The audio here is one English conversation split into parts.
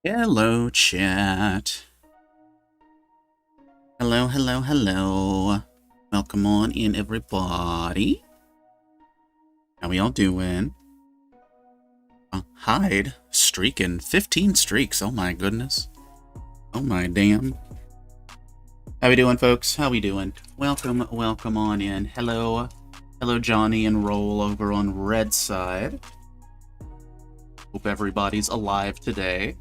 Hello, chat. Hello, hello, hello. Welcome on in, everybody. How we all doing? Hide streaking 15 streaks. Oh my goodness. Oh my damn. How we doing, folks? How we doing? Welcome, welcome on in. Hello. Hello, Johnny and Roll over on Red side. Hope everybody's alive today.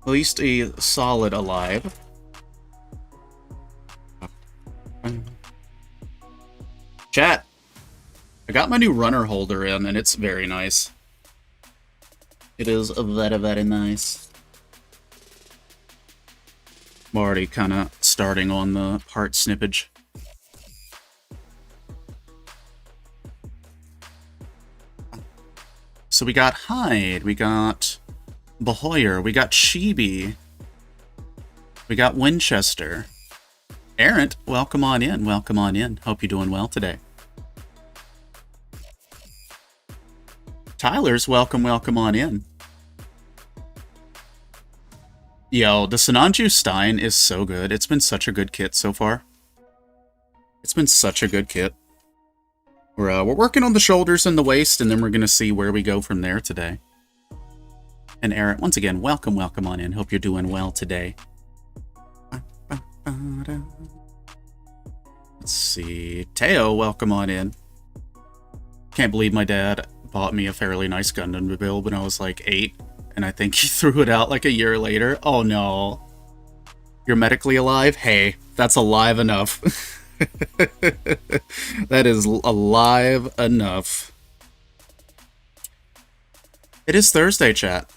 At least a solid alive. Chat, I got my new runner holder in, and it's very nice. It is very, very nice. I'm already kind of starting on the part snippage. So we got Hyde, we got Bahoyer, we got Chibi, we got Winchester. Errant, welcome on in, welcome on in. Hope you're doing well today. Tyler's welcome, welcome on in. Yo, the Sinanju Stein is so good. It's been such a good kit so far. It's been such a good kit. We're working on the shoulders and the waist, and then we're going to see where we go from there today. And Errant, once again, welcome, welcome on in. Hope you're doing well today. Let's see. Teo, welcome on in. Can't believe my dad bought me a fairly nice Gundam build when I was like 8, and I think he threw it out like a year later. Oh no. You're medically alive? Hey, that's alive enough. That is alive enough. It is Thursday, chat.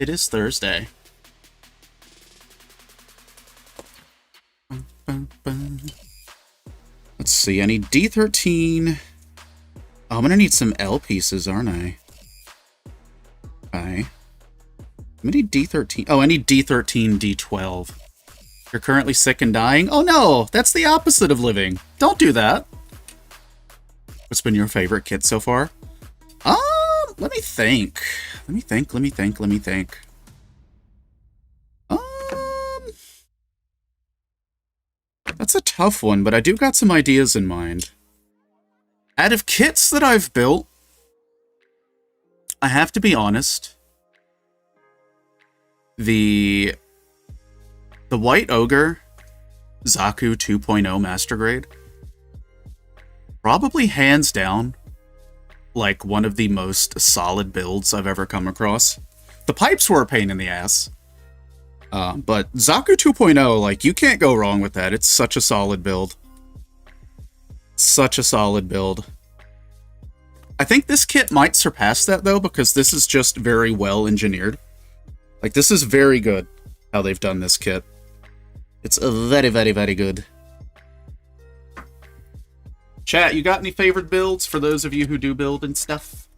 It is Thursday. Let's see, I need D13. Oh, I'm gonna need some L pieces, aren't I? Okay. I need D13. Oh, I need D13, D12. You're currently sick and dying? Oh no, that's the opposite of living. Don't do that. What's been your favorite kit so far? Let me think. Let me think. That's a tough one, but I do got some ideas in mind. Out of kits that I've built, I have to be honest, the White Ogre Zaku 2.0 Master Grade, probably hands down, like one of the most solid builds I've ever come across. The pipes were a pain in the ass. But Zaku 2.0, like, you can't go wrong with that. It's such a solid build. Such a solid build. I think this kit might surpass that, though, because this is just very well engineered. Like, this is very good, how they've done this kit. It's very, very, very good. Chat, you got any favorite builds for those of you who do build and stuff?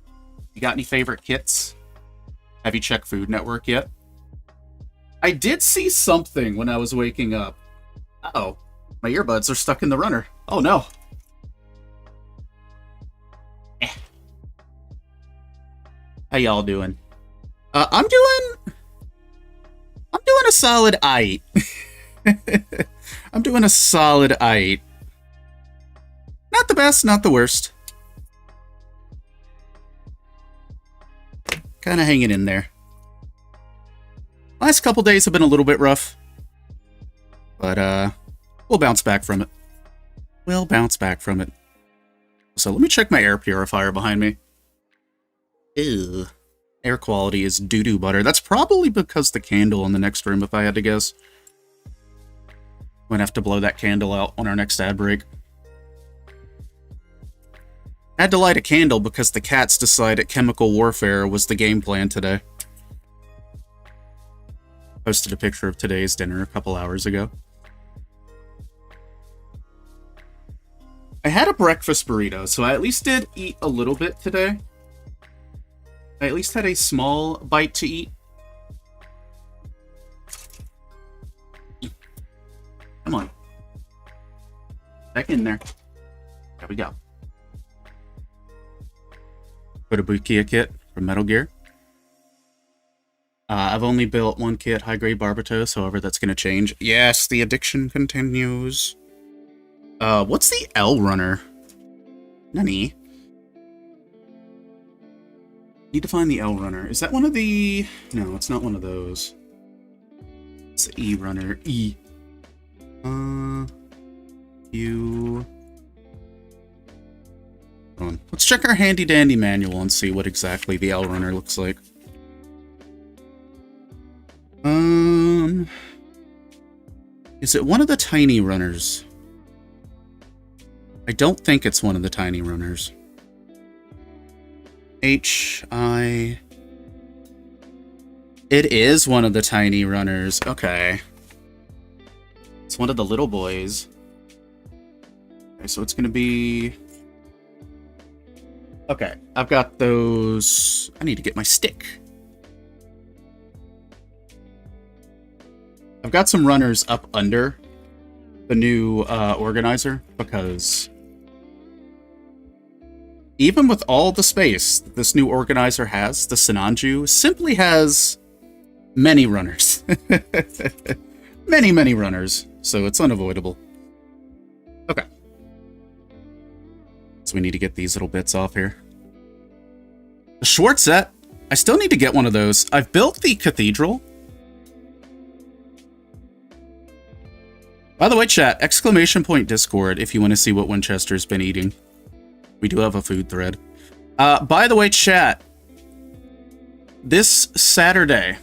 You got any favorite kits? Have you checked Food Network yet? I did see something when I was waking up. Uh-oh. My earbuds are stuck in the runner. Oh, no. How y'all doing? I'm doing a solid 8. I'm doing a solid 8. Not the best, not the worst. Kind of hanging in there. Last couple days have been a little bit rough, but we'll bounce back from it. We'll bounce back from it. So let me check my air purifier behind me. Ew. Air quality is doo-doo butter. That's probably because the candle in the next room, if I had to guess. Might have to blow that candle out on our next ad break. Had to light a candle because the cats decided chemical warfare was the game plan today. Posted a picture of today's dinner a couple hours ago. I had a breakfast burrito, so I at least did eat a little bit today. I at least had a small bite to eat. Come on. Back in there. There we go. Put a Bukia kit from Metal Gear. I've only built one kit, high-grade Barbatos, however that's going to change. Yes, the addiction continues. What's the L runner? Nani? Need to find the L runner. Is that one of the... No, it's not one of those. It's the E runner. E. U... Hold on. Let's check our handy-dandy manual and see what exactly the L runner looks like. Is it one of the tiny runners? I don't think it's one of the tiny runners. H-I... It is one of the tiny runners. Okay. It's one of the little boys. Okay, so it's gonna be... Okay, I've got those... I need to get my stick. I've got some runners up under the new organizer, because even with all the space that this new organizer has, the Sinanju simply has many runners. Many, many runners, so it's unavoidable. Okay. So we need to get these little bits off here. The Schwartz set, I still need to get one of those. I've built the Cathedral. By the way, chat, ! Discord if you want to see what Winchester's been eating. We do have a food thread. By the way, chat, this Saturday,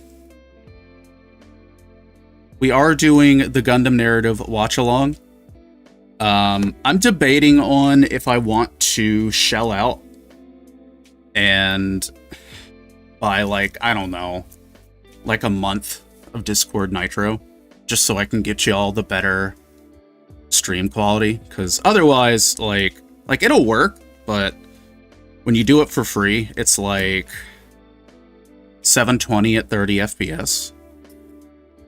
we are doing the Gundam Narrative watch-along. I'm debating on if I want to shell out and buy, like, I don't know, like a month of Discord Nitro, just so I can get you all the better stream quality, because otherwise, like it'll work, but when you do it for free, it's like 720 at 30 FPS.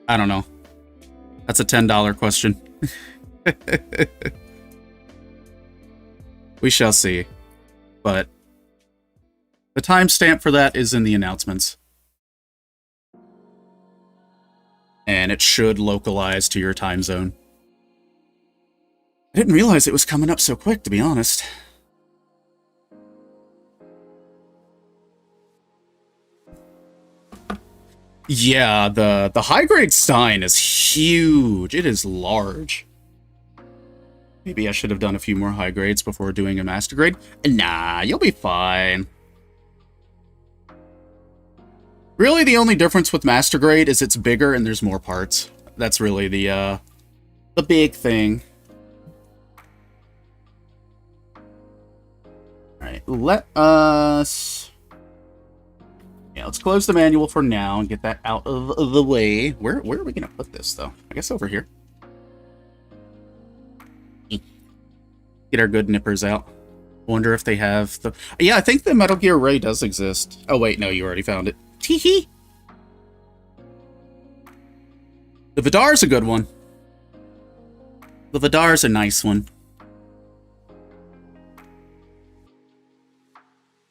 I don't know. That's a $10 question. We shall see. But the timestamp for that is in the announcements. And it should localize to your time zone. I didn't realize it was coming up so quick, to be honest. Yeah, the high-grade Stein is huge. It is large. Maybe I should have done a few more high grades before doing a master grade. Nah, you'll be fine. Really, the only difference with master grade is it's bigger and there's more parts. That's really the big thing. Alright, let us... Yeah, let's close the manual for now and get that out of the way. Where are we going to put this, though? I guess over here. Get our good nippers out. Wonder if they have the... Yeah, I think the Metal Gear Ray does exist. Oh, wait, no, you already found it. Teehee! The Vidar's a good one. The Vidar's a nice one.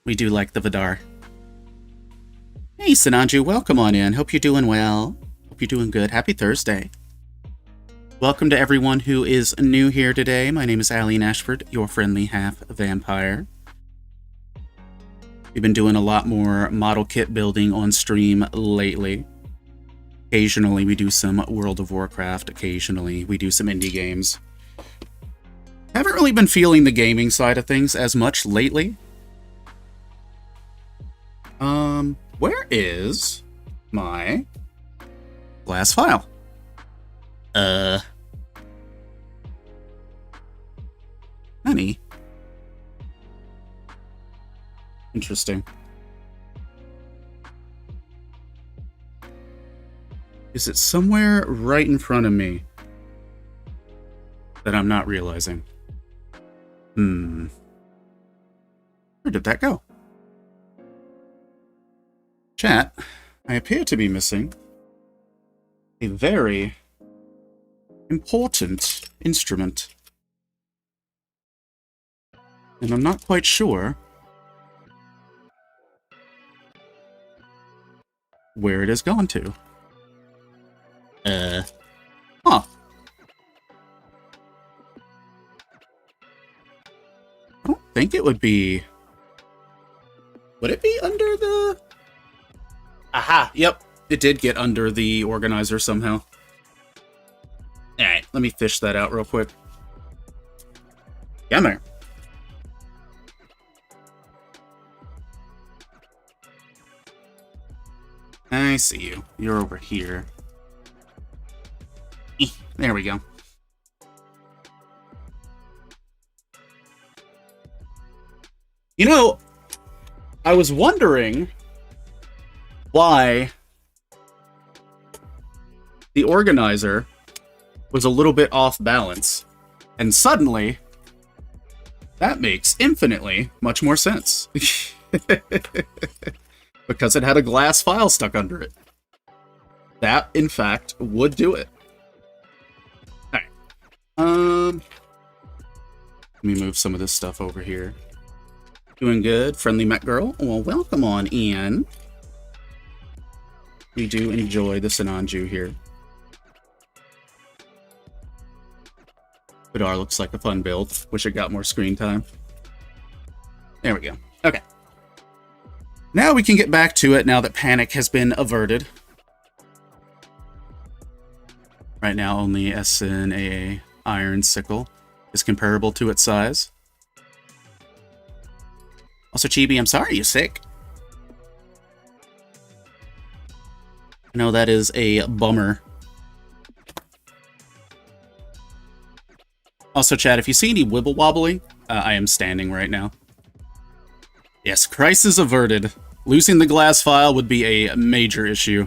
We do like the Vidar. Hey, Sinanju, welcome on in. Hope you're doing well. Hope you're doing good. Happy Thursday. Welcome to everyone who is new here today. My name is Alien Ashford, your friendly half-vampire. We've been doing a lot more model kit building on stream lately. Occasionally we do some World of Warcraft. Occasionally we do some indie games. Haven't really been feeling the gaming side of things as much lately. Where is my glass file? Honey. Interesting. Is it somewhere right in front of me that I'm not realizing? Where did that go? Chat, I appear to be missing a very important instrument. And I'm not quite sure where it has gone to. Huh. I don't think it would be... Would it be under the... Aha, yep. It did get under the organizer somehow. Alright, let me fish that out real quick. Yummer. I see you. You're over here. There we go. You know, I was wondering why the organizer was a little bit off balance, and suddenly that makes infinitely much more sense. Because it had a glass file stuck under it. That, in fact, would do it. Alright. Let me move some of this stuff over here. Doing good, friendly Met Girl. Well, welcome on in. We do enjoy the Sinanju here. Vidar looks like a fun build. Wish it got more screen time. There we go. Okay. Now we can get back to it now that panic has been averted. Right now, only SNAA Iron Sickle is comparable to its size. Also, Chibi, I'm sorry you're sick. I know that is a bummer. Also, chat, if you see any wibble wobbling, I am standing right now. Yes, crisis averted. Losing the glass file would be a major issue.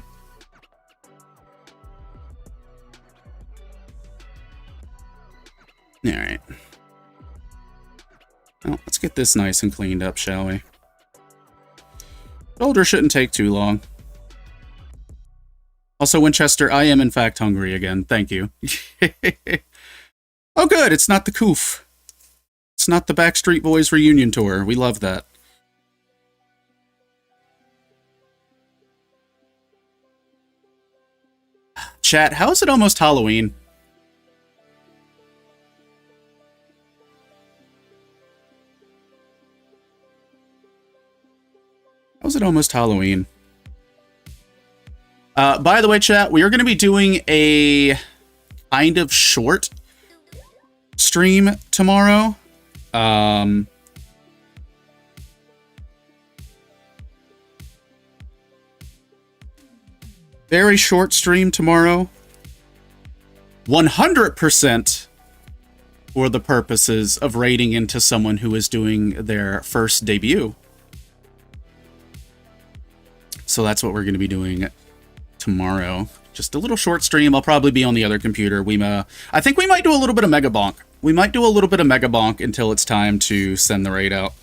Alright. Well, let's get this nice and cleaned up, shall we? Shoulder shouldn't take too long. Also, Winchester, I am in fact hungry again. Thank you. Oh good, it's not the Koof. It's not the Backstreet Boys reunion tour. We love that. Chat, how is it almost Halloween? How is it almost Halloween? By the way, chat, we are going to be doing a kind of short stream tomorrow. Very short stream tomorrow. 100% for the purposes of raiding into someone who is doing their first debut. So that's what we're going to be doing tomorrow. Just a little short stream. I'll probably be on the other computer. I think we might do a little bit of Mega Bonk. We might do a little bit of Mega Bonk until it's time to send the raid out.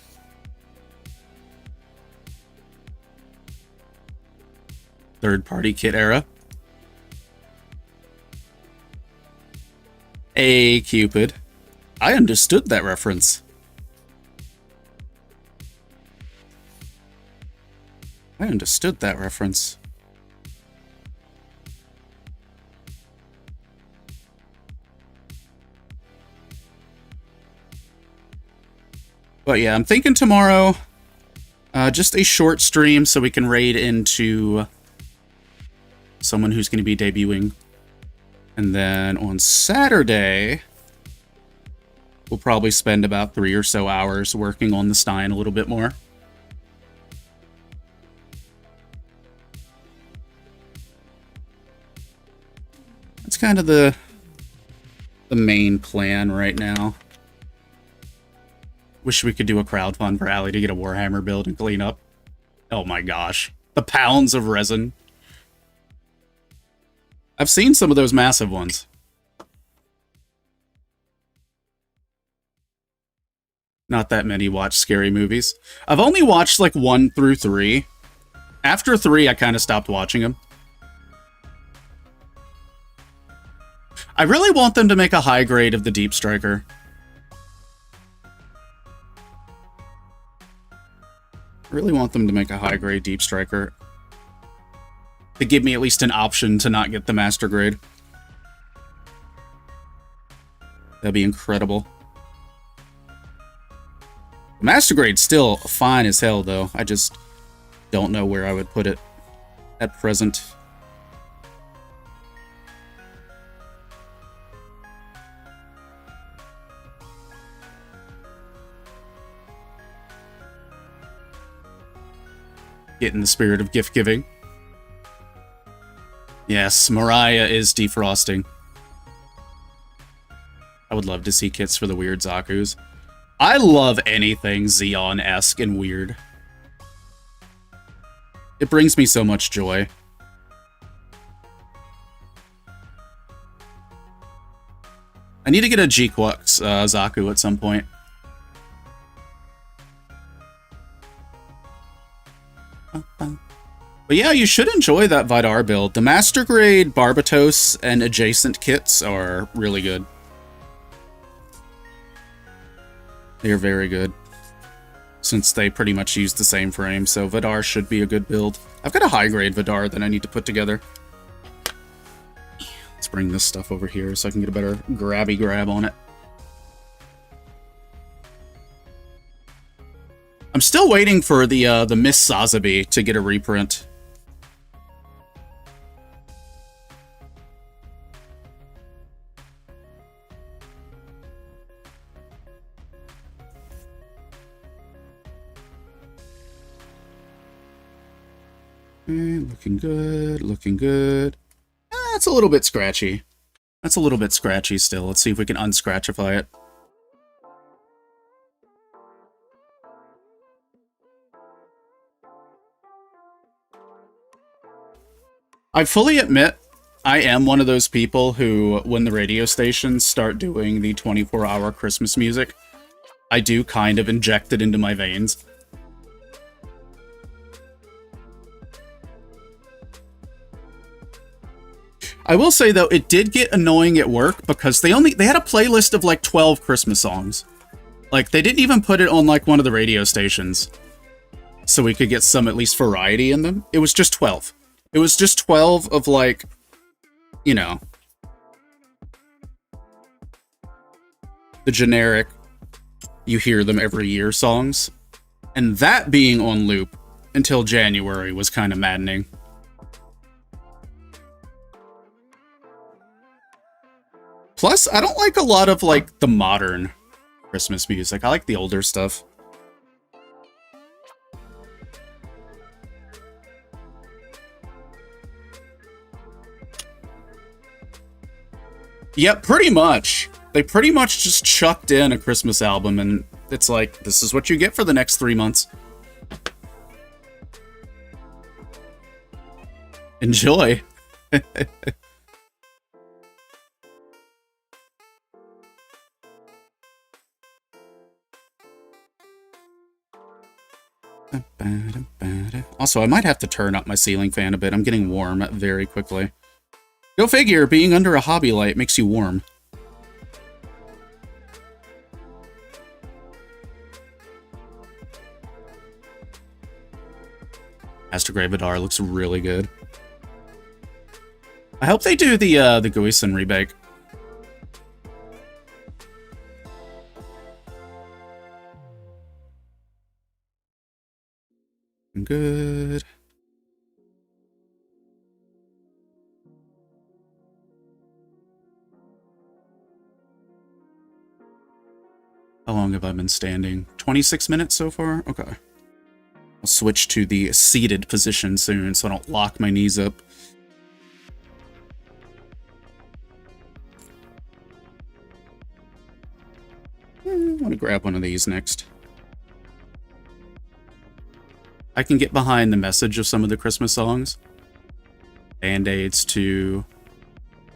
Third-party kit era. Hey, Cupid. I understood that reference. I understood that reference. But yeah, I'm thinking tomorrow, just a short stream so we can raid into someone who's going to be debuting. And then on Saturday, we'll probably spend about 3 or so hours working on the Stein a little bit more. That's kind of the main plan right now. Wish we could do a crowdfund for Allie to get a Warhammer build and clean up. Oh my gosh. The pounds of resin. I've seen some of those massive ones. Not that many watch scary movies. I've only watched like 1 through 3. After 3, I kind of stopped watching them. I really want them to make a high grade of the Deep Striker. I really want them to make a high grade Deep Striker. to give me at least an option to not get the master grade. That'd be incredible. Master grade's still fine as hell, though. I just don't know where I would put it at present. Get in the spirit of gift giving. Yes, Mariah is defrosting. I would love to see kits for the weird Zakus. I love anything Xeon-esque and weird. It brings me so much joy. I need to get a G-Quux Zaku at some point. But yeah, you should enjoy that Vidar build. The Master Grade Barbatos and adjacent kits are really good. They are very good, since they pretty much use the same frame, so Vidar should be a good build. I've got a high-grade Vidar that I need to put together. Let's bring this stuff over here so I can get a better grabby grab on it. I'm still waiting for the Miss Sazabi to get a reprint. Looking good, looking good. That's a little bit scratchy. That's a little bit scratchy still. Let's see if we can unscratchify it. I fully admit, I am one of those people who, when the radio stations start doing the 24-hour Christmas music, I do kind of inject it into my veins. I will say, though, it did get annoying at work because they had a playlist of like 12 Christmas songs. Like, they didn't even put it on like one of the radio stations so we could get some at least variety in them. It was just 12. It was just 12 of like, you know, the generic, you hear them every year songs. And that being on loop until January was kind of maddening. Plus, I don't like a lot of, like, the modern Christmas music. I like the older stuff. Yeah, pretty much. They pretty much just chucked in a Christmas album, and it's like, this is what you get for the next 3 months. Enjoy. Also, I might have to turn up my ceiling fan a bit. I'm getting warm very quickly. Go figure, being under a hobby light makes you warm. Master Grade Vidar looks really good. I hope they do the Guisen remake. Good. How long have I been standing? 26 minutes so far? Okay. I'll switch to the seated position soon so I don't lock my knees up. I want to grab one of these next. I can get behind the message of some of the Christmas songs. Band-Aids to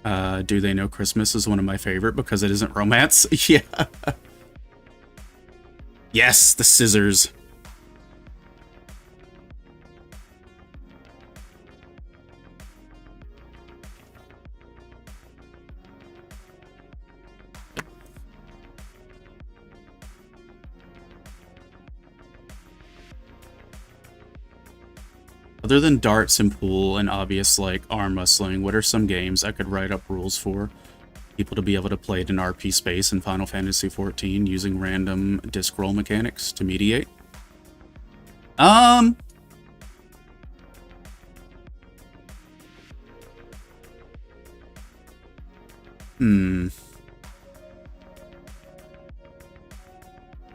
Do They Know Christmas is one of my favorite because it isn't romance. Yeah. Yes, the scissors. Other than darts and pool and obvious, like, arm wrestling, what are some games I could write up rules for? People to be able to play it in RP space in Final Fantasy XIV using random disc roll mechanics to mediate? Let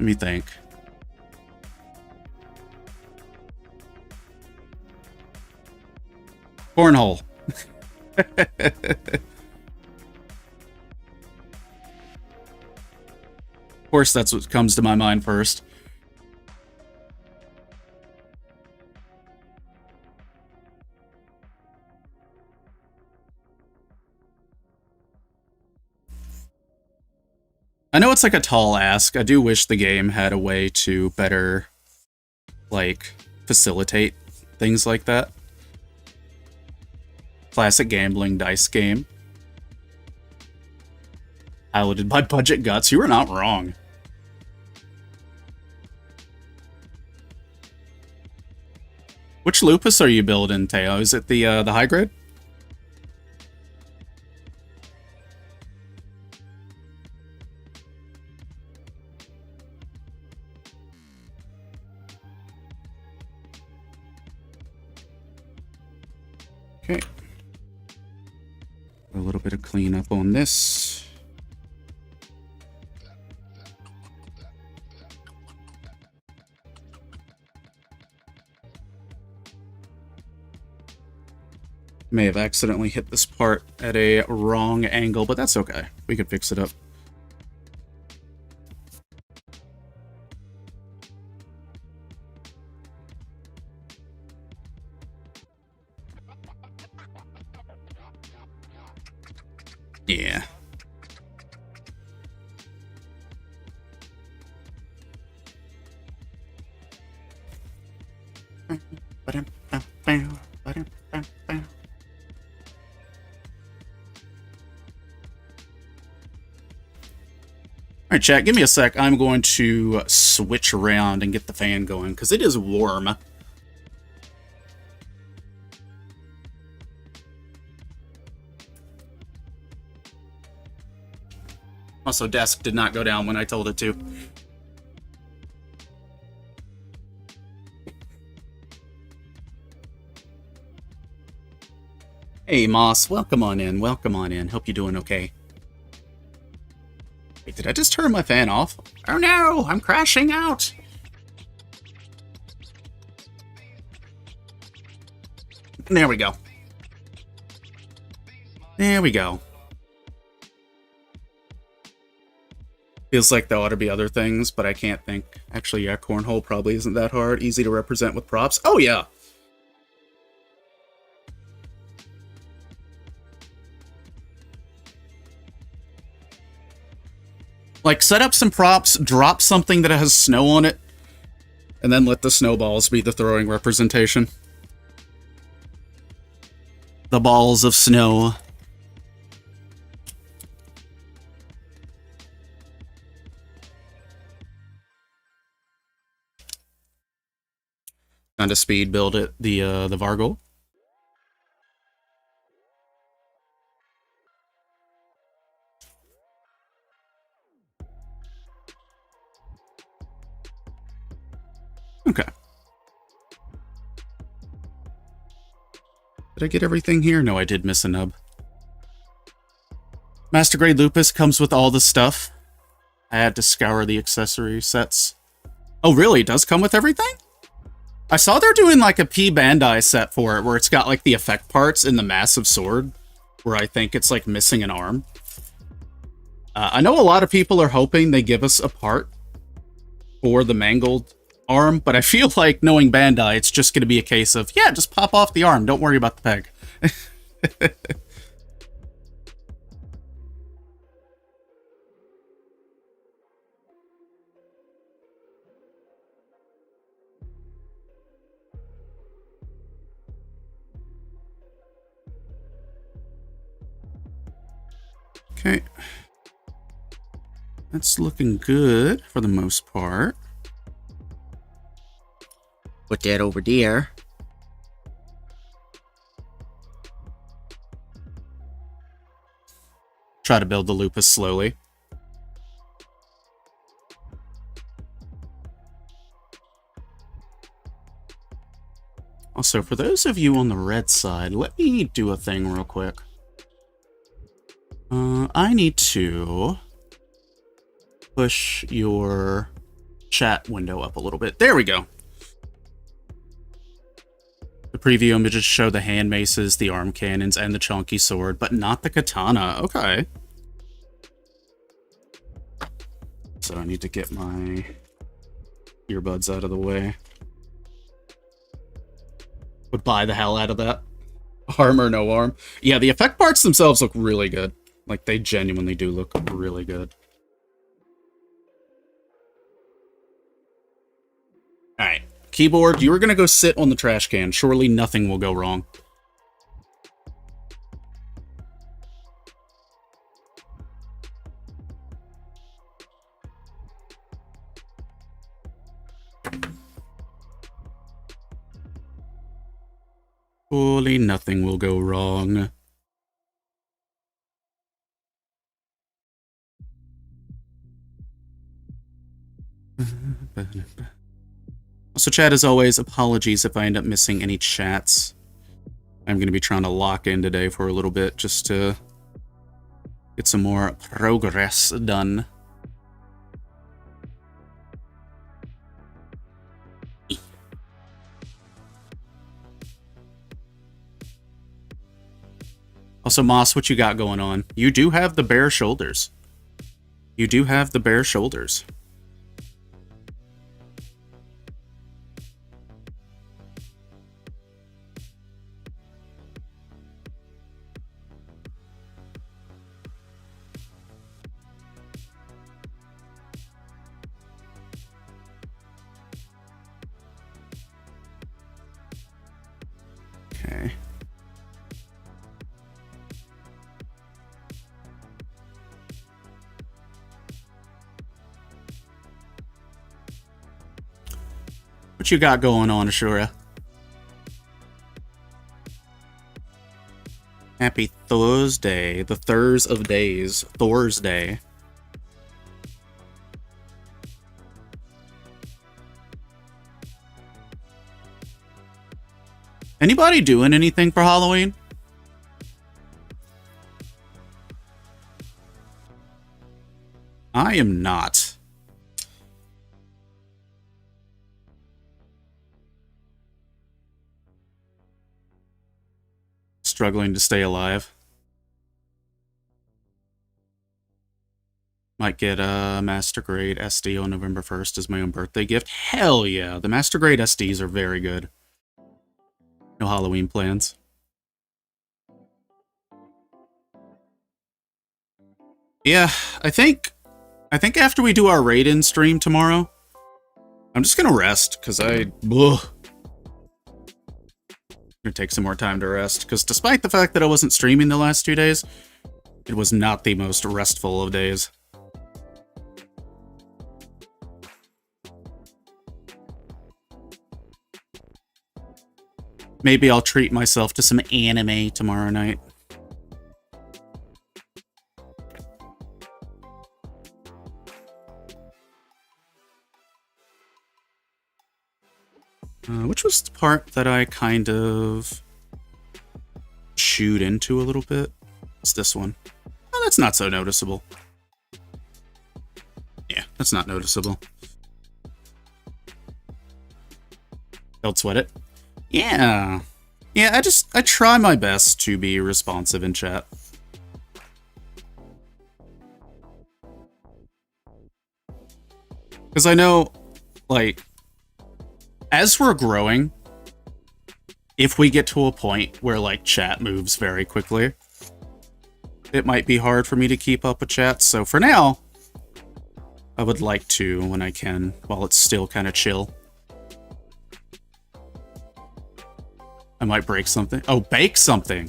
me think. Cornhole. Of course, that's what comes to my mind first. I know it's like a tall ask. I do wish the game had a way to better, like, facilitate things like that. Classic gambling dice game. Piloted by Budget Guts. You were not wrong. Which Lupus are you building, Teo? Is it the high grade? Okay. A little bit of cleanup on this. May have accidentally hit this part at a wrong angle, but that's okay. We can fix it up. Yeah. Alright, chat, give me a sec. I'm going to switch around and get the fan going, because it is warm. Also, desk did not go down when I told it to. Hey, Moss, welcome on in. Welcome on in. Hope you're doing okay. Wait, did I just turn my fan off? Oh no, I'm crashing out. There we go. There we go. Feels like there ought to be other things, but I can't think. Actually, yeah, cornhole probably isn't that hard. Easy to represent with props. Oh, yeah. Like, set up some props, drop something that has snow on it, and then let the snowballs be the throwing representation. The balls of snow. Kind of speed build it, the Vargol. Okay. Did I get everything here? No, I did miss a nub. Master Grade Lupus comes with all the stuff. I had to scour the accessory sets. Oh, really? It does come with everything? I saw they're doing like a P Bandai set for it, where it's got like the effect parts in the massive sword, where I think it's like missing an arm. I know a lot of people are hoping they give us a part for the mangled arm, but I feel like, knowing Bandai, it's just going to be a case of, yeah, just pop off the arm, don't worry about the peg. Okay. That's looking good for the most part. Put that over there. try to build the lupus slowly. Also, for those of you on the red side, let me do a thing real quick. I need to push your chat window up a little bit. There we go. The preview images show the hand maces, the arm cannons, and the chunky sword, but not the katana. Okay. So I need to get my earbuds out of the way. Would buy the hell out of that. Arm or no arm. Yeah, the effect parts themselves look really good. Like, they genuinely do look really good. Alright. Keyboard, you were gonna go sit on the trash can. Surely nothing will go wrong. Surely nothing will go wrong. Also, chat, as always, apologies if I end up missing any chats. I'm going to be trying to lock in today for a little bit just to get some more progress done. Also, Moss, what you got going on? You do have the bare shoulders. You do have the bare shoulders. Okay. What you got going on, Ashura? Happy Thursday. The Thurs of days. Thursday. Anybody doing anything for Halloween? I am not. Struggling to stay alive. Might get a Master Grade SD on November 1st as my own birthday gift. Hell yeah, the Master Grade SDs are very good. No Halloween plans. Yeah, I think after we do our raid-in stream tomorrow, I'm just gonna rest, because I'm gonna take some more time to rest, because despite the fact that I wasn't streaming the last 2 days, it was not the most restful of days. Maybe I'll treat myself to some anime tomorrow night. Which was the part that I kind of chewed into a little bit? It's this one. Oh, that's not so noticeable. Yeah, that's not noticeable. Don't sweat it. Yeah. Yeah, I try my best to be responsive in chat. Because I know, like, as we're growing, if we get to a point where, like, chat moves very quickly, it might be hard for me to keep up with chat. So for now, I would like to, when I can, while it's still kind of chill. I might break something. Oh, bake something.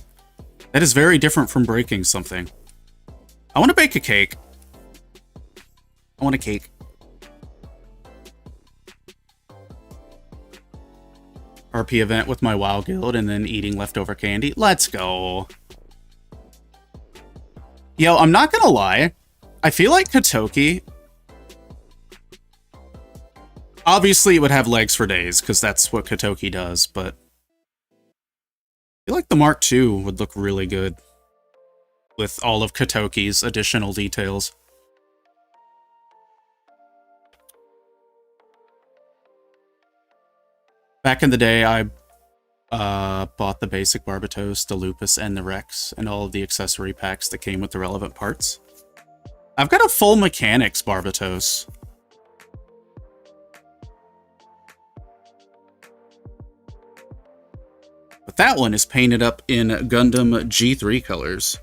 That is very different from breaking something. I want to bake a cake. I want a cake. RP event with my WoW guild and then eating leftover candy. Let's go. Yo, I'm not gonna lie. I feel like Kotoki... Obviously, it would have legs for days, because that's what Kotoki does, but... I feel like the Mark II would look really good with all of Kotoki's additional details. Back in the day, I bought the basic Barbatos, the Lupus, and the Rex, and all of the accessory packs that came with the relevant parts. I've got a full mechanics Barbatos. But that one is painted up in Gundam G3 colors.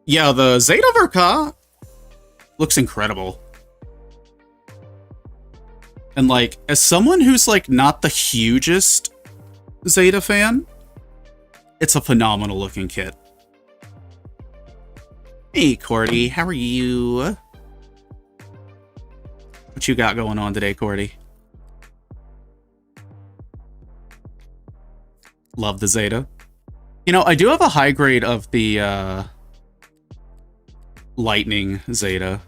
Yeah, the Zeta Ver.Ka looks incredible. And, like, as someone who's, like, not the hugest Zeta fan, it's a phenomenal looking kit. Hey, Cordy, how are you? What you got going on today, Cordy? Love the Zeta. You know, I do have a high grade of the Lightning Zeta.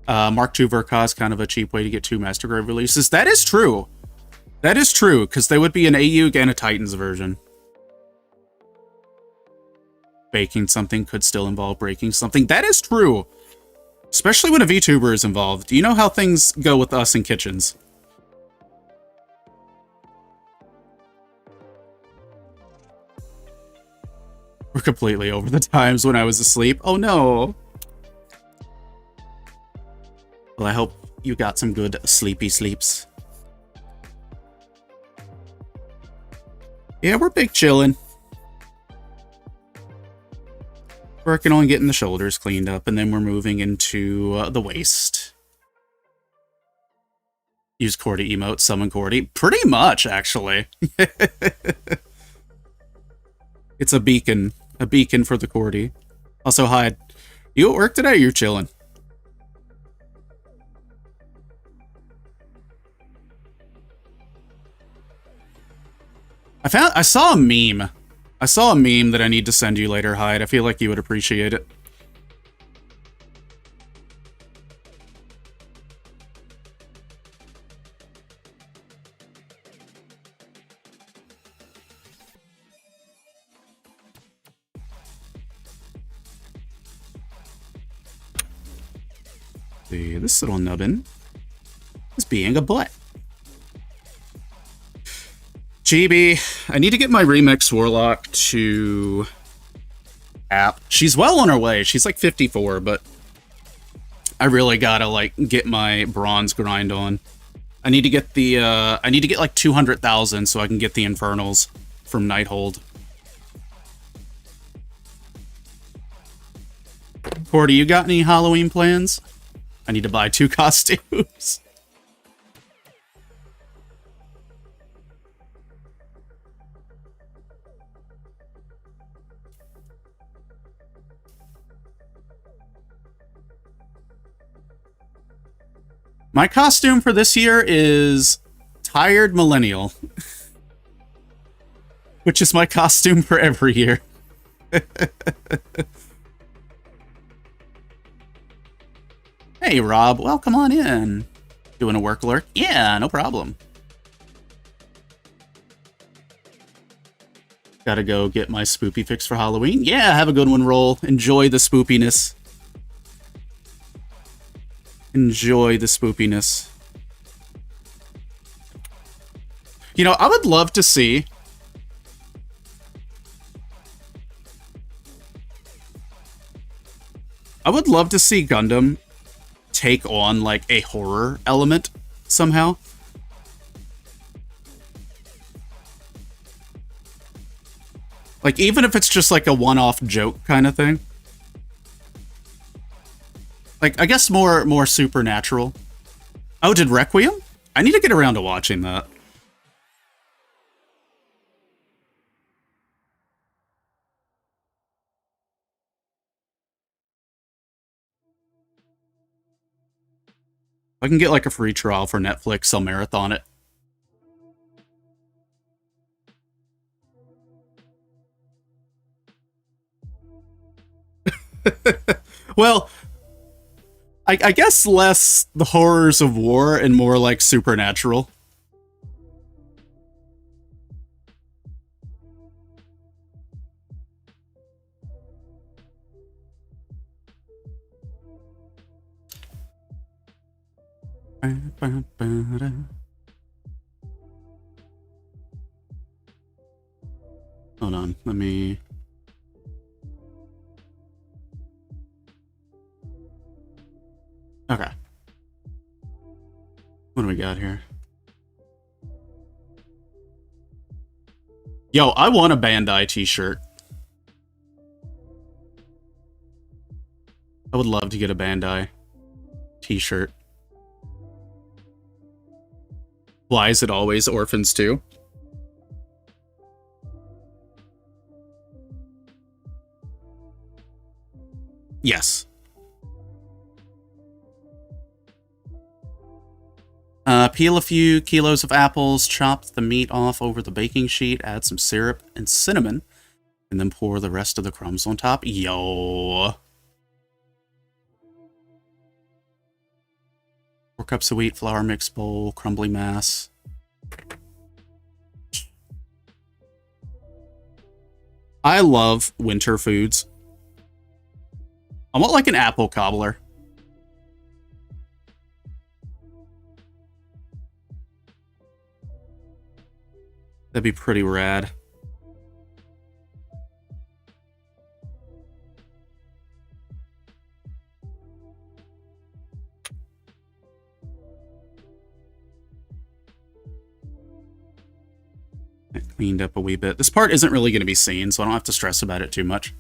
Mark II Ver.Ka is kind of a cheap way to get 2 Master Grade releases. That is true. That is true, because there would be an AU and a Titans version. Baking something could still involve breaking something. That is true. Especially when a VTuber is involved. You know how things go with us in kitchens. We're completely over the times when I was asleep. Oh no. Well, I hope you got some good sleepy sleeps. Yeah, we're big chillin'. Working on getting the shoulders cleaned up, and then we're moving into the waist. Use Cordy emote, summon Cordy. Pretty much, actually. It's a beacon for the Cordy. Also, hi. You at work today? Or you're chilling. I saw a meme. I saw a meme that I need to send you later, Hyde. I feel like you would appreciate it. See, this little nubbin is being a butt. GB, I need to get my Remix Warlock to app. She's well on her way. She's like 54, but I really gotta like get my bronze grind on. I need to get the I need to get like 200,000 so I can get the Infernals from Nighthold. Cordy, you got any Halloween plans? I need to buy 2 costumes. My costume for this year is Tired Millennial, which is my costume for every year. Hey, Rob, welcome on in. Doing a work lurk? Yeah, no problem. Gotta go get my spoopy fix for Halloween. Yeah, have a good one, Roll. Enjoy the spoopiness. Enjoy the spoopiness. You know, I would love to see... I would love to see Gundam take on, like, a horror element somehow. Like, even if it's just, like, a one-off joke kind of thing. Like, I guess more supernatural. Oh, did Requiem? I need to get around to watching that. If I can get, like, a free trial for Netflix, I'll marathon it. Well, I guess less the horrors of war and more like supernatural. Hold on, let me... Okay. What do we got here? Yo, I want a Bandai t-shirt. I would love to get a Bandai t-shirt. Why is it always Orphans 2? Yes. Peel a few kilos of apples, chop the meat off over the baking sheet, add some syrup and cinnamon, and then pour the rest of the crumbs on top. Yo! 4 cups of wheat flour mix bowl, crumbly mass. I love winter foods. I want like an apple cobbler. That'd be pretty rad. I cleaned up a wee bit. This part isn't really going to be seen, so I don't have to stress about it too much.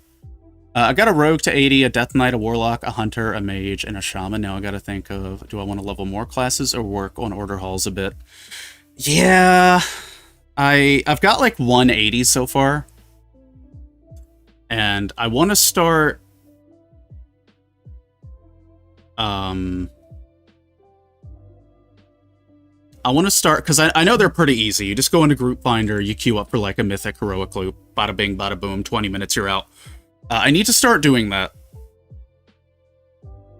I got a rogue to 80, a death knight, a warlock, a hunter, a mage, and a shaman. Now I got to think of, do I want to level more classes or work on order halls a bit? Yeah... I've got like 180 so far, and I want to start I want to start because I know they're pretty easy. You just go into Group Finder, you queue up for like a mythic heroic loop, bada bing, bada boom, 20 minutes, you're out. I need to start doing that.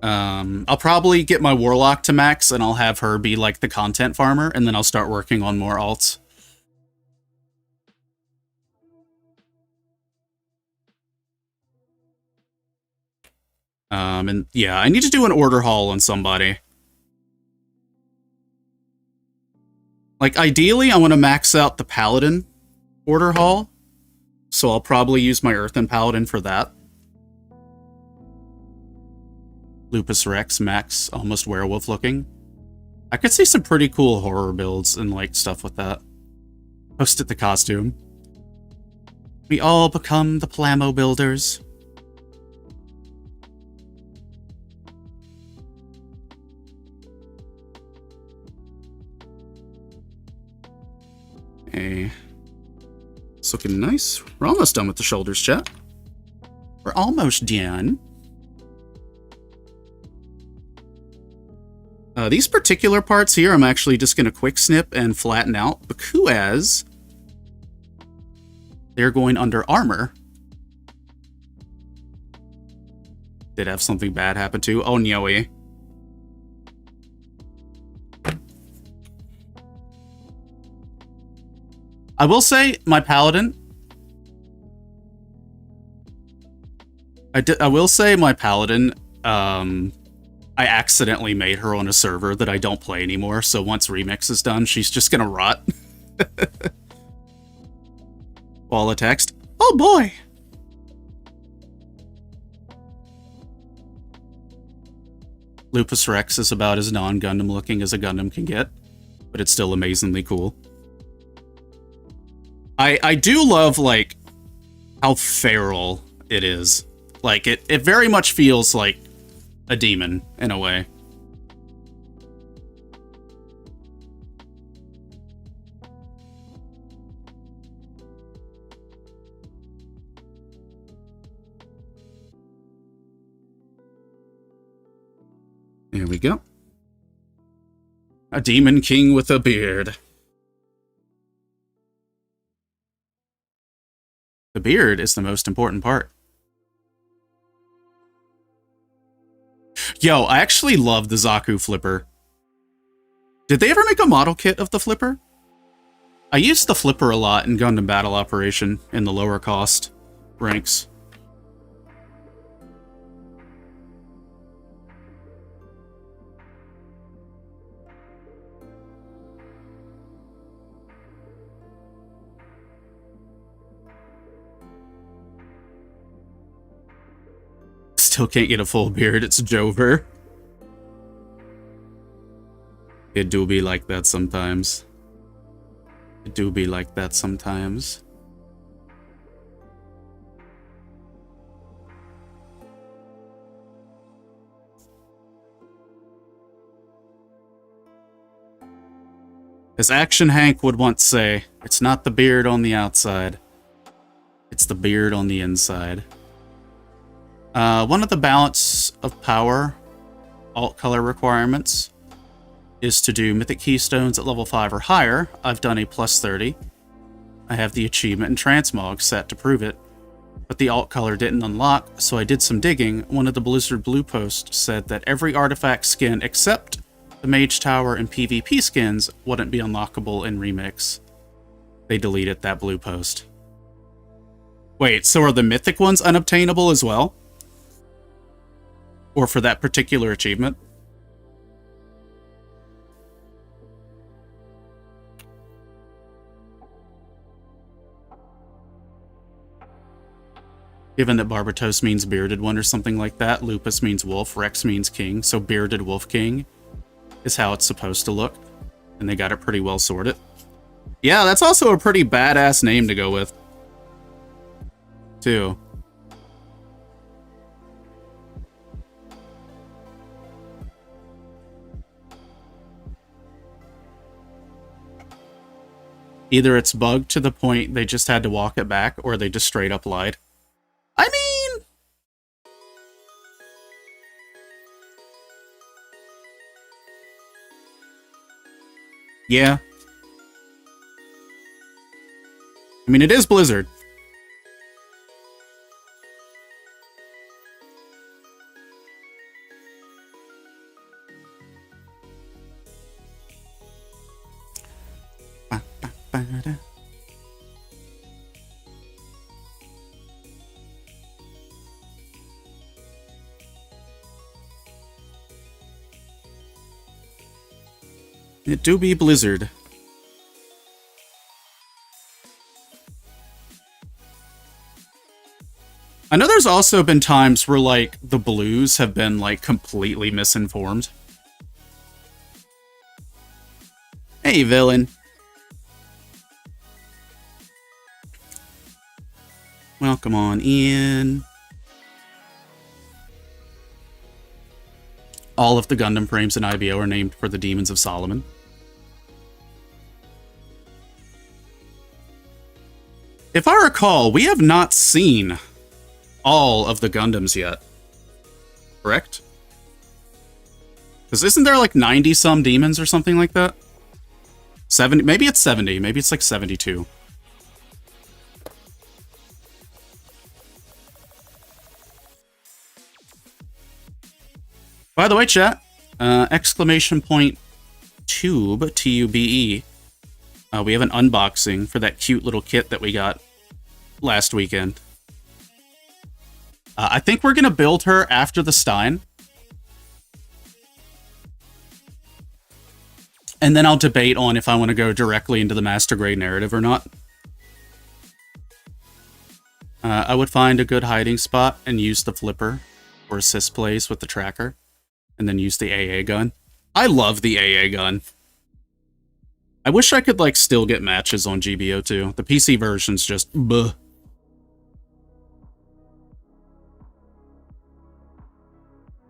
I'll probably get my warlock to max, and I'll have her be like the content farmer, and then I'll start working on more alts. And yeah, I need to do an order haul on somebody. Like, ideally, I want to max out the Paladin order haul, so I'll probably use my Earthen Paladin for that. Lupus Rex, max, almost werewolf looking. I could see some pretty cool horror builds and, like, stuff with that. Post it the costume. We all become the Plamo builders. Hey. It's looking nice. We're almost done with the shoulders, chat. We're almost done. These particular parts here, I'm actually just going to quick snip and flatten out because they're going under armor. Did have something bad happen to? Oh, no. I will say, my Paladin... I will say my Paladin, I accidentally made her on a server that I don't play anymore, so once Remix is done, she's just gonna rot. Wall of text. Oh boy! Lupus Rex is about as non-Gundam looking as a Gundam can get, but it's still amazingly cool. I do love, like, how feral it is. Like, it very much feels like a demon, in a way. There we go. A demon king with a beard. The beard is the most important part. Yo, I actually love the Zaku flipper. Did they ever make a model kit of the flipper? I used the flipper a lot in Gundam Battle Operation in the lower cost ranks. Still can't get a full beard, it's Jover. It do be like that sometimes. It do be like that sometimes. As Action Hank would once say, it's not the beard on the outside, it's the beard on the inside. One of the balance of power alt color requirements is to do Mythic Keystones at level 5 or higher. I've done a plus 30. I have the achievement and transmog set to prove it, but the alt color didn't unlock, so I did some digging. One of the Blizzard Blue posts said that every artifact skin except the Mage Tower and PvP skins wouldn't be unlockable in Remix. They deleted that blue post. Wait, so are the mythic ones unobtainable as well? Or for that particular achievement? Given that Barbatos means bearded one or something like that, Lupus means wolf, Rex means king, so bearded wolf king is how it's supposed to look. And they got it pretty well sorted. Yeah, that's also a pretty badass name to go with, too. Either it's bugged to the point they just had to walk it back, or they just straight up lied. I mean... yeah. I mean, it is Blizzard. It do be Blizzard. I know there's also been times where, like, the blues have been, like, completely misinformed. Hey, villain. Welcome on in. All of the Gundam frames in IBO are named for the Demons of Solomon. If I recall, we have not seen all of the Gundams yet. Correct? Because isn't there like 90-some demons or something like that? 70? Maybe it's 70. Maybe it's like 72. By the way, chat, exclamation point tube, T-U-B-E. We have an unboxing for that cute little kit that we got last weekend. I think we're going to build her after the Stein. And then I'll debate on if I want to go directly into the Master Grade narrative or not. I would find a good hiding spot and use the flipper or assist plays with the tracker. And then use the AA gun. I love the AA gun. I wish I could, like, still get matches on GBO2. The PC version's just bleh.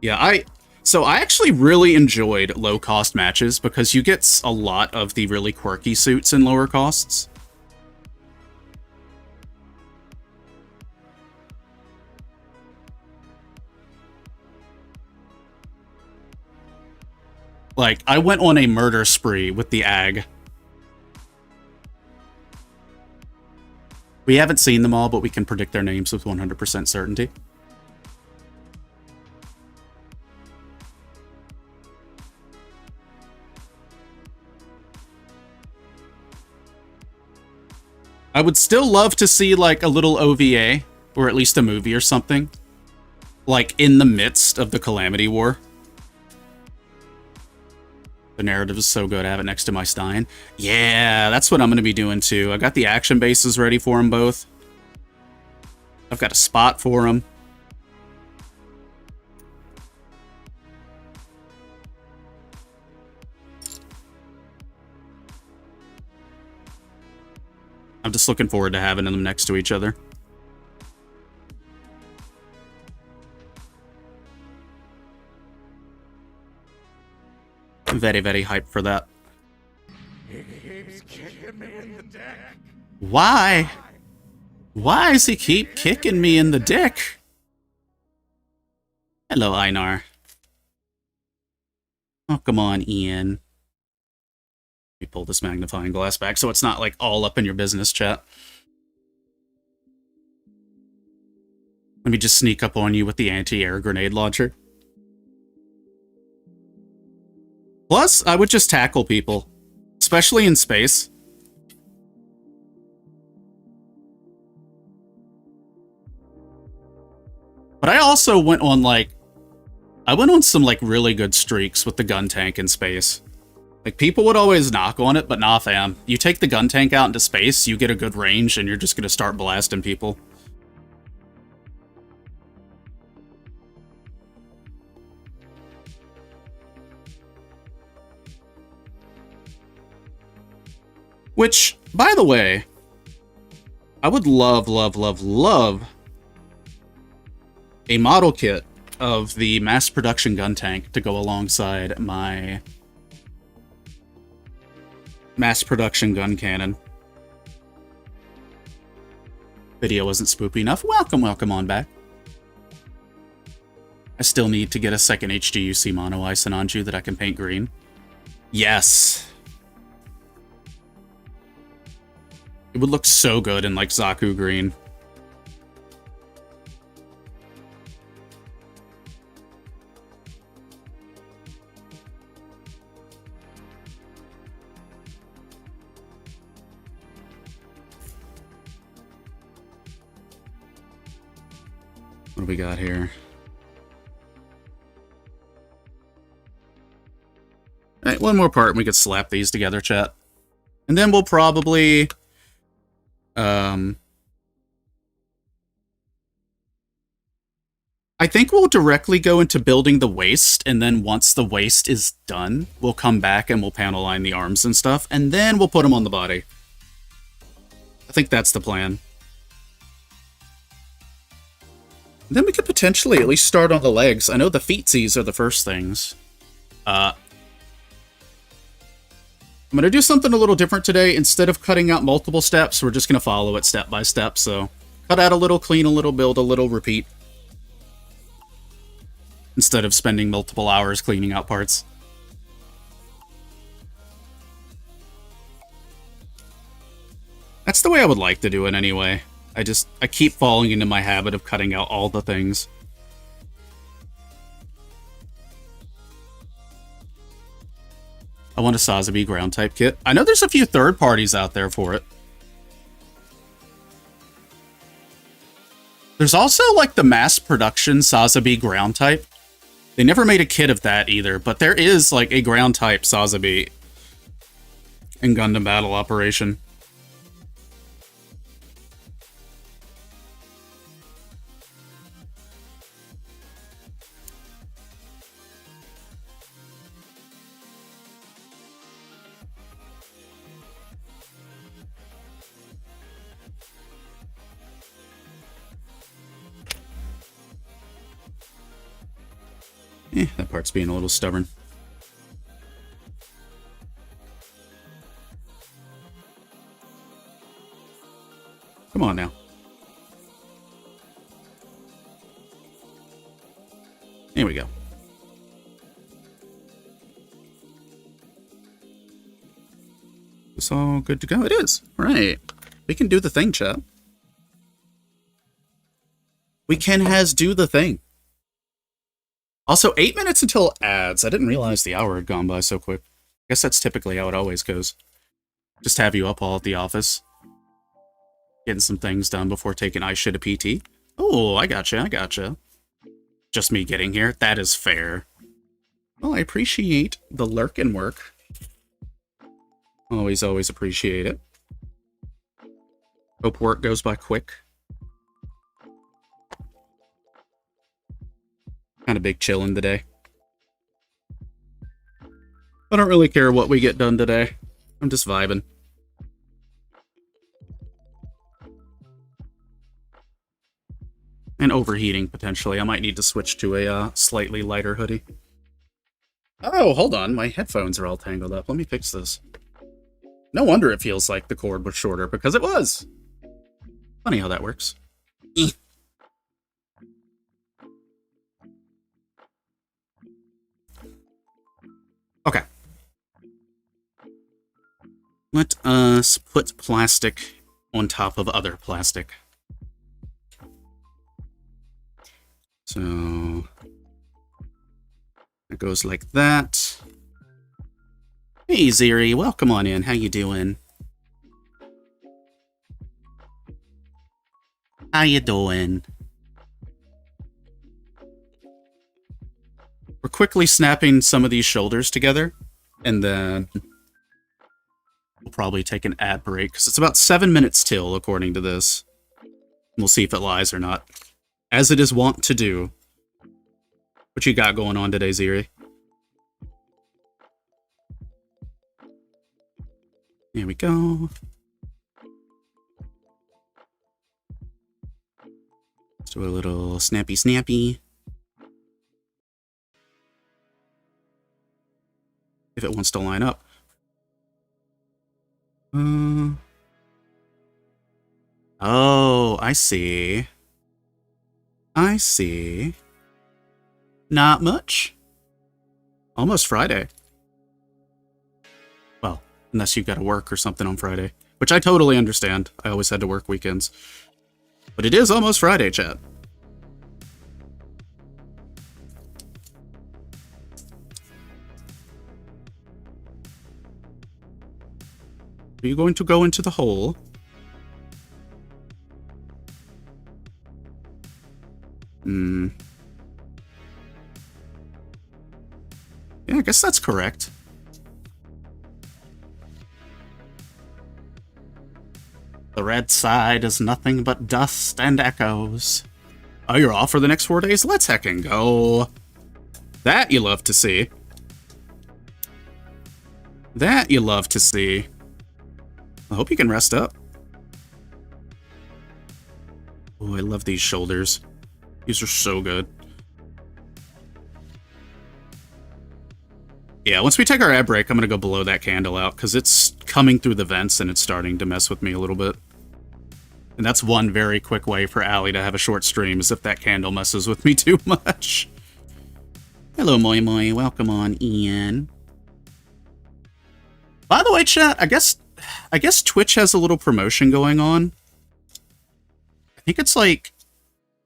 Yeah, so I actually really enjoyed low-cost matches because you get a lot of the really quirky suits in lower costs. Like, I went on a murder spree with the AG. We haven't seen them all, but we can predict their names with 100% certainty. I would still love to see, like, a little OVA, or at least a movie or something, like, in the midst of the Calamity War. The narrative is so good, I have it next to my Stein. Yeah, that's what I'm going to be doing, too. I got the action bases ready for them both. I've got a spot for them. I'm just looking forward to having them next to each other. I'm very, very hyped for that. He keeps kicking me in the dick. Why? Why does he keep kicking me in the dick? Hello, Einar. Oh, come on, Ian. Let me pull this magnifying glass back so it's not, like, all up in your business, chat. Let me just sneak up on you with the anti-air grenade launcher. Plus, I would just tackle people, especially in space. But I also went on, like, I went on some, like, really good streaks with the gun tank in space. Like, people would always knock on it, but nah, fam. You take the gun tank out into space, you get a good range, and you're just gonna start blasting people. Which, by the way, I would love, love, love, love a model kit of the mass production gun tank to go alongside my mass production gun cannon. Video wasn't spoopy enough. Welcome, welcome on back. I still need to get a second HGUC mono eye Sinanju that I can paint green. Yes. It would look so good in, like, Zaku green. What do we got here? Alright, one more part and we could slap these together, chat. And then we'll probably... I think we'll directly go into building the waist, and then once the waist is done, we'll come back and we'll panel line the arms and stuff, and then we'll put them on the body. I think that's the plan. Then we could potentially at least start on the legs. I know the feetsies are the first things. I'm going to do something a little different today. Instead of cutting out multiple steps, we're just going to follow it step by step. So, cut out a little, clean a little, build a little, repeat. Instead of spending multiple hours cleaning out parts. That's the way I would like to do it anyway. I keep falling into my habit of cutting out all the things. I want a Sazabi ground type kit. I know there's a few third parties out there for it. There's also, like, the mass production Sazabi ground type. They never made a kit of that either, but there is, like, a ground type Sazabi in Gundam Battle Operation. That part's being a little stubborn. Come on now. Here we go. It's all good to go. It is. Right. We can do the thing, chat. We can do the thing. Also, 8 minutes until ads. I didn't realize the hour had gone by so quick. I guess that's typically how it always goes. Just have you up all at the office. Getting some things done before taking I should a PT. Oh, I gotcha. Just me getting here. That is fair. Well, I appreciate the lurkin' work. Always appreciate it. Hope work goes by quick. Kind of big chillin' today. I don't really care what we get done today. I'm just vibing. And overheating, potentially. I might need to switch to a slightly lighter hoodie. Oh, hold on. My headphones are all tangled up. Let me fix this. No wonder it feels like the cord was shorter, because it was. Funny how that works. Okay. Let us put plastic on top of other plastic. So it goes like that. Hey Ziri, welcome on in. How you doing? How you doing? We're quickly snapping some of these shoulders together, and then we'll probably take an ad break, because it's about 7 minutes till, according to this. We'll see if it lies or not. As it is wont to do. What you got going on today, Ziri? Here we go. Let's do a little snappy. If it wants to line up. Oh, I see. Not much. Almost Friday. Well, unless you gotta work or something on Friday. Which I totally understand. I always had to work weekends. But it is almost Friday, chat. Are you going to go into the hole? Yeah, I guess that's correct. The red side is nothing but dust and echoes. Oh, you're off for the next 4 days? Let's heckin' go. That you love to see. That you love to see. I hope you can rest up. Oh, I love these shoulders. These are so good. Yeah, once we take our ad break, I'm gonna go blow that candle out, because it's coming through the vents and it's starting to mess with me a little bit. And that's one very quick way for Allie to have a short stream, is if that candle messes with me too much. Hello, Moi Moi. Welcome on, Ian. By the way, chat, I guess Twitch has a little promotion going on. I think it's like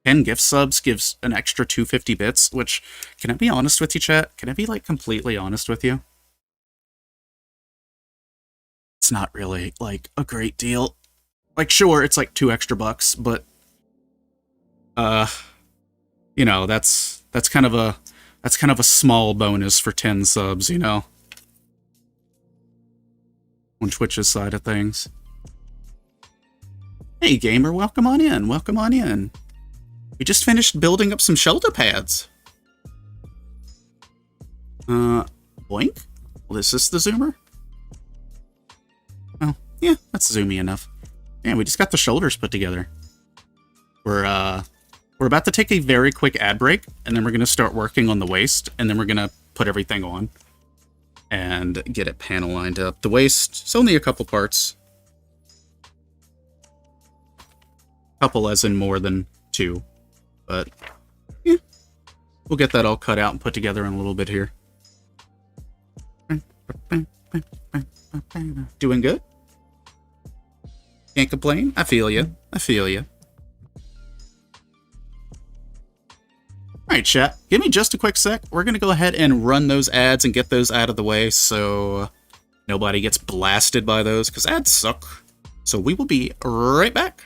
10 gift subs gives an extra 250 bits, which, can I be honest with you, chat? Can I be, like, completely honest with you? It's not really, like, a great deal. Like, sure, it's like $2 extra, but, you know, that's kind of a small bonus for 10 subs, you know? On Twitch's side of things. Hey, gamer, welcome on in. Welcome on in. We just finished building up some shoulder pads. Boink? Well, is this the zoomer? Oh, yeah, that's zoomy enough. Yeah, we just got the shoulders put together. We're about to take a very quick ad break, and then we're gonna start working on the waist, and then we're gonna put everything on and get it panel lined up. The waist, it's only a couple parts. Couple as in more than 2. But, yeah, we'll get that all cut out and put together in a little bit here. Doing good? Can't complain? I feel you. I feel you. Alright, chat. Give me just a quick sec. We're going to go ahead and run those ads and get those out of the way so nobody gets blasted by those, because ads suck. So we will be right back.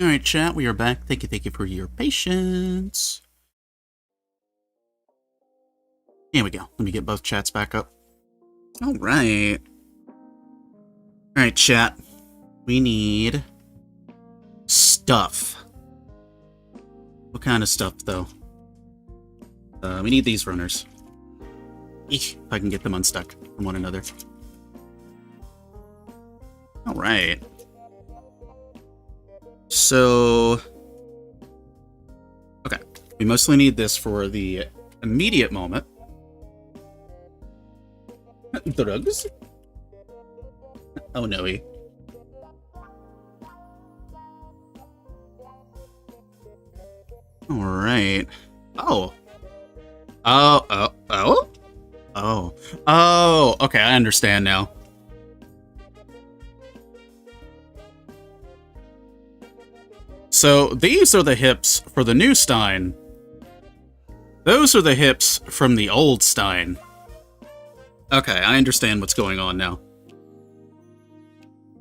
Alright, chat, we are back. Thank you for your patience. Here we go. Let me get both chats back up. Alright. Alright, chat. We need stuff. What kind of stuff, though? We need these runners. Eek, if I can get them unstuck from one another. Alright. So... okay. We mostly need this for the immediate moment. Drugs? Oh, no. Alright. Oh. Oh, okay, I understand now. So, these are the hips for the new Stein. Those are the hips from the old Stein. Okay, I understand what's going on now.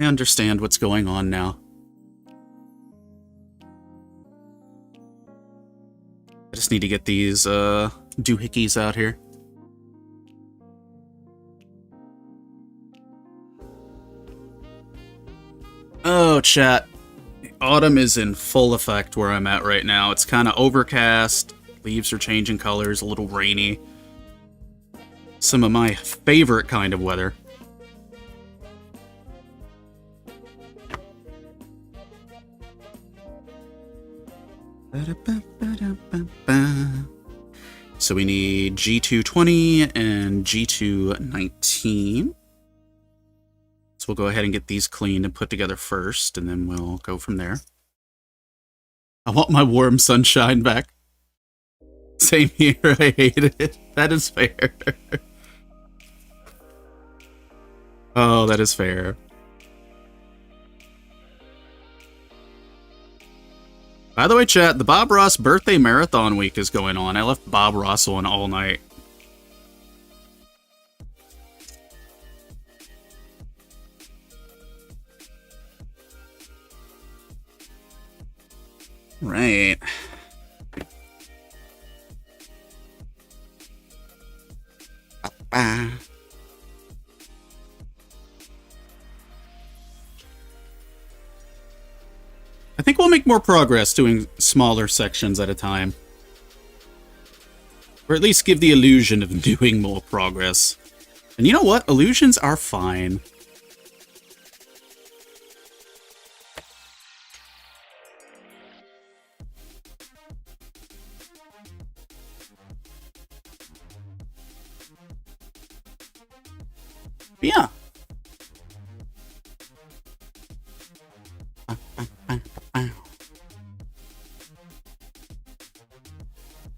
I understand what's going on now. I just need to get these, doohickeys out here. Oh, chat. Autumn is in full effect where I'm at right now. It's kind of overcast. Leaves are changing colors, a little rainy. Some of my favorite kind of weather. So we need G220 and G219. So we'll go ahead and get these cleaned and put together first, and then we'll go from there. I want my warm sunshine back. Same here, I hate it. That is fair. Oh, that is fair. By the way, chat, the Bob Ross birthday marathon week is going on. I left Bob Ross on all night. Right. I think we'll make more progress doing smaller sections at a time. Or at least give the illusion of doing more progress. And you know what? Illusions are fine. Yeah.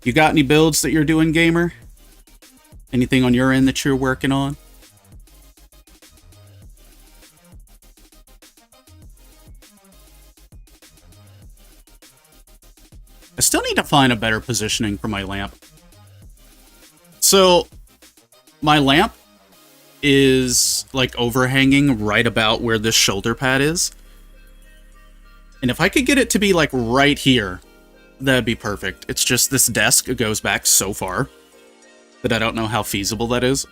You got any builds that you're doing, gamer? Anything on your end that you're working on? I still need to find a better positioning for my lamp. So, my lamp is like overhanging right about where this shoulder pad is. And if I could get it to be like right here, that'd be perfect. It's just this desk goes back so far that I don't know how feasible that is.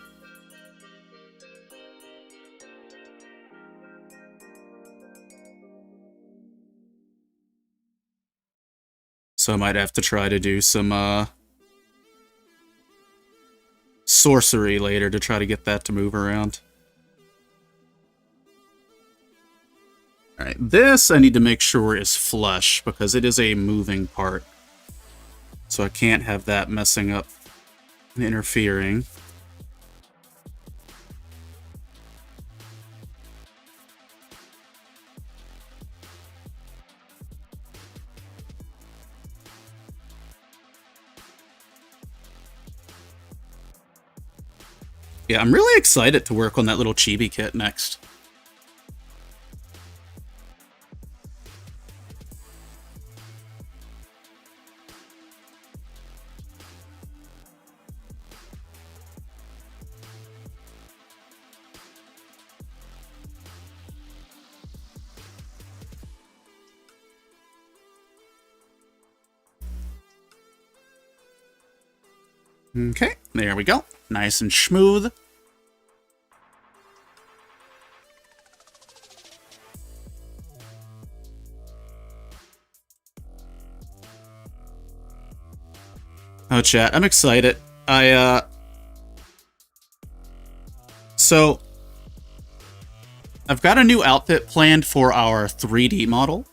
So I might have to try to do some sorcery later to try to get that to move around. Alright, this I need to make sure is flush because it is a moving part. So I can't have that messing up and interfering. Yeah, I'm really excited to work on that little chibi kit next. Okay, there we go. Nice and smooth. Oh, chat, I'm excited. So, I've got a new outfit planned for our 3D model.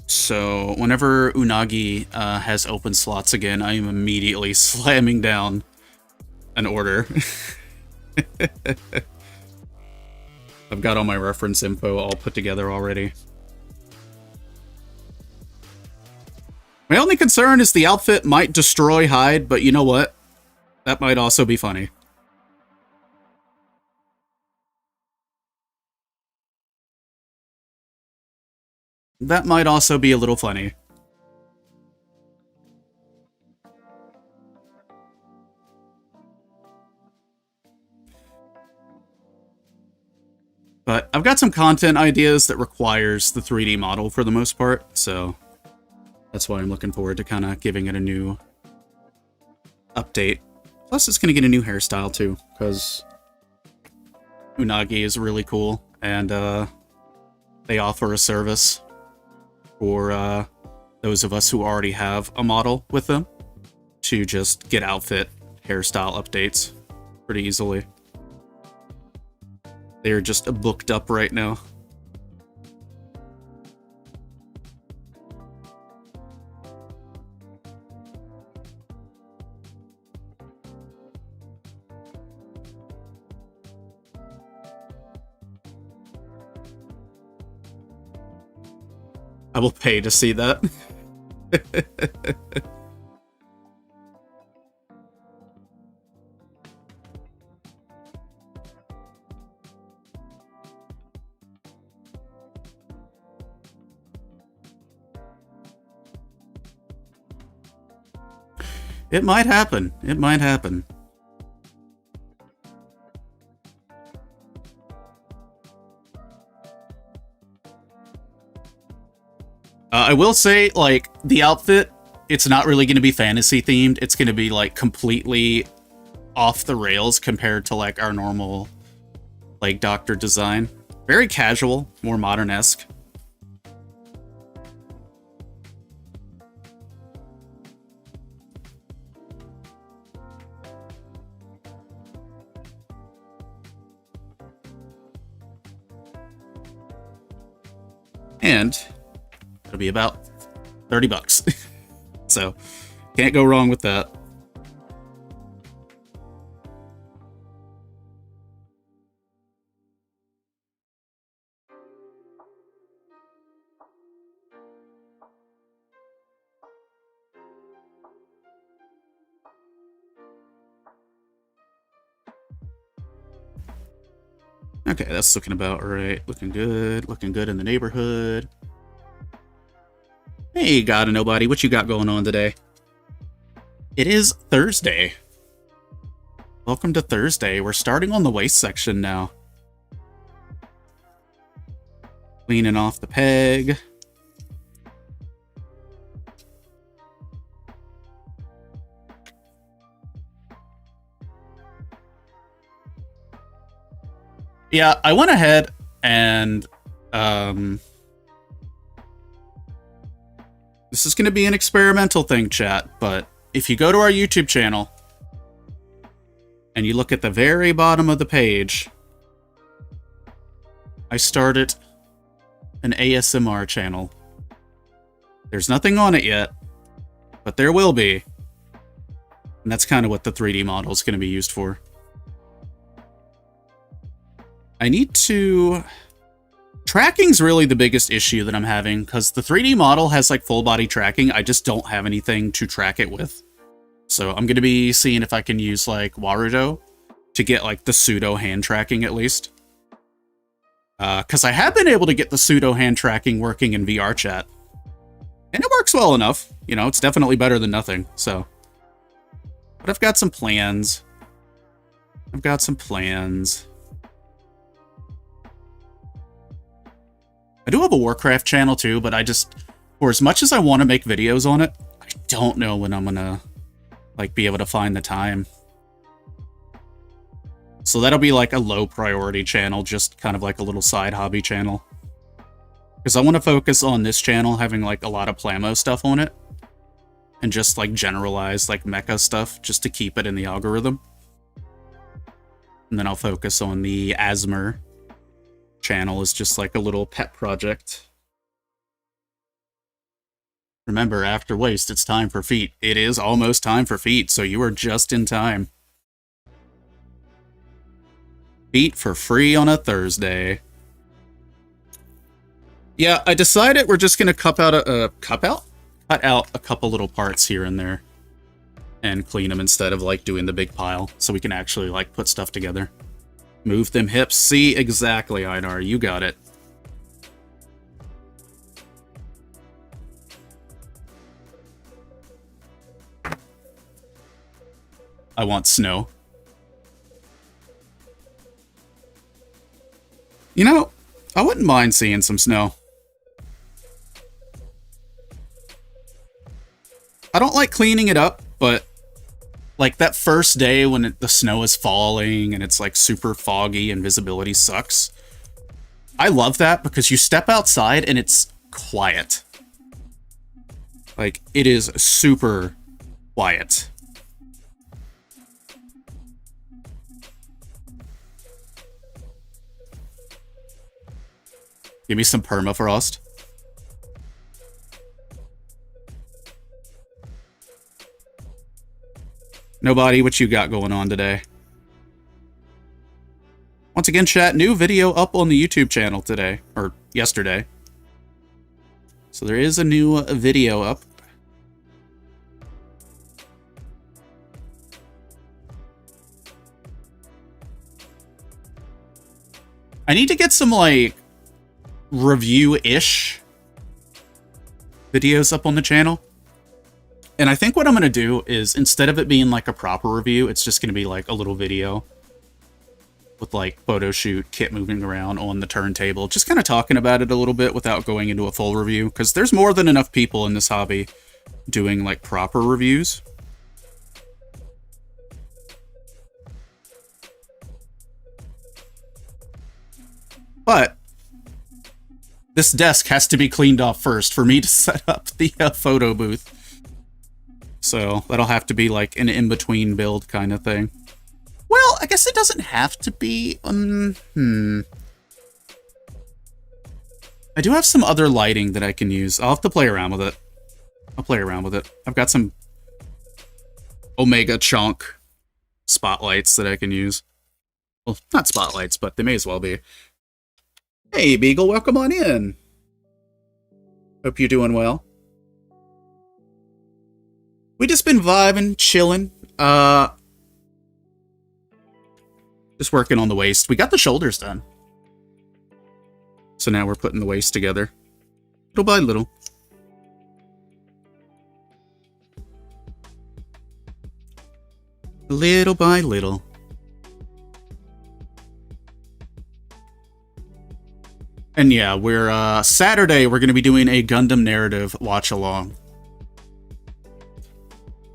So, whenever Unagi has open slots again, I am immediately slamming down an order. I've got all my reference info all put together already. My only concern is the outfit might destroy Hyde, but you know what? That might also be funny. That might also be a little funny. But I've got some content ideas that requires the 3D model for the most part, so that's why I'm looking forward to kind of giving it a new update. Plus, it's going to get a new hairstyle, too, because Unagi is really cool, and they offer a service for those of us who already have a model with them to just get outfit hairstyle updates pretty easily. They're just booked up right now. I will pay to see that. It might happen. It might happen. I will say, like, the outfit, it's not really going to be fantasy themed. It's going to be, like, completely off the rails compared to, like, our normal, like, Doctor design. Very casual, more modern-esque. And it'll be about 30 bucks. So, can't go wrong with that. Okay, that's looking about right. Looking good in the neighborhood. Hey, God and nobody, what you got going on today? It is Thursday. Welcome to Thursday. We're starting on the waist section now. Cleaning off the peg. Yeah, I went ahead and this is going to be an experimental thing, chat, but if you go to our YouTube channel and you look at the very bottom of the page, I started an ASMR channel. There's nothing on it yet, but there will be. And that's kind of what the 3D model is going to be used for. I need to... Tracking's really the biggest issue that I'm having, because the 3D model has, like, full-body tracking. I just don't have anything to track it with. So I'm going to be seeing if I can use, like, Warudo to get, like, the pseudo hand tracking, at least. Because I have been able to get the pseudo hand tracking working in VR chat. And it works well enough. You know, it's definitely better than nothing, so... But I've got some plans. I do have a Warcraft channel too, but for as much as I want to make videos on it, I don't know when I'm gonna, like, be able to find the time. So that'll be like a low priority channel, just kind of like a little side hobby channel. Because I want to focus on this channel having like a lot of Plamo stuff on it. And just like generalized like mecha stuff, just to keep it in the algorithm. And then I'll focus on the Asmer channel as just like a little pet project. Remember, after Waste, it's time for Feet. It is almost time for Feet, so you are just in time. Feet for free on a Thursday. Yeah, I decided we're just gonna cut out a couple little parts here and there and clean them instead of like doing the big pile, so we can actually like put stuff together. Move them hips. See, exactly, Einar, you got it. I want snow. You know, I wouldn't mind seeing some snow. I don't like cleaning it up, but like that first day when the snow is falling and it's like super foggy and visibility sucks. I love that because you step outside and it's quiet. Like, it is super quiet. Give me some permafrost. Nobody, what you got going on today? Once again, chat, new video up on the YouTube channel today, or yesterday. So there is a new video up. I need to get some, like, review-ish videos up on the channel. And I think what I'm going to do is, instead of it being like a proper review, it's just going to be like a little video with like photo shoot, kit moving around on the turntable, just kind of talking about it a little bit without going into a full review, because there's more than enough people in this hobby doing like proper reviews. But this desk has to be cleaned off first for me to set up the photo booth. So that'll have to be like an in-between build kind of thing. Well, I guess it doesn't have to be. I do have some other lighting that I can use. I'll have to play around with it. I'll play around with it. I've got some Omega Chunk spotlights that I can use. Well, not spotlights, but they may as well be. Hey, Beagle, welcome on in. Hope you're doing well. We just been vibing, chilling. Just working on the waist. We got the shoulders done. So now we're putting the waist together. Little by little. Little by little. And yeah, we're, Saturday, we're going to be doing a Gundam Narrative watch-along.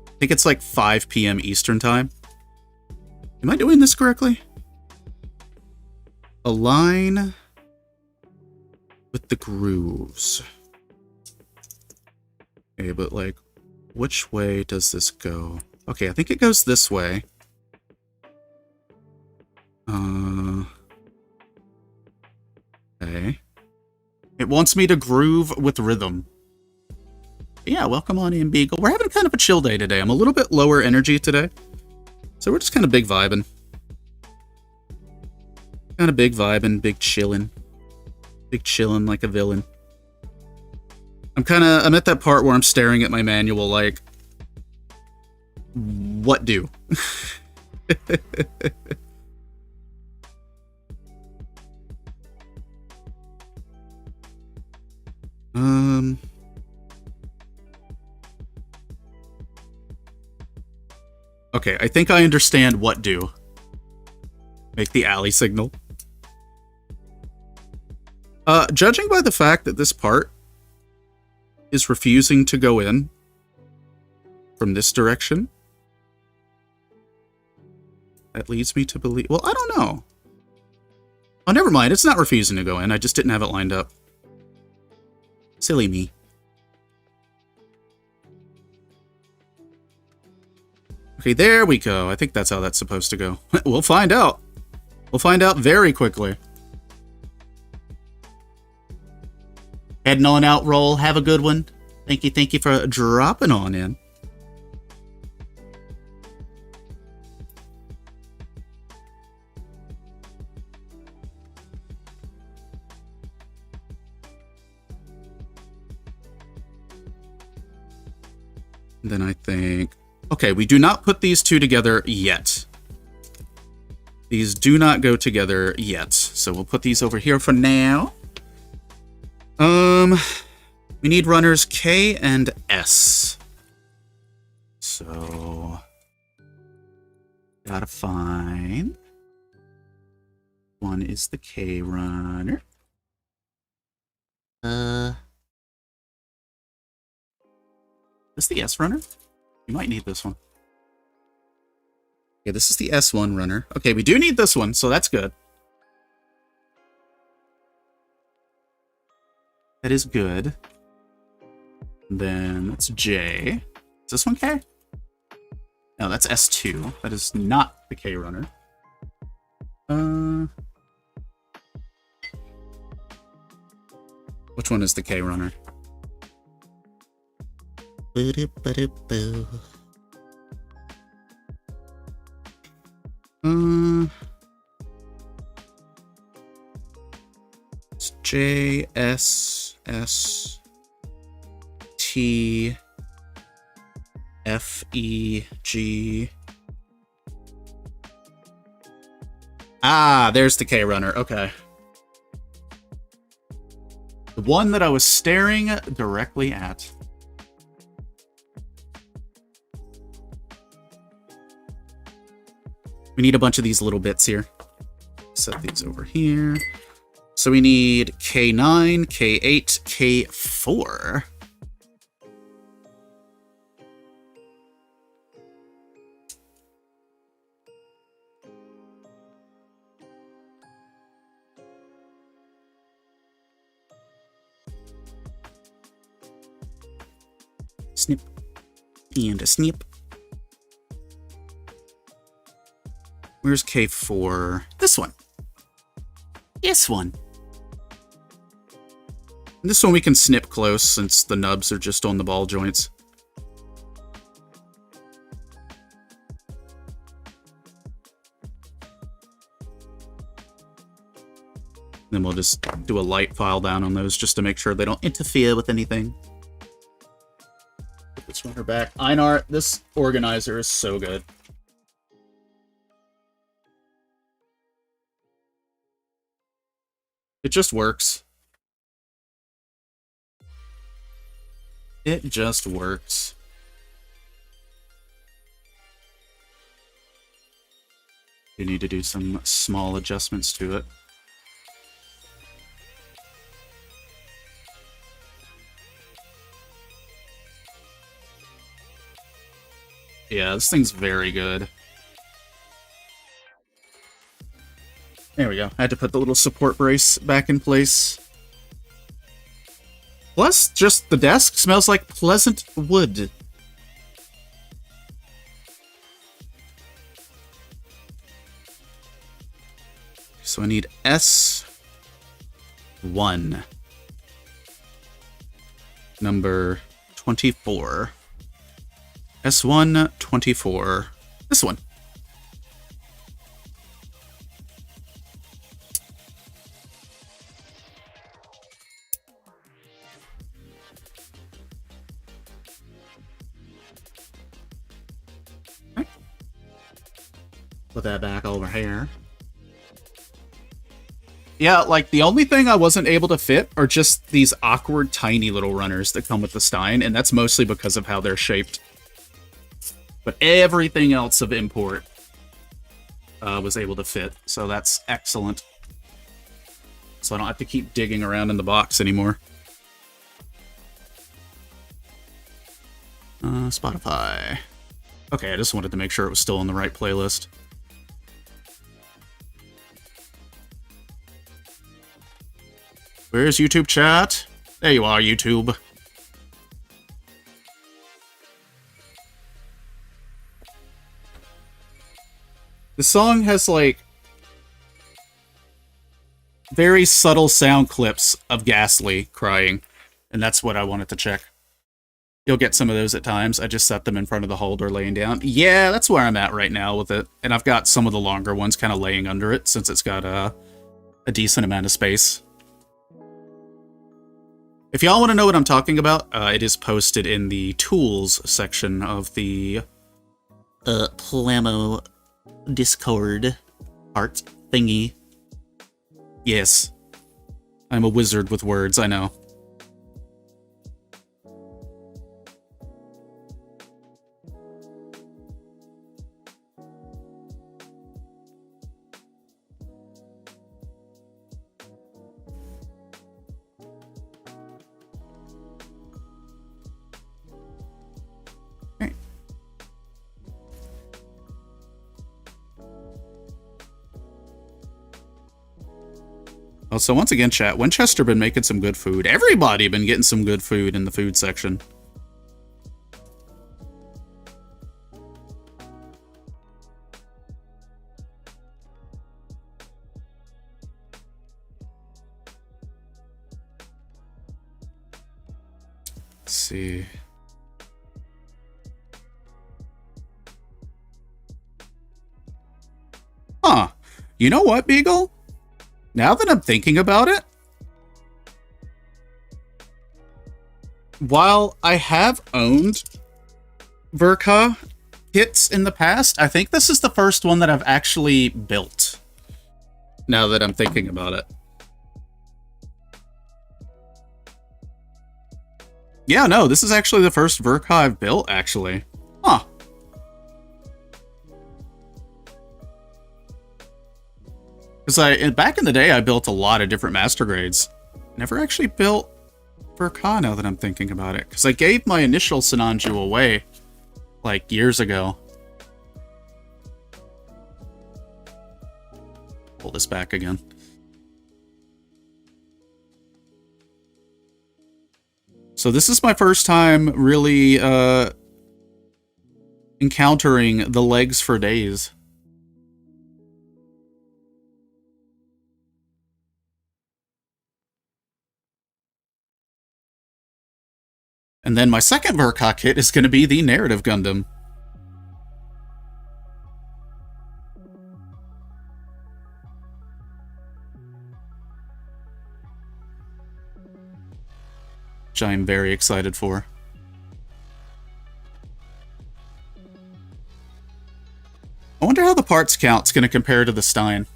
I think it's like 5 p.m. Eastern Time. Am I doing this correctly? Align with the grooves. Okay, but like, which way does this go? Okay, I think it goes this way. Okay. It wants me to groove with rhythm. Yeah, welcome on in, Beagle. We're having kind of a chill day today. I'm a little bit lower energy today. So we're just kind of big vibing. Kind of big vibing, big chilling. Big chilling like a villain. I'm at that part where I'm staring at my manual like, what do? Okay, I think I understand what do. Make the alley signal. Judging by the fact that this part is refusing to go in from this direction, that leads me to believe... Well, I don't know. Oh, never mind. It's not refusing to go in. I just didn't have it lined up. Silly me. Okay, there we go. I think that's how that's supposed to go. We'll find out. We'll find out very quickly. Heading on out, Roll. Have a good one. Thank you for dropping on in. Then I think... Okay, we do not put these two together yet. These do not go together yet. So we'll put these over here for now. We need runners K and S. So... Gotta find... One is the K runner. Is this the S runner? You might need this one. Okay, this is the S1 runner. Okay, we do need this one, so that's good. That is good. Then that's J. Is this one K? No, that's S2. That is not the K runner. Which one is the K runner? It's J, S, S, T, F, E, G. Ah, there's the K runner. Okay. The one that I was staring directly at. We need a bunch of these little bits here. Set these over here. So we need K9, K8, K4. Snip. And a snip. Where's K4? This one. This one. And this one we can snip close since the nubs are just on the ball joints. Then we'll just do a light file down on those just to make sure they don't interfere with anything. Put this runner back. Einar, this organizer is so good. It just works. It just works. You need to do some small adjustments to it. Yeah, this thing's very good. There we go. I had to put the little support brace back in place. Plus, just the desk smells like pleasant wood. So I need S1. Number 24. S1, 24. This one. Put that back over here. Yeah, like, the only thing I wasn't able to fit are just these awkward, tiny little runners that come with the Stein, and that's mostly because of how they're shaped. But everything else of import was able to fit, so that's excellent. so I don't have to keep digging around in the box anymore. Spotify. Okay, I just wanted to make sure it was still in the right playlist. Where's YouTube chat? There you are, YouTube. The song has, like, very subtle sound clips of Ghastly crying, and that's what I wanted to check. You'll get some of those at times. I just set them in front of the holder laying down. Yeah, that's where I'm at right now with it. And I've got some of the longer ones kind of laying under it, since it's got a decent amount of space. If y'all want to know what I'm talking about, it is posted in the tools section of the Plamo Discord art thingy. Yes. I'm a wizard with words, I know. Oh, so once again, chat, Winchester been making some good food. Everybody been getting some good food in the food section. Let's see. Huh. You know what, Beagle? Now that I'm thinking about it, while I have owned Ver.Ka kits in the past, I think this is the first one that I've actually built, now that I'm thinking about it. Yeah, no, this is actually the first Ver.Ka I've built, actually. Huh. Because back in the day, I built a lot of different master grades. Never actually built Ver.Ka now that I'm thinking about it. Because I gave my initial Sinanju away, like, years ago. Pull this back again. So this is my first time really encountering the legs for days. And then my second Ver.Ka kit is going to be the Narrative Gundam. Which I am very excited for. I wonder how the parts count's going to compare to the Stein.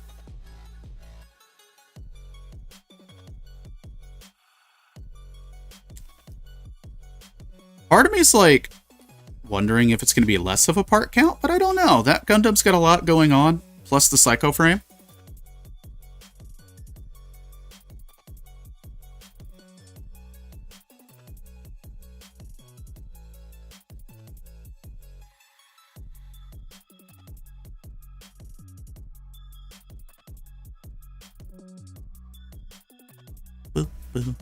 Part of me is like wondering if it's going to be less of a part count, but I don't know. That Gundam's got a lot going on, plus the Psycho Frame. Boop, boop.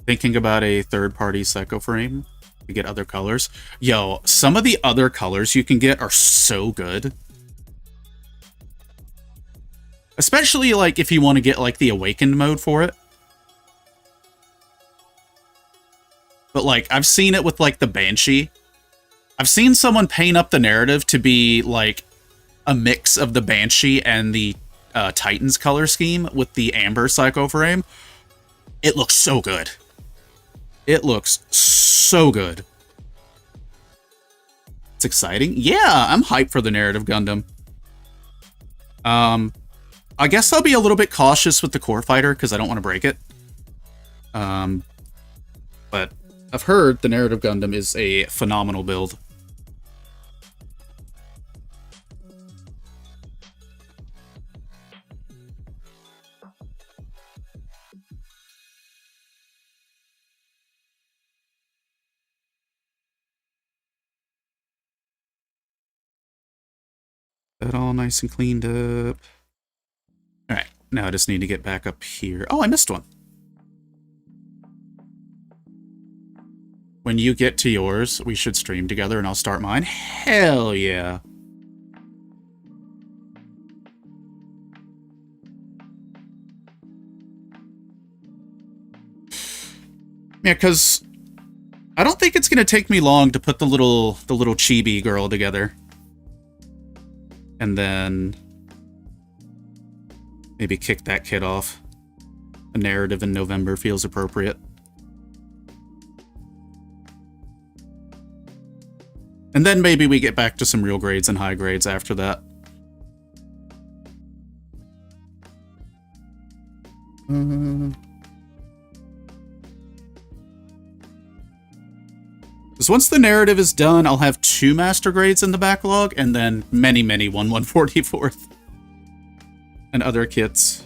Thinking about a third-party Psycho Frame to get other colors. Yo, some of the other colors you can get are so good. Especially, like, if you want to get, like, the Awakened mode for it. But, like, I've seen it with, like, the Banshee. I've seen someone paint up the narrative to be, like, a mix of the Banshee and the Titan's color scheme with the Amber Psycho Frame. It looks so good. It looks so good. It's exciting. Yeah, I'm hyped for the Narrative Gundam. I guess I'll be a little bit cautious with the Core Fighter because I don't want to break it. But I've heard the Narrative Gundam is a phenomenal build. That all nice and cleaned up. Alright, now I just need to get back up here. Oh, I missed one. When you get to yours, we should stream together and I'll start mine. Hell yeah. Yeah, because I don't think it's going to take me long to put the little chibi girl together. And then maybe kick that kid off. A narrative in November feels appropriate. And then maybe we get back to some real grades and high grades after that. Because once the narrative is done, I'll have 2 master grades in the backlog, and then many 1/144th. And other kits.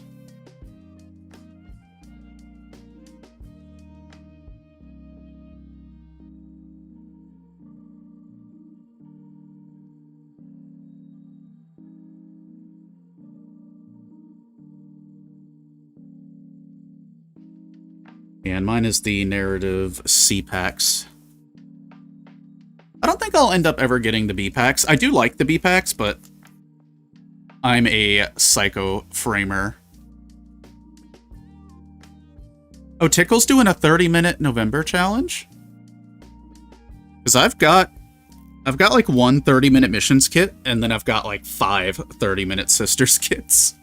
And mine is the narrative C packs. I don't think I'll end up ever getting the B packs. I do like the B packs, but I'm a psycho framer. Oh, Tickle's doing a 30-minute November challenge? Because I've got like 1 30-minute missions kit, and then I've got like 5 30-minute sisters kits.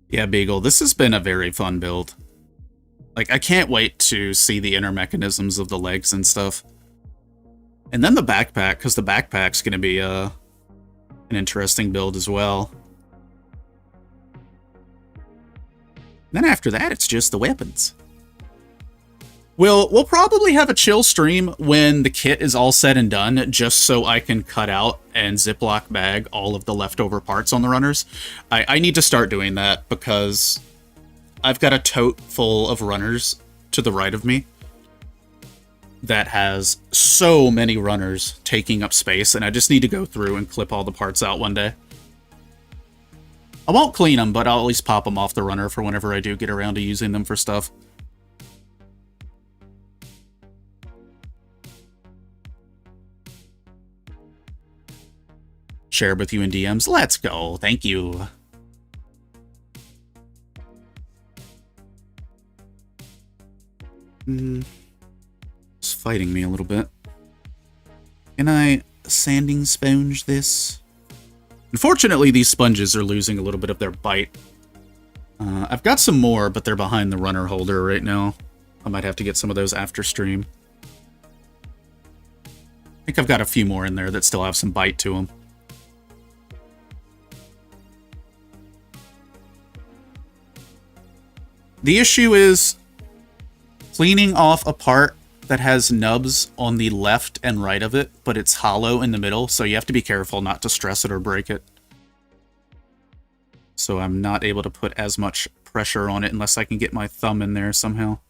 Yeah, Beagle, this has been a very fun build. Like, I can't wait to see the inner mechanisms of the legs and stuff. And then the backpack, because the backpack's going to be an interesting build as well. Then after that, it's just the weapons. We'll probably have a chill stream when the kit is all said and done, just so I can cut out and Ziploc bag all of the leftover parts on the runners. I need to start doing that because I've got a tote full of runners to the right of me that has so many runners taking up space, and I just need to go through and clip all the parts out one day. I won't clean them, but I'll at least pop them off the runner for whenever I do get around to using them for stuff. Share with you in DMs. Let's go. Thank you. It's fighting me a little bit. Can I sanding sponge this? Unfortunately, these sponges are losing a little bit of their bite. I've got some more, but they're behind the runner holder right now. I might have to get some of those after stream. I think I've got a few more in there that still have some bite to them. The issue is cleaning off a part that has nubs on the left and right of it, but it's hollow in the middle, so you have to be careful not to stress it or break it. So I'm not able to put as much pressure on it unless I can get my thumb in there somehow.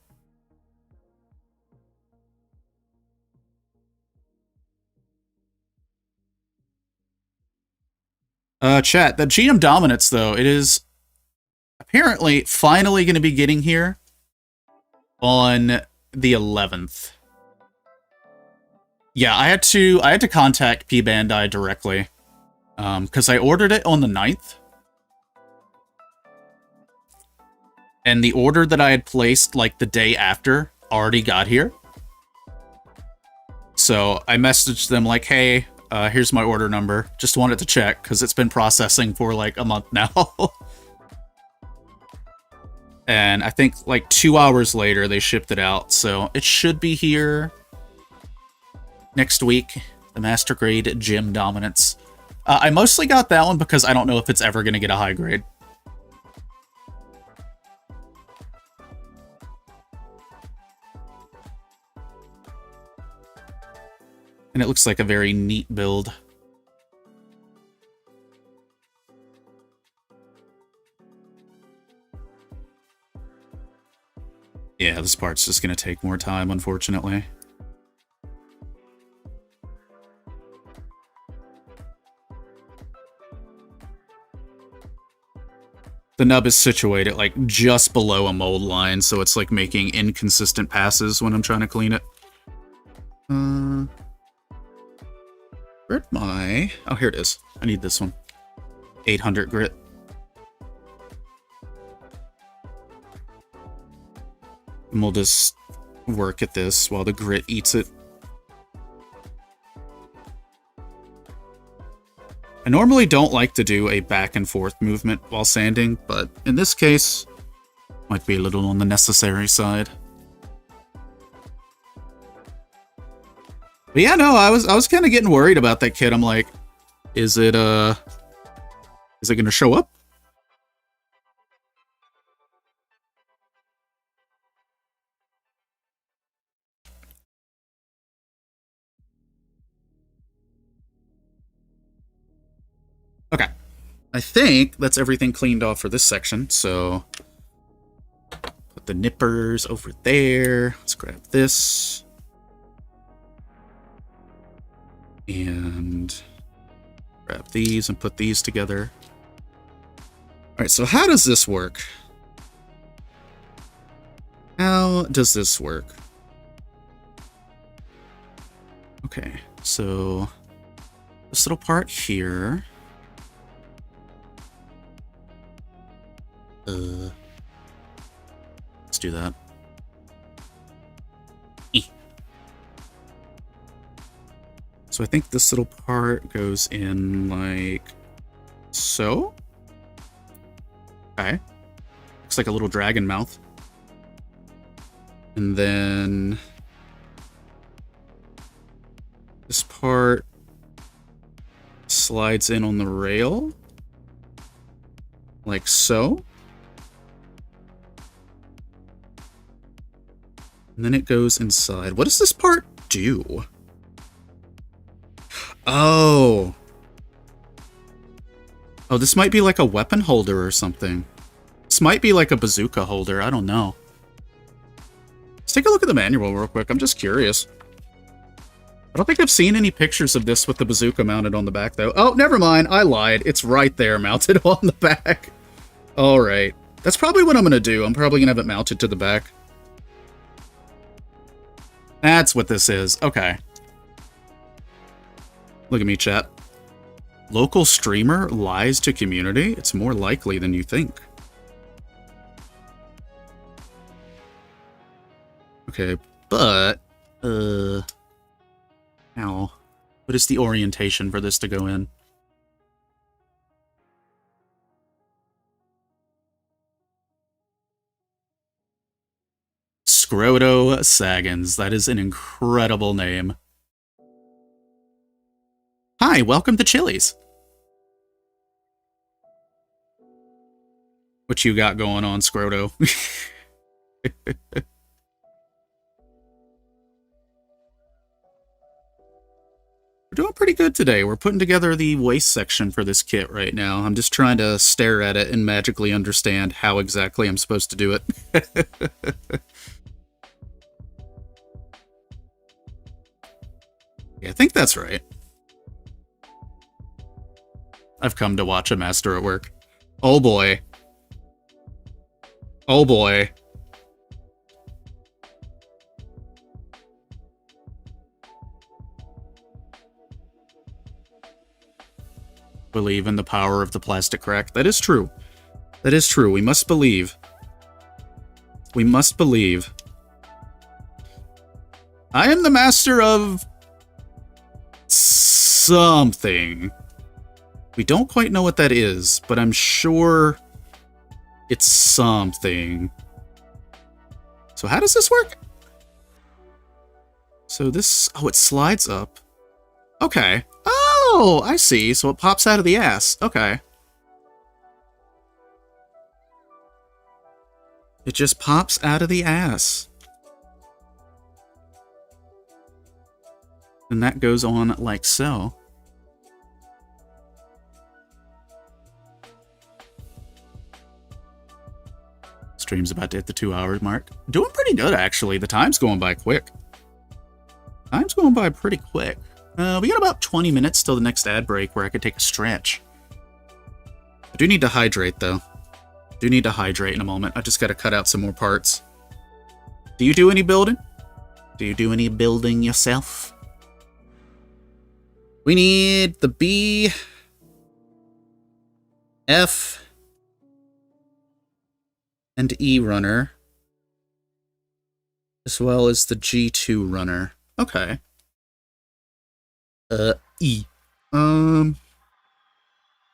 Chat, the GM Dominance, though, it is apparently finally going to be getting here on the 11th. Yeah, I had to contact P Bandai directly because I ordered it on the 9th. And the order that I had placed like the day after already got here. So I messaged them like, hey, here's my order number. Just wanted to check because it's been processing for like a month now. And I think like 2 hours later, they shipped it out. So it should be here next week. The Master Grade Gym Dominance. I mostly got that one because I don't know if it's ever going to get a high grade. And it looks like a very neat build. Yeah, this part's just going to take more time, unfortunately. The nub is situated, like, just below a mold line, so it's, like, making inconsistent passes when I'm trying to clean it. Where'd my... Oh, here it is. I need this one. 800 grit. And we'll just work at this while the grit eats it. I normally don't like to do a back and forth movement while sanding, but in this case, might be a little on the necessary side. But yeah, no, I was kind of getting worried about that kid. I'm like, is it gonna show up? Okay. I think that's everything cleaned off for this section, so put the nippers over there. Let's grab this. And grab these and put these together. Alright, so how does this work? How does this work? Okay, so this little part here. Let's do that. So I think this little part goes in like so. Okay. Looks like a little dragon mouth. And then this part slides in on the rail. Like so. And then it goes inside. What does this part do? Oh. Oh, this might be like a weapon holder or something. This might be like a bazooka holder. I don't know. Let's take a look at the manual real quick. I'm just curious. I don't think I've seen any pictures of this with the bazooka mounted on the back, though. Oh, never mind. I lied. It's right there mounted on the back. All right. That's probably what I'm going to do. I'm probably going to have it mounted to the back. That's what this is. Okay. Look at me, chat. Local streamer lies to community? It's more likely than you think. Okay, but... Now, what is the orientation for this to go in? Scroto Saggins. That is an incredible name. Hi, welcome to Chili's. What you got going on, Scroto? We're doing pretty good today. We're putting together the waist section for this kit right now. I'm just trying to stare at it and magically understand how exactly I'm supposed to do it. Yeah, I think that's right. I've come to watch a master at work. Oh boy. Oh boy. Believe in the power of the plastic crack. That is true. That is true. We must believe. We must believe. I am the master of... something. We don't quite know what that is, but I'm sure it's something. So how does this work? So this... oh, it slides up. Okay. Oh, I see. So it pops out of the ass. Okay. It just pops out of the ass. And that goes on like so. Stream's about to hit the 2-hour mark. Doing pretty good, actually. The time's going by quick. Time's going by pretty quick. We got about 20 minutes till the next ad break where I could take a stretch. I do need to hydrate, though. Do need to hydrate in a moment. I just got to cut out some more parts. Do you do any building? Do you do any building yourself? We need the B, F, and E runner, as well as the G2 runner. Okay. E.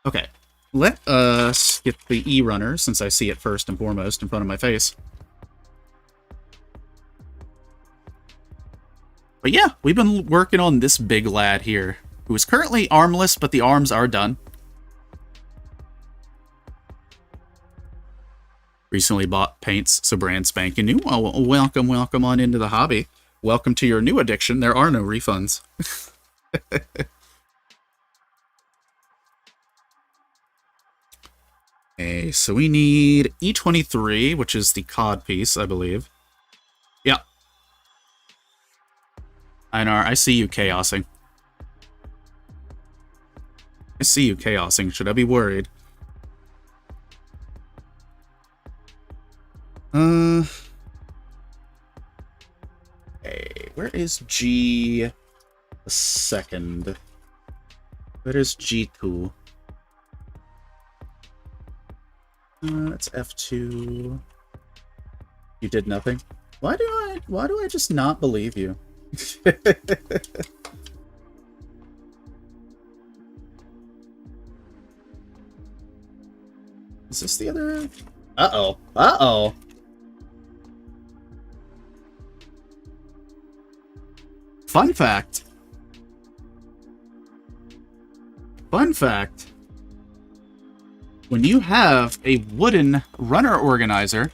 Okay. Let us get the E runner, since I see it first and foremost in front of my face. But yeah, we've been working on this big lad here, who is currently armless, but the arms are done. Recently bought paints, so brand spanking new. Well, welcome on into the hobby. Welcome to your new addiction. There are no refunds. Okay, so we need E23, which is the cod piece, I believe. Yeah. Einar, I see you chaosing. I see you chaosing. Should I be worried? Okay, where is G the second? Where is G2? That's F2. You did nothing? Why do I just not believe you? Is this the other? Uh-oh. Uh-oh. Fun fact. Fun fact. When you have a wooden runner organizer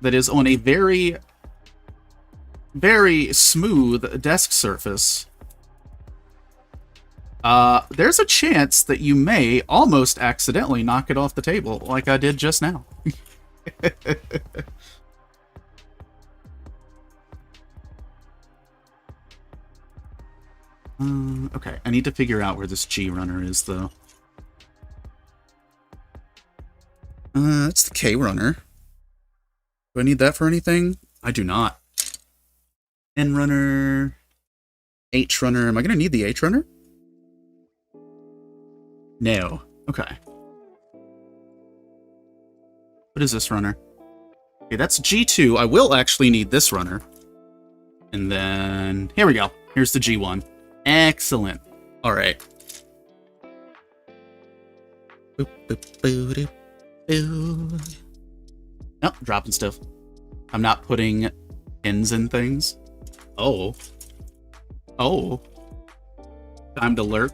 that is on a very, very smooth desk surface, there's a chance that you may almost accidentally knock it off the table, like I did just now. Okay, I need to figure out where this G runner is, though. It's the K runner. Do I need that for anything? I do not. N runner. H runner. Am I going to need the H runner? No. Okay. What is this runner? Okay, that's G2. I will actually need this runner. And then... here we go. Here's the G1. Excellent. Alright. Boop, boop, boop, boop. Oh, dropping stuff. I'm not putting pins in things. Oh. Oh. Time to lurk.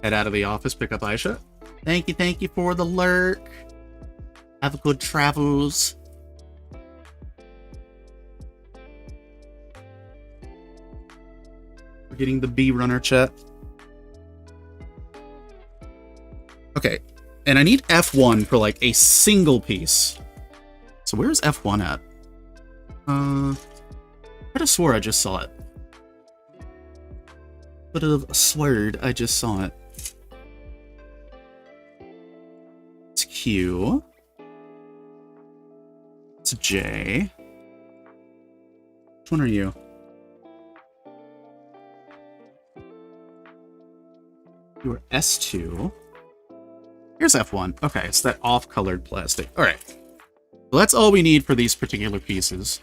Head out of the office, pick up Aisha. Thank you for the lurk. Have a good travels. We're getting the B runner chat. Okay. And I need F1 for, like, a single piece. So where's F1 at? I could have swore I just saw it. Could have sweared I just saw it. It's Q. It's J. Which one are you? You are S2. Here's F1. Okay, it's that off-colored plastic. Alright. So that's all we need for these particular pieces.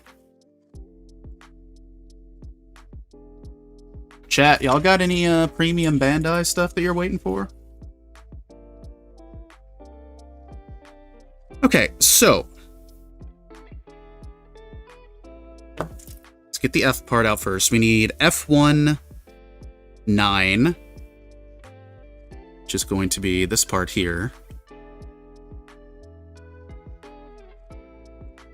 Chat, y'all got any premium Bandai stuff that you're waiting for? Okay, so... let's get the F part out first. We need F1 9... which is going to be this part here.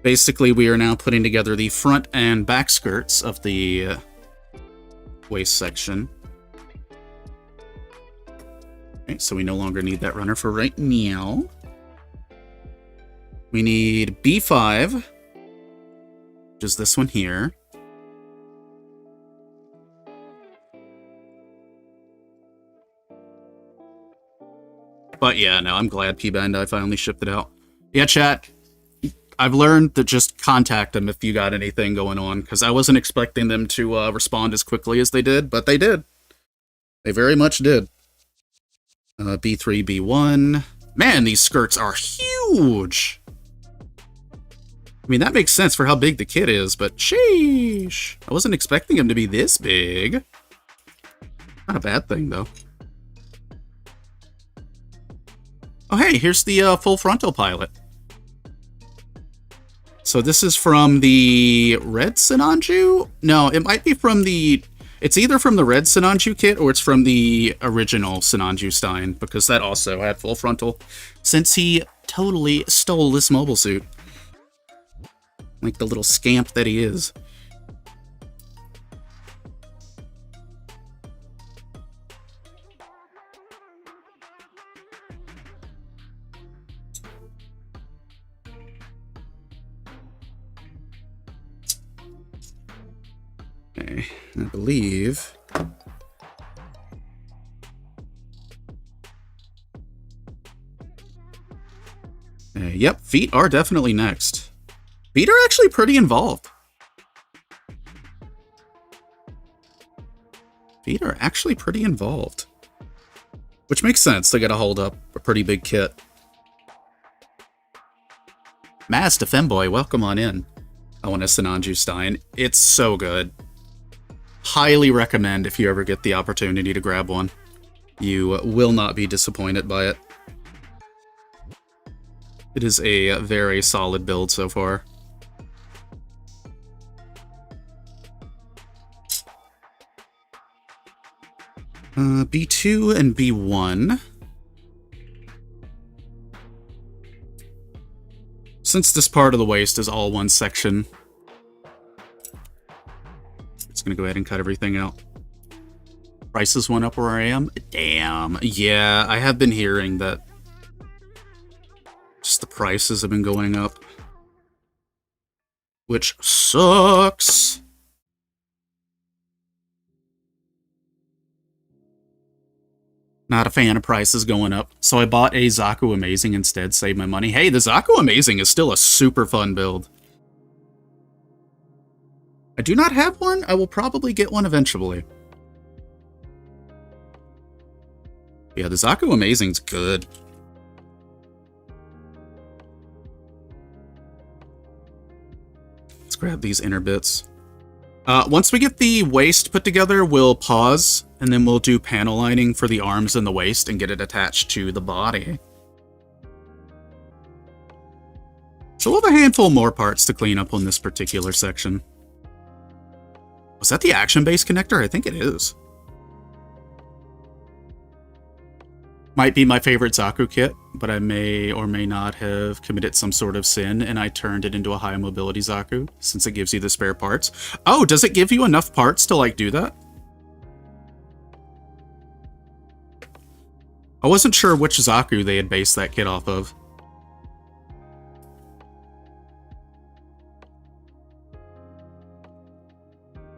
Basically, we are now putting together the front and back skirts of the waist section. Okay, so we no longer need that runner for right now. We need B5, which is this one here. But yeah, no, I'm glad P-Bandai finally shipped it out. Yeah, chat, I've learned to just contact them if you got anything going on, because I wasn't expecting them to respond as quickly as they did, but they did. They very much did. B3, B1. Man, these skirts are huge! I mean, that makes sense for how big the kit is, but sheesh! I wasn't expecting him to be this big. Not a bad thing, though. Oh, hey, here's the full frontal pilot. So this is from the Red Sinanju? No, it might be from the... It's either from the Red Sinanju kit or it's from the original Sinanju Stein, because that also had full frontal, since he totally stole this mobile suit. Like the little scamp that he is. Okay, I believe... Yep, feet are definitely next. Feet are actually pretty involved. Feet are actually pretty involved. Which makes sense, they gotta hold up a pretty big kit. Mazda Femboy, welcome on in. I want a Sinanju Stein. It's so good. Highly recommend if you ever get the opportunity to grab one. You will not be disappointed by it. It is a very solid build so far. B2 and B1. Since this part of the waist is all one section, it's gonna go ahead and cut everything out. Prices went up where I am? Damn. Yeah, I have been hearing that just the prices have been going up. Which sucks. Not a fan of prices going up. So I bought a Zaku Amazing instead, saved my money. Hey, the Zaku Amazing is still a super fun build. I do not have one. I will probably get one eventually. Yeah, the Zaku Amazing's good. Let's grab these inner bits. Once we get the waist put together, we'll pause, and then we'll do panel lining for the arms and the waist and get it attached to the body. So we'll have a handful more parts to clean up on this particular section. Was that the action-based connector? I think it is. Might be my favorite Zaku kit, but I may or may not have committed some sort of sin, and I turned it into a high mobility Zaku, since it gives you the spare parts. Oh, does it give you enough parts to, like, do that? I wasn't sure which Zaku they had based that kit off of.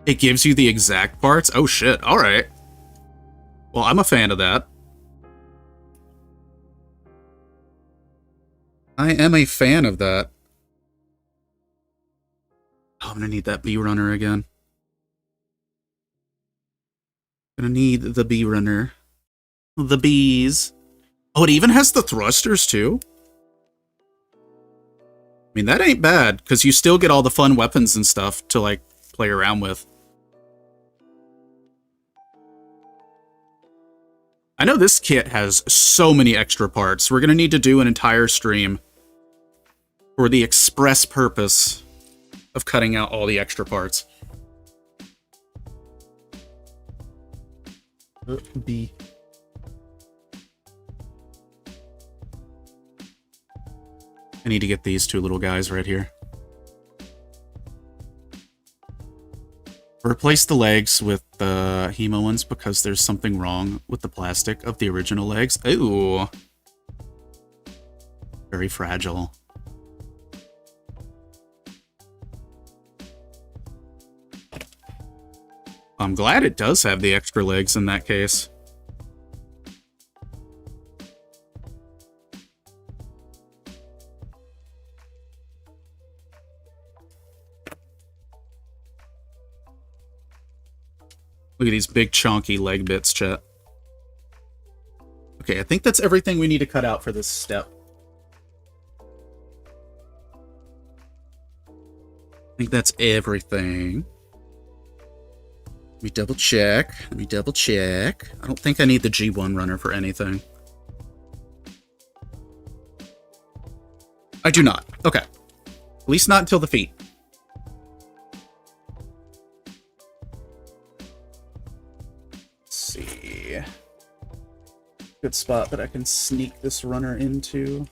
It gives you the exact parts? Oh shit, alright. Well, I'm a fan of that. I am a fan of that. Oh, I'm gonna need that bee runner again. Gonna need the bee runner. The bees. Oh, it even has the thrusters too? I mean, that ain't bad, because you still get all the fun weapons and stuff to, like, play around with. I know this kit has so many extra parts. We're gonna need to do an entire stream for the express purpose of cutting out all the extra parts. B. I need to get these two little guys right here. Replace the legs with the Hemo ones because there's something wrong with the plastic of the original legs. Ooh. Very fragile. I'm glad it does have the extra legs in that case. Look at these big chunky leg bits, chat. Okay, I think that's everything we need to cut out for this step. I think that's everything. Let me double check. Let me double check. I don't think I need the G1 runner for anything. I do not. Okay. At least not until the feet. Let's see. Good spot that I can sneak this runner into.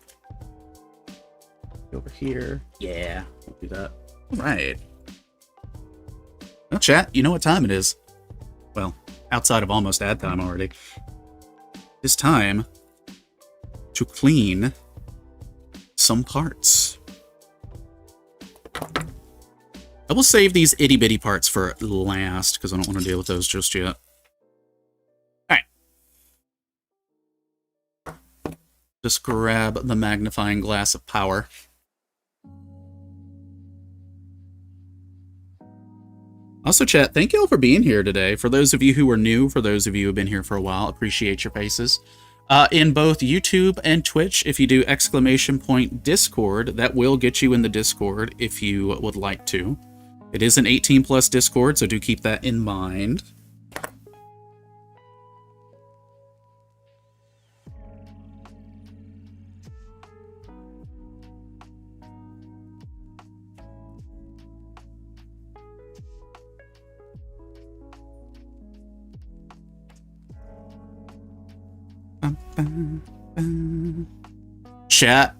Over here. Yeah, we'll do that. All right. Well, chat, you know what time it is. Well, outside of almost ad time already. It's time to clean some parts. I will save these itty-bitty parts for last, because I don't want to deal with those just yet. Alright. Just grab the magnifying glass of power. Also, chat, thank you all for being here today. For those of you who are new, for those of you who have been here for a while, appreciate your faces. In both YouTube and Twitch, if you do ! Discord, that will get you in the Discord if you would like to. It is an 18+ Discord, so do keep that in mind. Chat.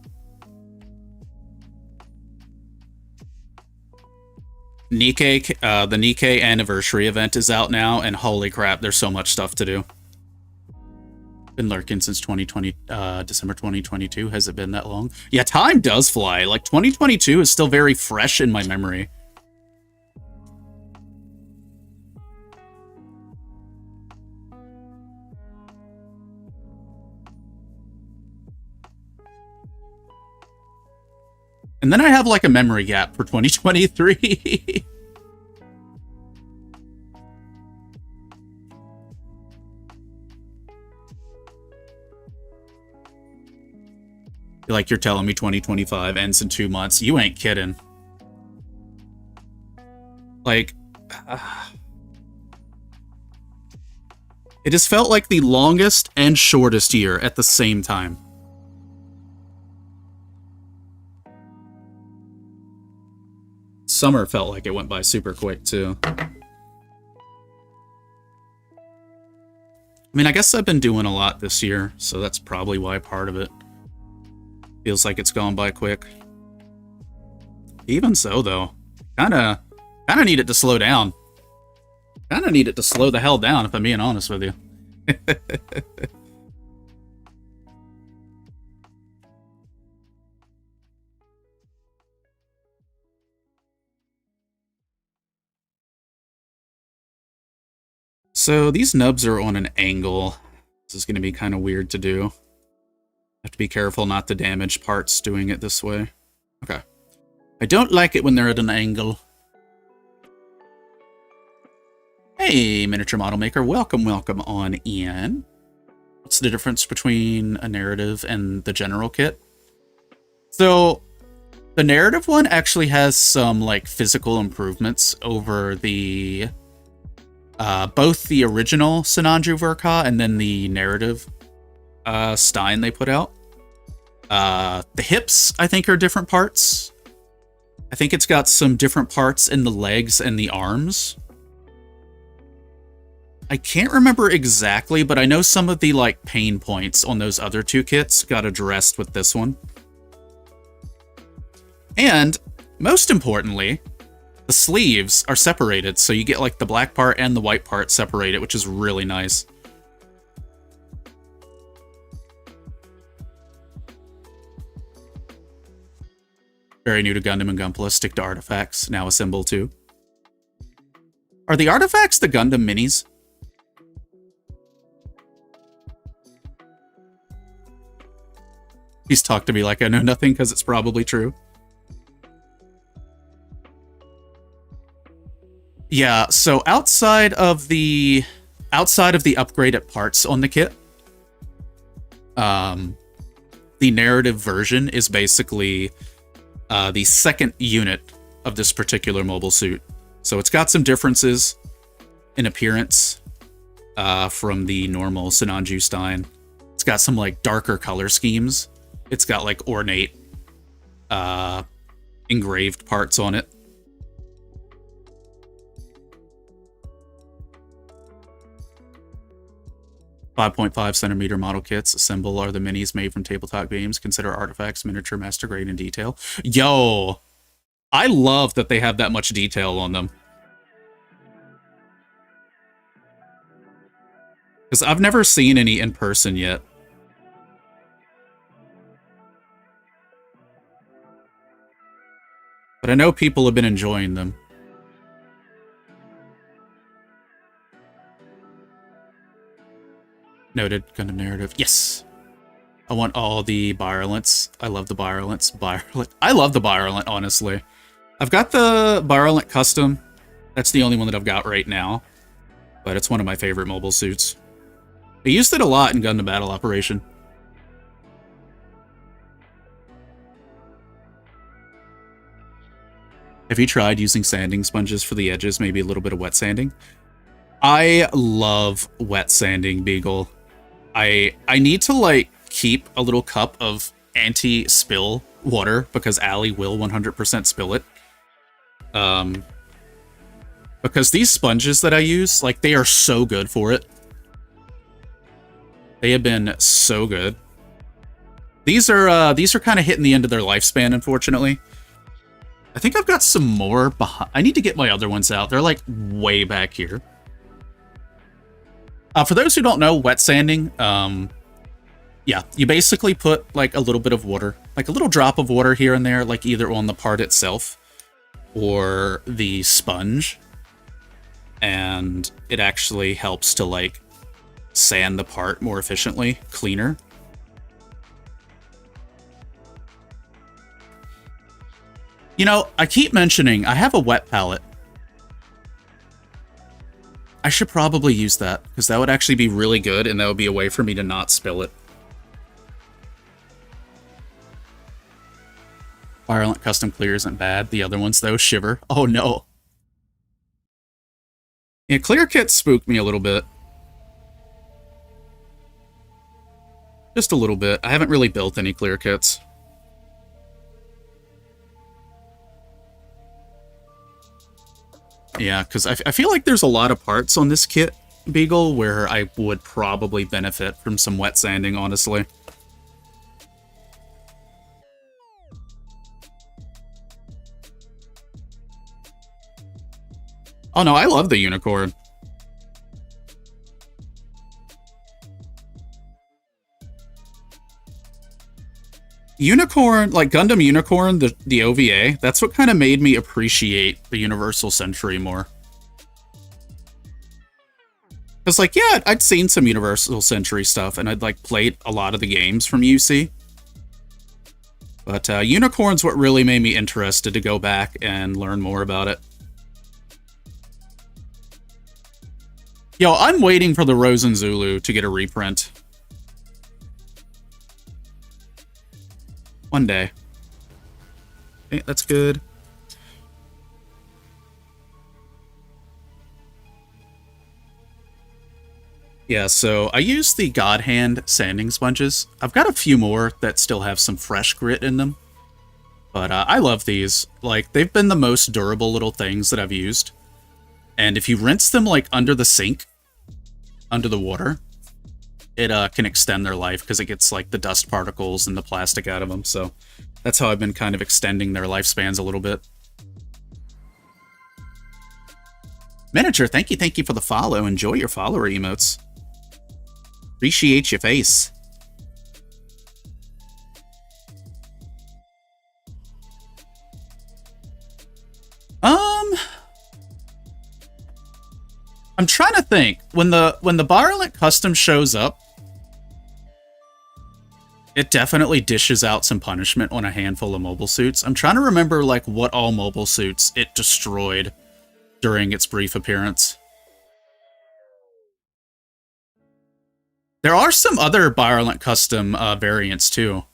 Nikkei, the Nikkei anniversary event is out now, and holy crap, there's so much stuff to do. Been lurking since 2020, December 2022. Has it been that long? Yeah, time does fly. Like, 2022 is still very fresh in my memory. And then I have, like, a memory gap for 2023. Like, you're telling me 2025 ends in 2 months. You ain't kidding. Like, it has felt like the longest and shortest year at the same time. Summer felt like it went by super quick, too. I mean, I guess I've been doing a lot this year, so that's probably why part of it feels like it's gone by quick. Even so, though, kinda need it to slow down. Kinda need it to slow the hell down, if I'm being honest with you. So these nubs are on an angle. This is going to be kind of weird to do. Have to be careful not to damage parts doing it this way. Okay. I don't like it when they're at an angle. Hey, Miniature Model Maker. Welcome, welcome on in. What's the difference between a narrative and the general kit? So, the narrative one actually has some, like, physical improvements over the... both the original Sinanju Ver.Ka and then the narrative Stein they put out. The hips, I think, are different parts. I think it's got some different parts in the legs and the arms. I can't remember exactly, but I know some of the, like, pain points on those other two kits got addressed with this one. And, most importantly, The sleeves are separated, so you get like the black part and the white part separated, which is really nice. Very new to Gundam and Gunpla, stick to artifacts, now assemble too. Are the artifacts the Gundam minis? He's talked to me like I know nothing because it's probably true. Yeah, so outside of the upgraded parts on the kit, the narrative version is basically the second unit of this particular mobile suit. So it's got some differences in appearance from the normal Sinanju Stein. It's got some like darker color schemes. It's got like ornate engraved parts on it. .5 centimeter model kits. Assemble are the minis made from tabletop games. Consider artifacts, miniature, master grade, and detail. Yo! I love that they have that much detail on them. Because I've never seen any in person yet. But I know people have been enjoying them. Noted. Gundam Narrative. Yes! I want all the Virulence. I love the Virulence. I love the Virulent, honestly. I've got the Virulent Custom. That's the only one that I've got right now. But it's one of my favorite mobile suits. I used it a lot in Gundam Battle Operation. Have you tried using sanding sponges for the edges? Maybe a little bit of wet sanding? I love wet sanding, Beagle. I need to, like, keep a little cup of anti-spill water, because Allie will 100% spill it. Because these sponges that I use, like, they are so good for it. They have been so good. These are kind of hitting the end of their lifespan, unfortunately. I think I've got some more behind. I need to get my other ones out. They're, like, way back here. For those who don't know, wet sanding, yeah, you basically put, like, a little bit of water, like a little drop of water here and there, like either on the part itself or the sponge, and it actually helps to, like, sand the part more efficiently, cleaner. You know, I keep mentioning I have a wet palette. I should probably use that, because that would actually be really good, and that would be a way for me to not spill it. Virulent Custom Clear isn't bad. The other ones, though, shiver. Oh, no. Yeah, clear kits spooked me a little bit. Just a little bit. I haven't really built any clear kits. Yeah, because I feel like there's a lot of parts on this kit, Beagle, where I would probably benefit from some wet sanding, honestly. Oh no, I love the Unicorn. Unicorn, like Gundam Unicorn, the OVA, that's what kind of made me appreciate the Universal Century more. Because, like, yeah, I'd seen some Universal Century stuff, and I'd, like, played a lot of the games from UC. But Unicorn's what really made me interested to go back and learn more about it. Yo, I'm waiting for the Rosen Zulu to get a reprint. One day. Okay, that's good. Yeah, so I use the God Hand sanding sponges. I've got a few more that still have some fresh grit in them. But I love these. Like, they've been the most durable little things that I've used. And if you rinse them, like, under the sink, under the water, it can extend their life because it gets, like, the dust particles and the plastic out of them. So that's how I've been kind of extending their lifespans a little bit. Miniature, thank you for the follow. Enjoy your follower emotes. Appreciate your face. I'm trying to think. When the Violent Custom shows up, it definitely dishes out some punishment on a handful of mobile suits. I'm trying to remember like what all mobile suits it destroyed during its brief appearance. There are some other Violent Custom variants too.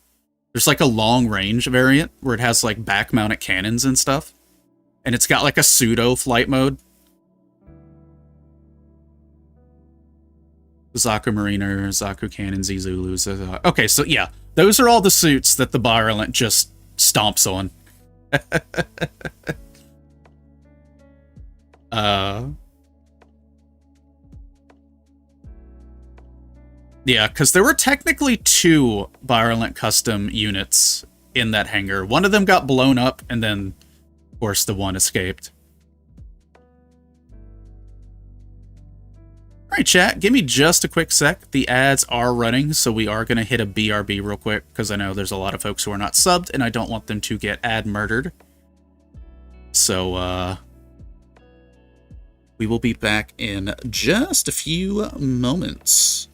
There's like a long range variant where it has like back mounted cannons and stuff. And it's got like a pseudo flight mode. Zaku Mariner, Zaku Cannon, Zulu. Okay, so yeah, those are all the suits that the Violent just stomps on. Yeah, because there were technically 2 Violent Custom units in that hangar. One of them got blown up, and then, of course, the one escaped. Alright, chat, give me just a quick sec. The ads are running, so we are going to hit a BRB real quick, because I know there's a lot of folks who are not subbed, and I don't want them to get ad murdered. So, we will be back in just a few moments.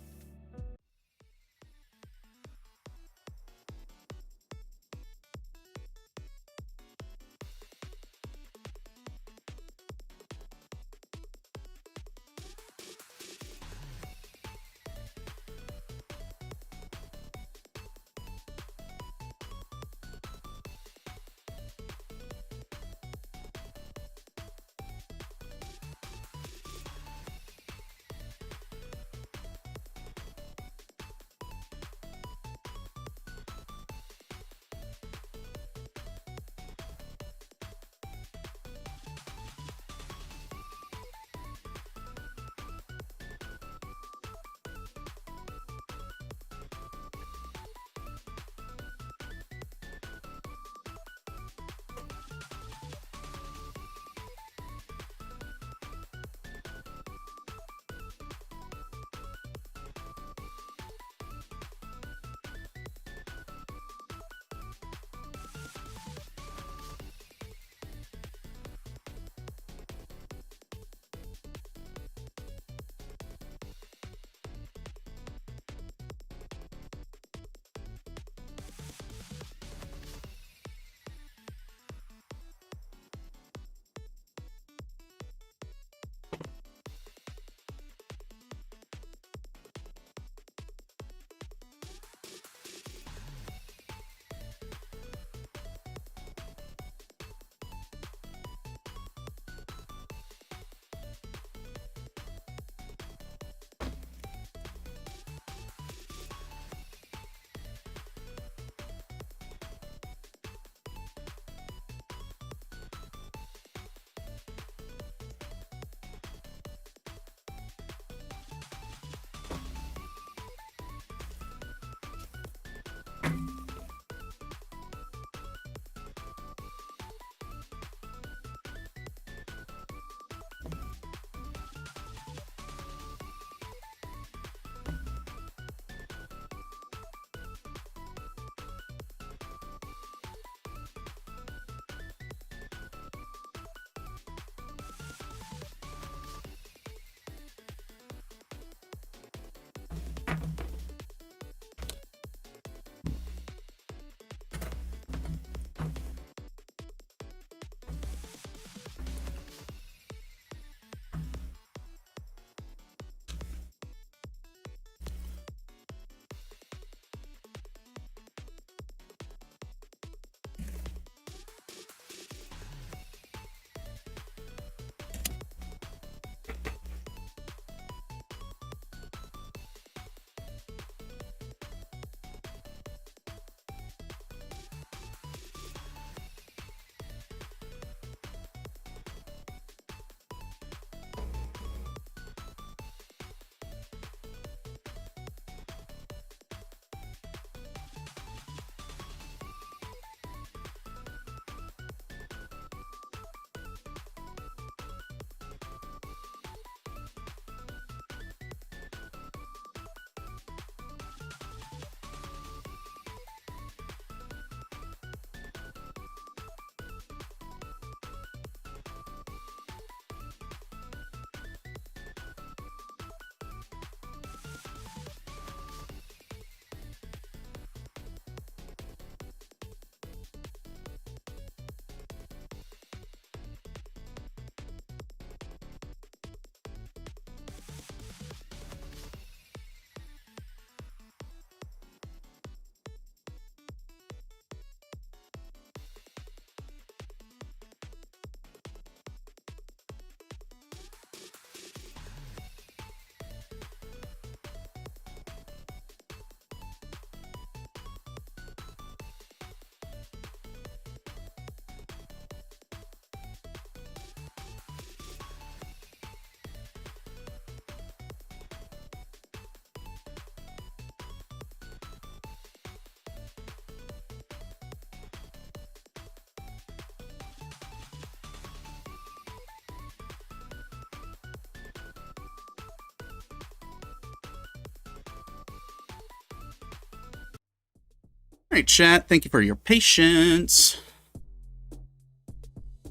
Alright, chat, thank you for your patience.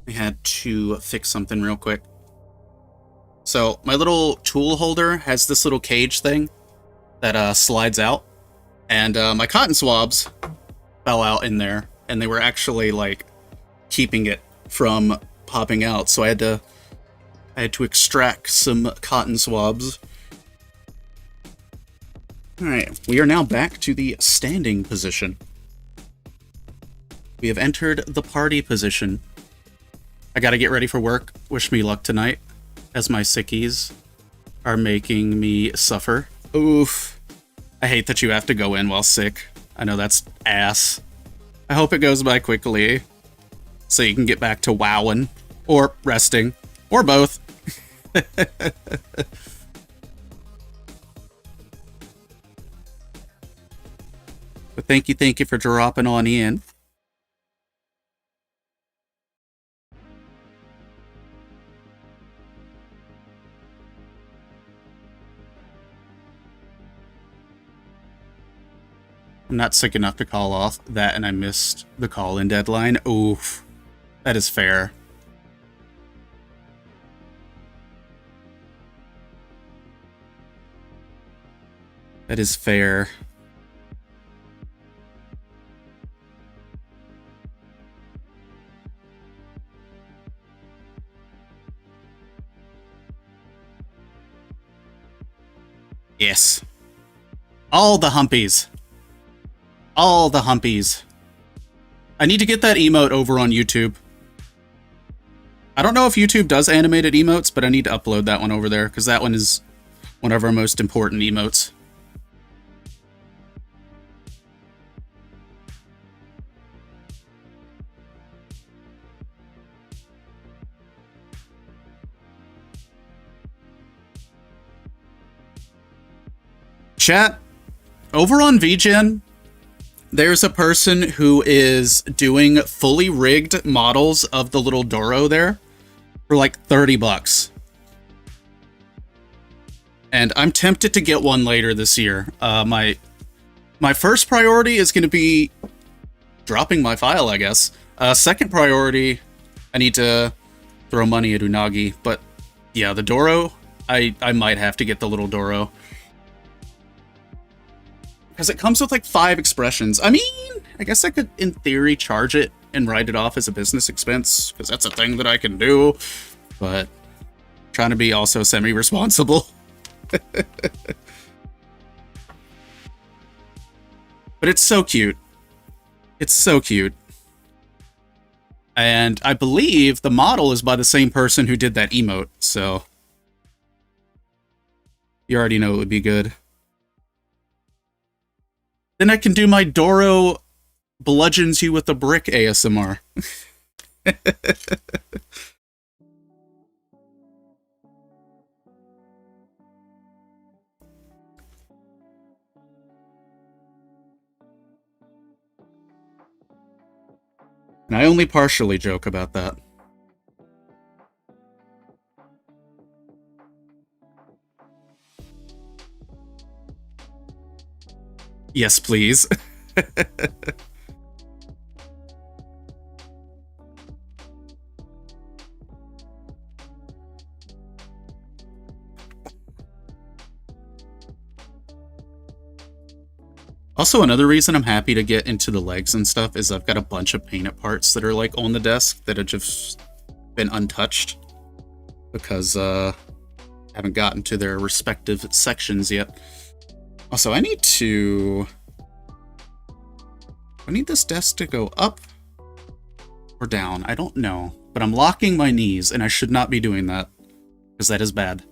I had to fix something real quick. So, my little tool holder has this little cage thing that slides out. And my cotton swabs fell out in there. And they were actually, like, keeping it from popping out. So I had to extract some cotton swabs. Alright, we are now back to the standing position. We have entered the party position. I gotta get ready for work. Wish me luck tonight, as my sickies are making me suffer. Oof. I hate that you have to go in while sick. I know that's ass. I hope it goes by quickly, so you can get back to wowing, or resting, or both. But thank you for dropping on in. I'm not sick enough to call off that, and I missed the call-in deadline. Oof. That is fair. That is fair. Yes. All the humpies. All the humpies. I need to get that emote over on YouTube. I don't know if YouTube does animated emotes, but I need to upload that one over there, because that one is one of our most important emotes. Chat, over on VGen, there's a person who is doing fully rigged models of the little Doro there for like 30 bucks. And I'm tempted to get one later this year. My first priority is going to be dropping my file, I guess. Second priority, I need to throw money at Unagi. But yeah, the Doro, I might have to get the little Doro. Because it comes with like 5 expressions. I mean, I guess I could, in theory, charge it and write it off as a business expense, because that's a thing that I can do. But trying to be also semi-responsible. But it's so cute. It's so cute. And I believe the model is by the same person who did that emote, so you already know it would be good. Then I can do my Doro bludgeons you with a brick ASMR. And I only partially joke about that. Yes, please. Also, another reason I'm happy to get into the legs and stuff is I've got a bunch of painted parts that are like on the desk that have just been untouched because I haven't gotten to their respective sections yet. Also, I need this desk to go up or down. I don't know, but I'm locking my knees and I should not be doing that because that is bad.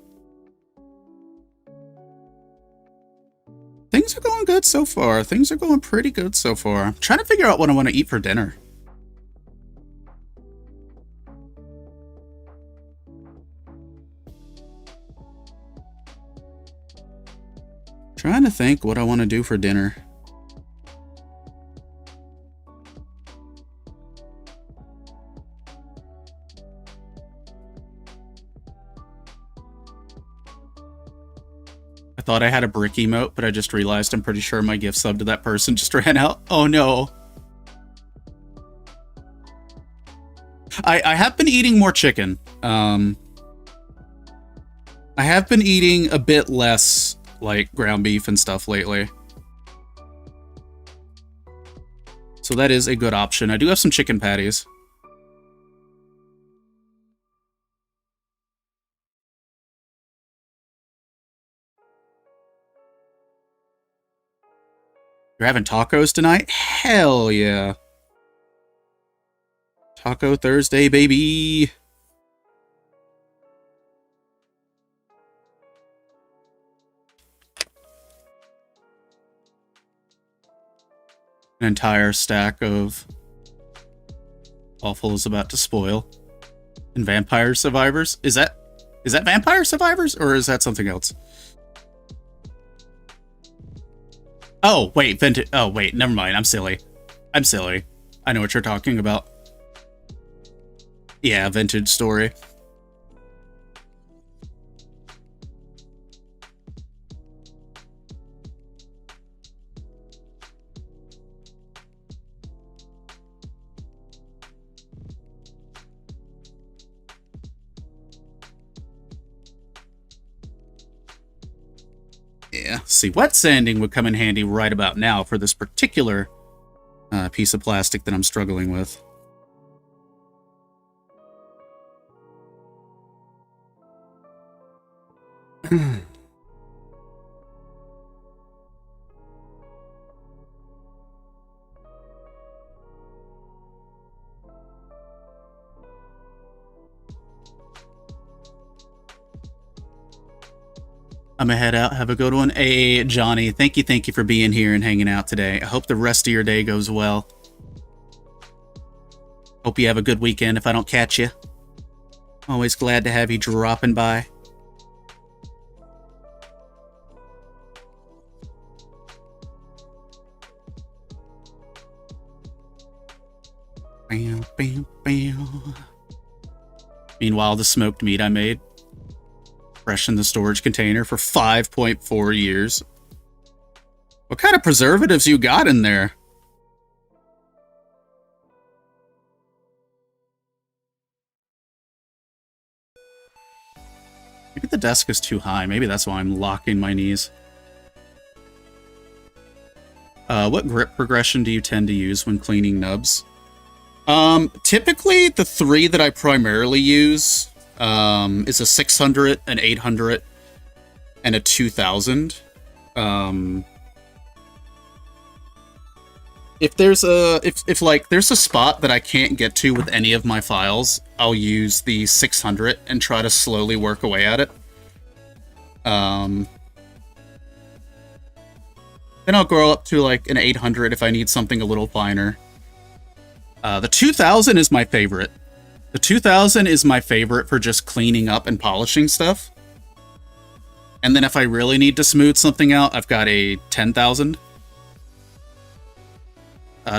Things are going good so far. Things are going pretty good so far. I'm trying to figure out what I want to eat for dinner. Trying to think what I want to do for dinner. I thought I had a brick emote, but I just realized I'm pretty sure my gift sub to that person just ran out. Oh no. I have been eating more chicken. I have been eating a bit less, like, ground beef and stuff lately. So that is a good option. I do have some chicken patties. You're having tacos tonight? Hell yeah. Taco Thursday, baby. An entire stack of Awful is about to spoil. And Vampire Survivors? Is that Vampire Survivors, or is that something else? Oh, wait, vintage. Oh, wait, never mind. I'm silly. I'm silly. I know what you're talking about. Yeah, Vintage Story. Yeah, see, wet sanding would come in handy right about now for this particular piece of plastic that I'm struggling with. I'm gonna head out. Have a good one. Hey, Johnny, thank you for being here and hanging out today. I hope the rest of your day goes well. Hope you have a good weekend if I don't catch you. Always glad to have you dropping by. Bam, bam, bam. Meanwhile, the smoked meat I made, fresh in the storage container for 5.4 years. What kind of preservatives you got in there? Maybe the desk is too high. Maybe that's why I'm locking my knees. What grip progression do you tend to use when cleaning nubs? Typically, the three that I primarily use is a 600, an 800, and a 2000. If there's there's a spot that I can't get to with any of my files, I'll use the 600 and try to slowly work away at it. Then I'll grow up to like an 800 if I need something a little finer. The 2000 is my favorite. The 2000 is my favorite for just cleaning up and polishing stuff. And then if I really need to smooth something out, I've got a 10,000.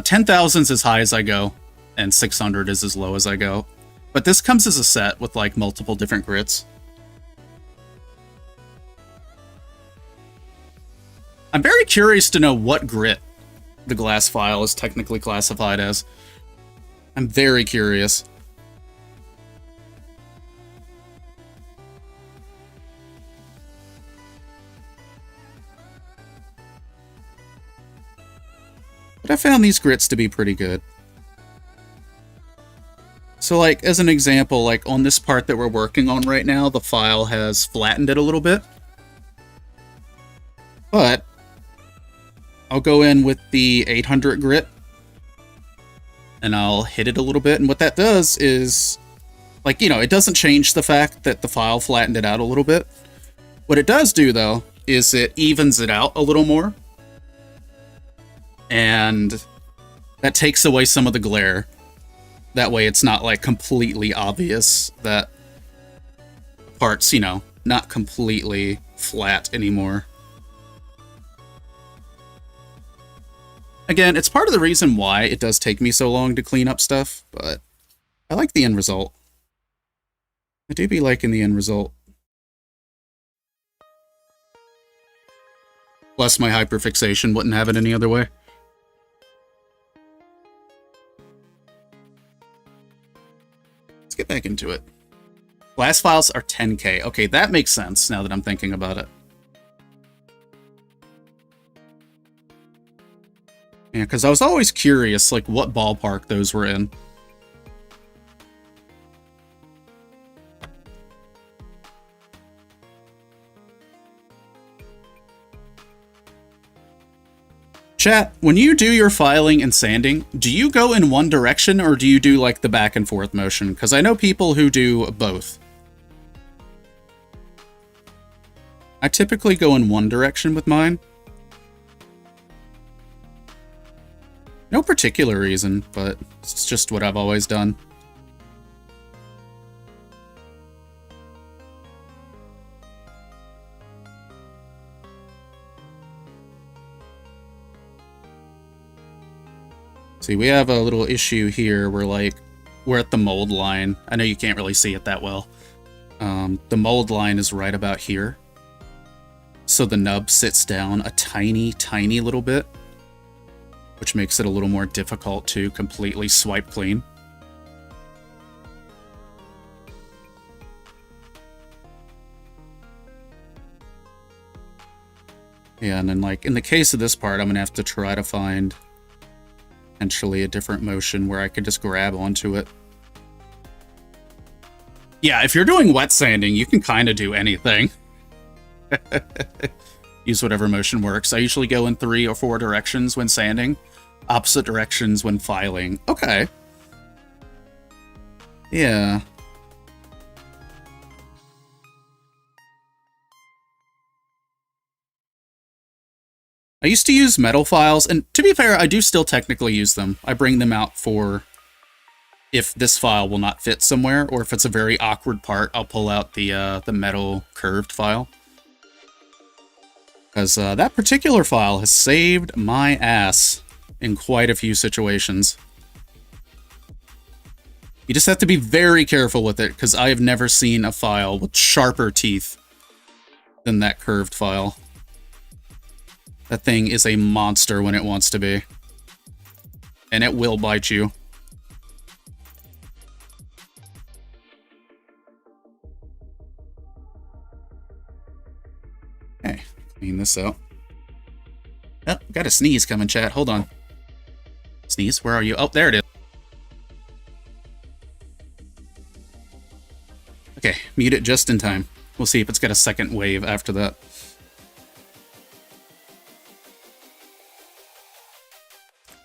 10,000 is as high as I go, and 600 is as low as I go. But this comes as a set with like multiple different grits. I'm very curious to know what grit the glass file is technically classified as. I'm very curious. But I found these grits to be pretty good. So like, as an example, like on this part that we're working on right now, the file has flattened it a little bit. But I'll go in with the 800 grit and I'll hit it a little bit. And what that does is, like, you know, it doesn't change the fact that the file flattened it out a little bit. What it does do, though, is it evens it out a little more. And that takes away some of the glare. That way it's not, like, completely obvious that the part's, you know, not completely flat anymore. Again, it's part of the reason why it does take me so long to clean up stuff, but I like the end result. I do be liking the end result. Plus, my hyperfixation wouldn't have it any other way. Let's get back into it. Glass files are 10K. Okay, that makes sense now that I'm thinking about it. Yeah, because I was always curious, like, what ballpark those were in. Chat, when you do your filing and sanding, do you go in one direction or do you do like the back and forth motion? Because I know people who do both. I typically go in one direction with mine. No particular reason, but it's just what I've always done. See, we have a little issue here where, like, we're at the mold line. I know you can't really see it that well. The mold line is right about here. So the nub sits down a tiny, tiny little bit, which makes it a little more difficult to completely swipe clean. Yeah, and then, like, in the case of this part, I'm gonna have to try to find potentially a different motion where I could just grab onto it. Yeah, if you're doing wet sanding, you can kind of do anything. Use whatever motion works. I usually go in 3 or 4 directions when sanding, opposite directions when filing. Okay. Yeah. I used to use metal files, and to be fair, I do still technically use them. I bring them out for if this file will not fit somewhere, or if it's a very awkward part, I'll pull out the metal curved file. Because that particular file has saved my ass in quite a few situations. You just have to be very careful with it, because I have never seen a file with sharper teeth than that curved file. That thing is a monster when it wants to be. And it will bite you. Okay, clean this out. Oh, got a sneeze coming, chat. Hold on. Sneeze, where are you? Oh, there it is. Okay, mute it just in time. We'll see if it's got a second wave after that.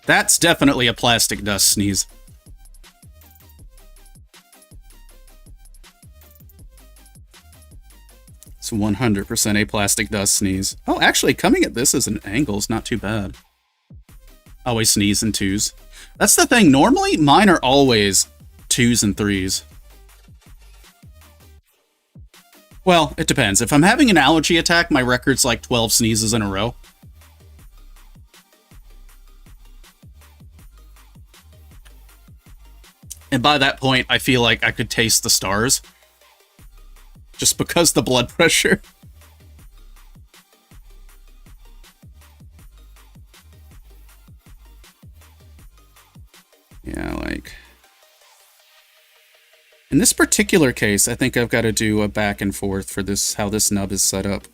That's definitely a plastic dust sneeze. It's 100% a plastic dust sneeze. Oh, actually, coming at this as an angle is not too bad. Always sneeze in 2s. That's the thing. Normally, mine are always 2s and 3s. Well, it depends. If I'm having an allergy attack, my record's like 12 sneezes in a row. And by that point, I feel like I could taste the stars. Just because the blood pressure. Yeah, like... in this particular case, I think I've got to do a back and forth for this, how this nub is set up.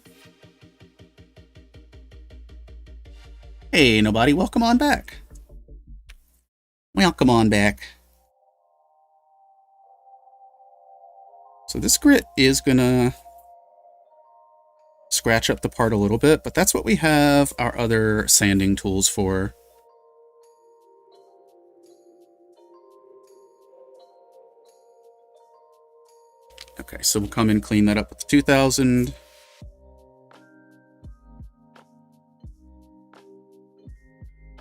Hey, nobody, welcome on back. Welcome on back. So this grit is gonna scratch up the part a little bit, but that's what we have our other sanding tools for. Okay, so we'll come in, clean that up with the 2000.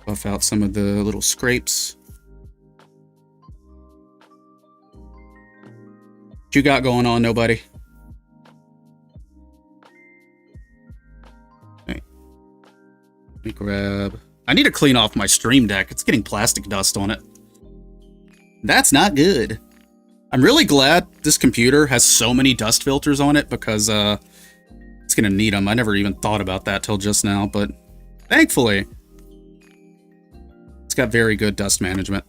Buff out some of the little scrapes. What you got going on, nobody? Okay. Let me grab... I need to clean off my Stream Deck. It's getting plastic dust on it. That's not good. I'm really glad this computer has so many dust filters on it because it's It's gonna need them. I never even thought about that till just now, but thankfully, it's got very good dust management.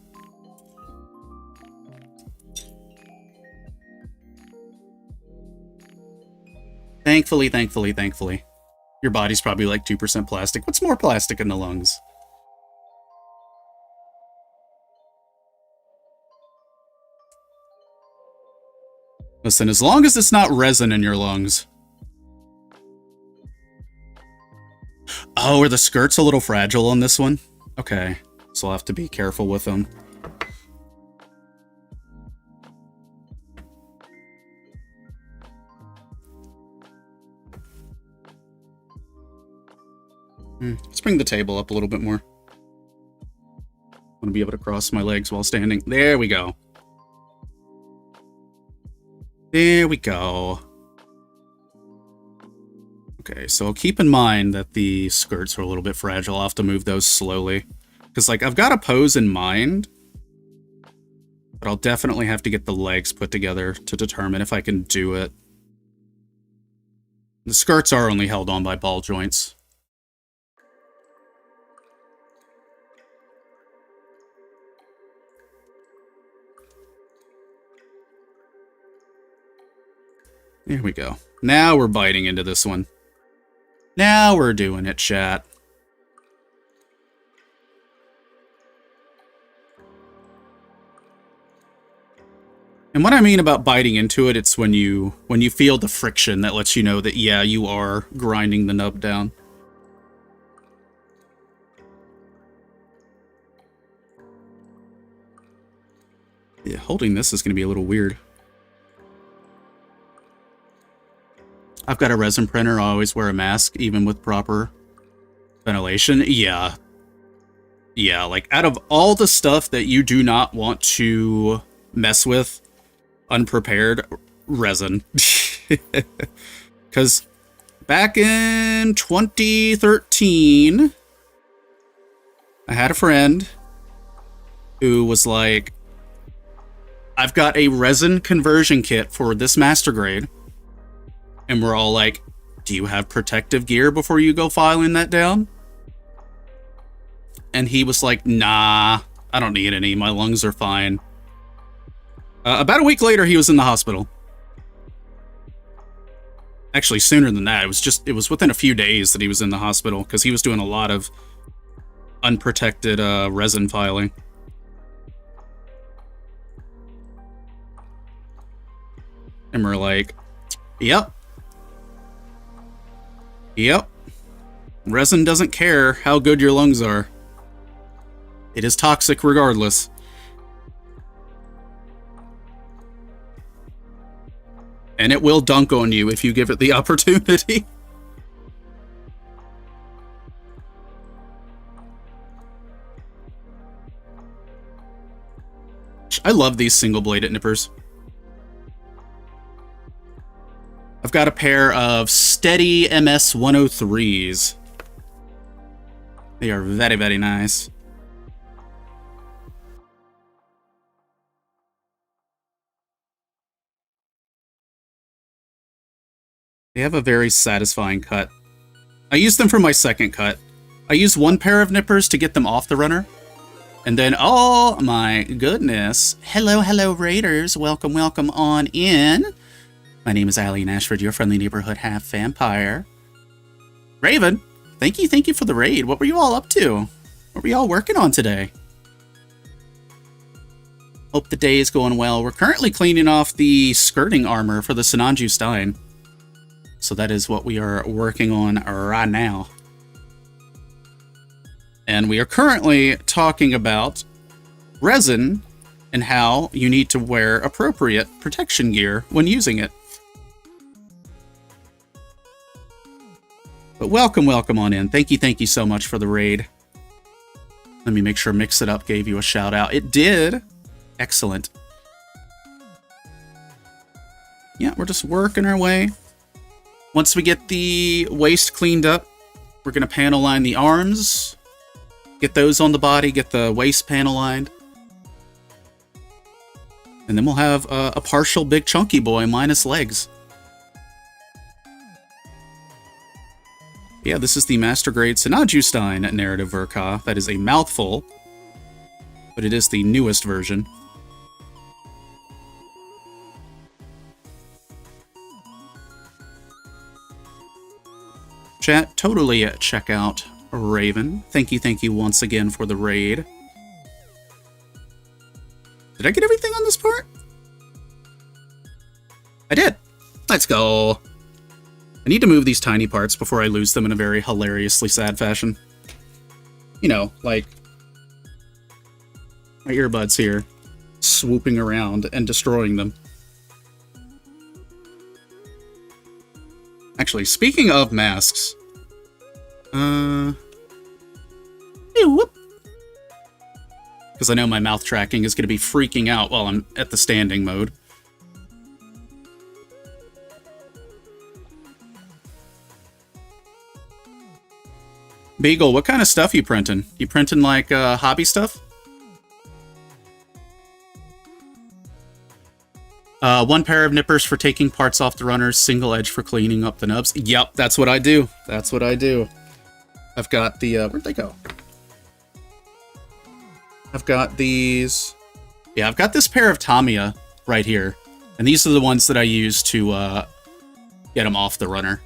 Thankfully, thankfully, thankfully. Your body's probably like 2% plastic. What's more plastic in the lungs? Listen, as long as it's not resin in your lungs. Oh, are the skirts a little fragile on this one? Okay, so I'll have to be careful with them. Let's bring the table up a little bit more. I want to be able to cross my legs while standing. There we go. There we go. Okay, so keep in mind that the skirts are a little bit fragile. I'll have to move those slowly. Because, like, I've got a pose in mind, but I'll definitely have to get the legs put together to determine if I can do it. The skirts are only held on by ball joints. There we go. Now we're biting into this one. Now we're doing it, chat. And what I mean about biting into it, it's when you feel the friction that lets you know that, yeah, you are grinding the nub down. Yeah, holding this is going to be a little weird. I've got a resin printer. I always wear a mask, even with proper ventilation. Yeah. Yeah, like, out of all the stuff that you do not want to mess with unprepared, resin. Because back in 2013, I had a friend who was like, I've got a resin conversion kit for this master grade. And we're all like, do you have protective gear before you go filing that down? And he was like, nah, I don't need any. My lungs are fine. About a week later, he was in the hospital. Actually, sooner than that. It was within a few days that he was in the hospital because he was doing a lot of unprotected resin filing. And we're like, yep. Yep. Resin doesn't care how good your lungs are. It is toxic regardless. And it will dunk on you if you give it the opportunity. I love these single-bladed nippers. I've got a pair of Steady MS 103s. They are very, very nice. They have a very satisfying cut. I used them for my second cut. I used one pair of nippers to get them off the runner. And then, oh my goodness. Hello, hello, Raiders. Welcome, welcome on in. My name is Allie Ashford, your friendly neighborhood half-vampire. Raven, thank you for the raid. What were you all up to? What were you all working on today? Hope the day is going well. We're currently cleaning off the skirting armor for the Sinanju Stein. So that is what we are working on right now. And we are currently talking about resin and how you need to wear appropriate protection gear when using it. But welcome on in. Thank you so much for the raid. Let me make sure Mix It Up gave you a shout out. It did. Excellent. Yeah, we're just working our way. Once we get the waist cleaned up, we're going to panel line the arms. Get those on the body, get the waist panel lined. And then we'll have a partial big chunky boy minus legs. Yeah, this is the Master Grade Sinanju Stein Narrative Ver.Ka. That is a mouthful, but it is the newest version. Chat, totally check out Raven. Thank you once again for the raid. Did I get everything on this part? I did. Let's go. I need to move these tiny parts before I lose them in a very hilariously sad fashion. You know, like my earbuds here, swooping around and destroying them. Actually, speaking of masks, because I know my mouth tracking is going to be freaking out while I'm at the standing mode. Beagle, what kind of stuff you printing? You printing like hobby stuff? One pair of nippers for taking parts off the runners, single edge for cleaning up the nubs. Yep, that's what I do. That's what I do. I've got the, where'd they go? I've got these. Yeah, I've got this pair of Tamiya right here. And these are the ones that I use to get them off the runner.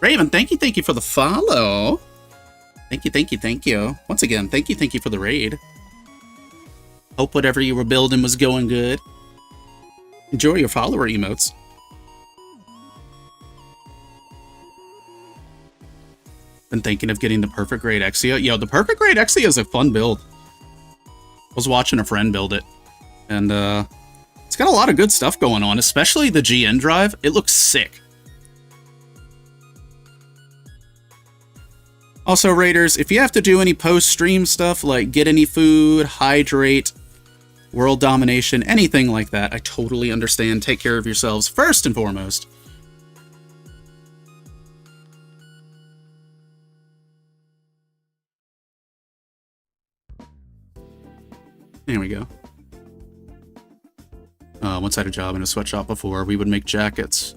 Raven, thank you for the follow. Thank you. Once again, thank you for the raid. Hope whatever you were building was going good. Enjoy your follower emotes. Been thinking of getting the perfect grade Exia. Yo, the perfect grade Exia is a fun build. I was watching a friend build it, and it's got a lot of good stuff going on, especially the GN drive. It looks sick. Also, Raiders, if you have to do any post-stream stuff, like get any food, hydrate, world domination, anything like that, I totally understand. Take care of yourselves first and foremost. There we go. Once I had a job in a sweatshop before, we would make jackets.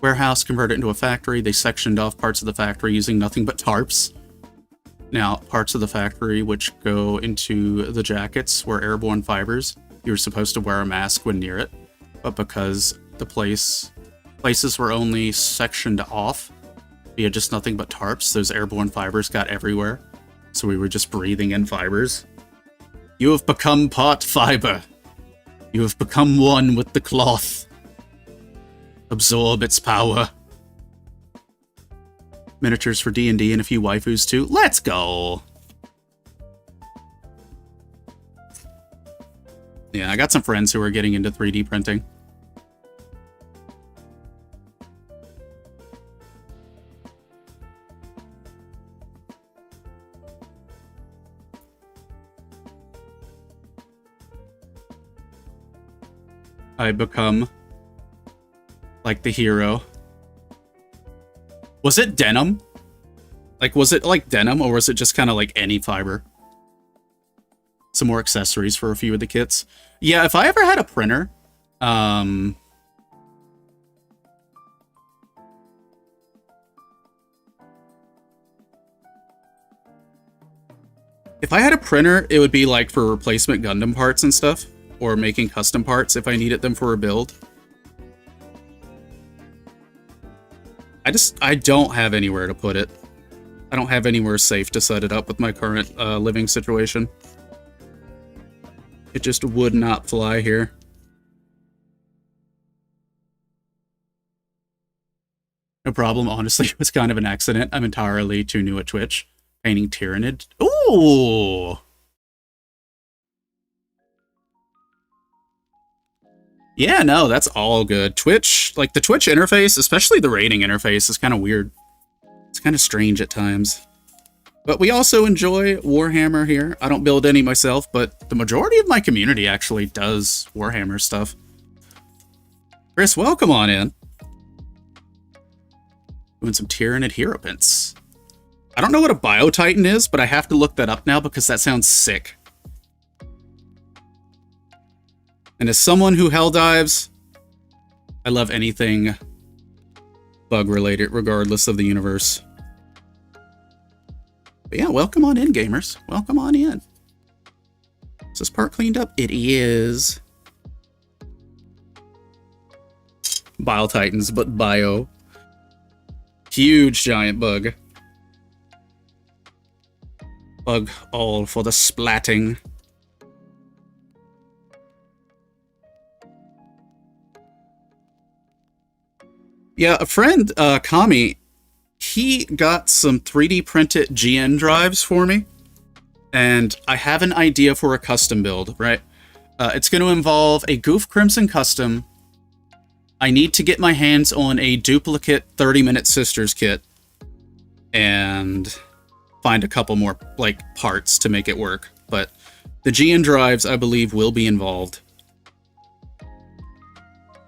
Warehouse, convert it into a factory. They sectioned off parts of the factory using nothing but tarps. Now, parts of the factory which go into the jackets were airborne fibers. You were supposed to wear a mask when near it, but because the places were only sectioned off via just nothing but tarps, those airborne fibers got everywhere. So we were just breathing in fibers. You have become part fiber. You have become one with the cloth. Absorb its power. Miniatures for D&D and a few waifus too. Let's go! Yeah, I got some friends who are getting into 3D printing. I become like the hero. Was it denim? Like, was it like denim, or was it just kind of like any fiber? Some more accessories for a few of the kits. Yeah, if I ever had a printer, if I had a printer, it would be like for replacement Gundam parts and stuff, or making custom parts if I needed them for a build. I don't have anywhere to put it. I don't have anywhere safe to set it up with my current living situation. It just would not fly here. No problem, honestly, it was kind of an accident. I'm entirely too new at Twitch. Painting Tyrannid. Ooh! Yeah, no, that's all good. Twitch, like the Twitch interface, especially the rating interface, is kind of weird. It's kind of strange at times. But we also enjoy Warhammer here. I don't build any myself, but the majority of my community actually does Warhammer stuff. Chris, welcome on in. Doing some Tyrannid Hero Prints. I don't know what a Biotitan is, but I have to look that up now because that sounds sick. And as someone who hell dives, I love anything bug-related regardless of the universe. But yeah, welcome on in, gamers. Welcome on in. Is this part cleaned up? It is. Bile Titans, but bio. Huge giant bug. Bug all for the splatting. Yeah, a friend, Kami, he got some 3D printed GN drives for me, and I have an idea for a custom build, right? It's going to involve a Goof Crimson custom. I need to get my hands on a duplicate 30-minute Sisters kit, and find a couple more, like, parts to make it work. But the GN drives, I believe, will be involved.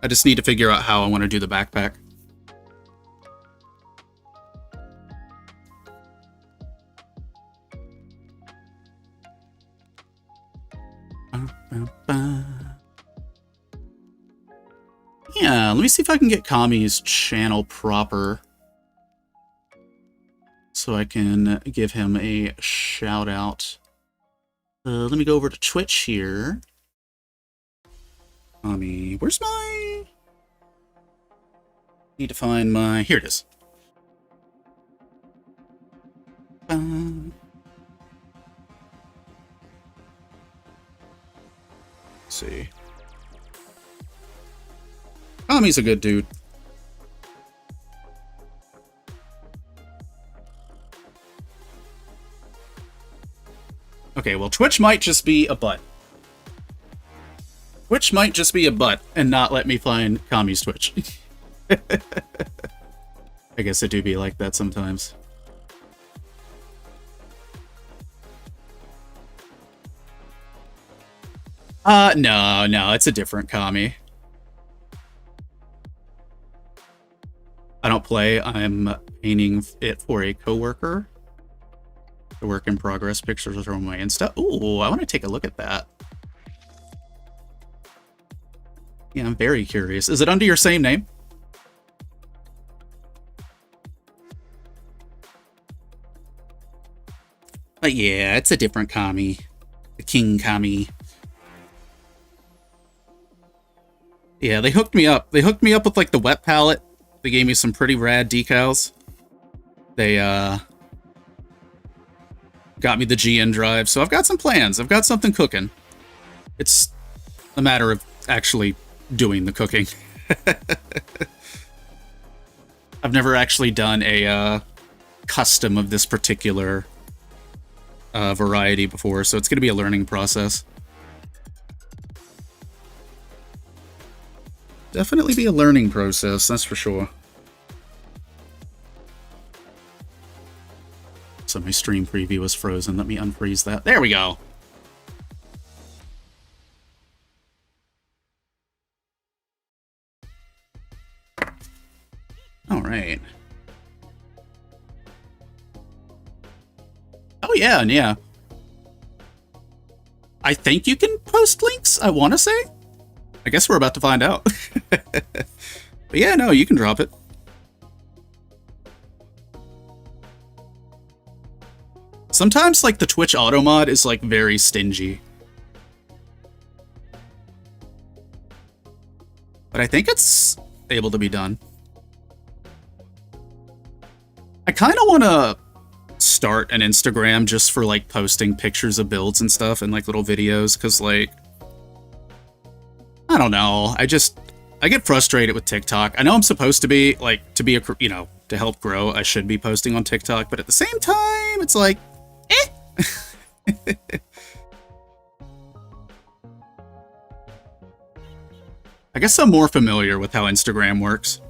I just need to figure out how I want to do the backpack. Yeah, let me see if I can get Kami's channel proper, so I can give him a shout out. Let me go over to Twitch here. Kami, where's my... Need to find my... Here it is. Let's see. Kami's a good dude. Okay, well, Twitch might just be a butt. Twitch might just be a butt and not let me find Kami's Twitch. I guess it do be like that sometimes. No, it's a different Kami. I don't play, I'm painting it for a coworker. The work in progress pictures are on my Insta. Ooh, I want to take a look at that. Yeah, I'm very curious. Is it under your same name? But yeah, it's a different Kami. The King Kami. Yeah, they hooked me up. They hooked me up with, like, the wet palette. They gave me some pretty rad decals. They, got me the GN drive, so I've got some plans. I've got something cooking. It's a matter of actually doing the cooking. I've never actually done a custom of this particular variety before, so it's going to be a learning process. Definitely be a learning process, that's for sure. So my stream preview was frozen. Let me unfreeze that. There we go. All right. Oh, yeah, and yeah. I think you can post links, I want to say. I guess we're about to find out. But yeah, no, you can drop it. Sometimes, like, the Twitch auto mod is, like, very stingy. But I think it's able to be done. I kind of want to start an Instagram just for, like, posting pictures of builds and stuff and, like, little videos, because, like, I don't know. I get frustrated with TikTok. I know I'm supposed to be, like, to be a, you know, to help grow, I should be posting on TikTok, but at the same time, it's like, I guess I'm more familiar with how Instagram works.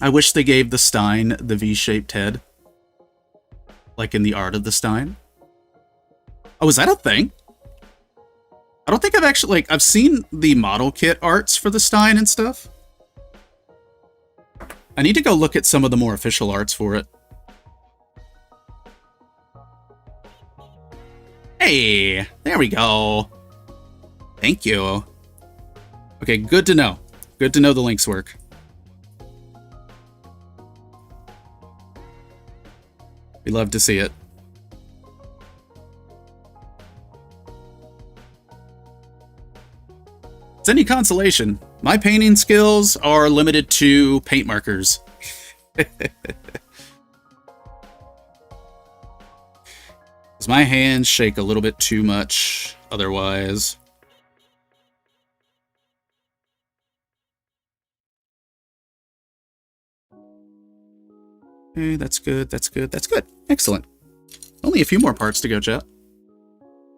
I wish they gave the Stein the V-shaped head. Like in the art of the Stein. Oh, is that a thing? I don't think I've actually, like, I've seen the model kit arts for the Stein and stuff. I need to go look at some of the more official arts for it. Hey, there we go. Thank you. Okay, good to know. Good to know the links work. We love to see it. It's any consolation. My painting skills are limited to paint markers. Because my hands shake a little bit too much otherwise. Okay, that's good, that's good, that's good. Excellent. Only a few more parts to go, chat.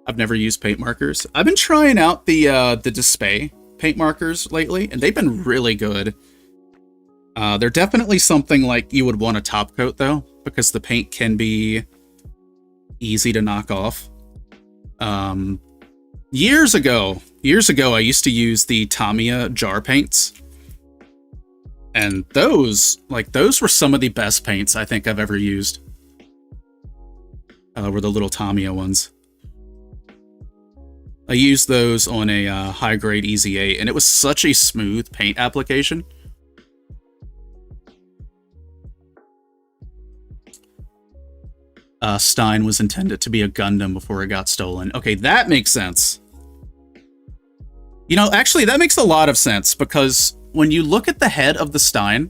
I've never used paint markers. I've been trying out the Display paint markers lately, and they've been really good. They're definitely something like you would want a top coat, though, because the paint can be easy to knock off. Years ago, I used to use the Tamiya jar paints. And those were some of the best paints I think I've ever used. Were the little Tamiya ones. I used those on a high-grade Easy 8, and it was such a smooth paint application. Stein was intended to be a Gundam before it got stolen. Okay, that makes sense. You know, actually, that makes a lot of sense, because when you look at the head of the Stein,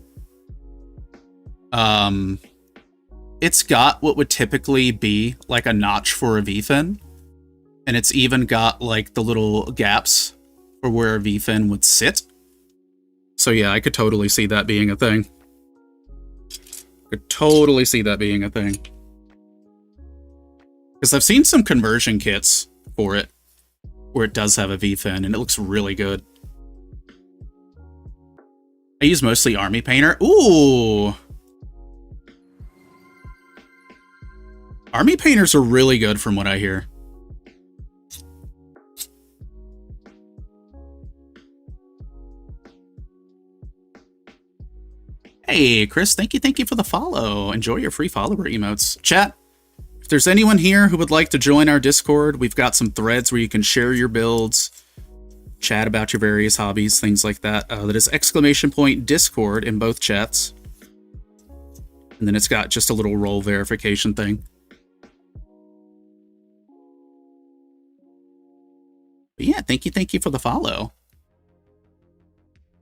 it's got what would typically be like a notch for a V-fin. And it's even got like the little gaps for where a V-fin would sit. So yeah, I could totally see that being a thing. Could totally see that being a thing. Because I've seen some conversion kits for it where it does have a V-fin and it looks really good. I use mostly Army Painter. Ooh! Army Painters are really good from what I hear. Hey, Chris, thank you for the follow. Enjoy your free follower emotes. Chat, if there's anyone here who would like to join our Discord, we've got some threads where you can share your builds, chat about your various hobbies, things like that. That is !Discord in both chats. And then it's got just a little role verification thing. But yeah, thank you for the follow.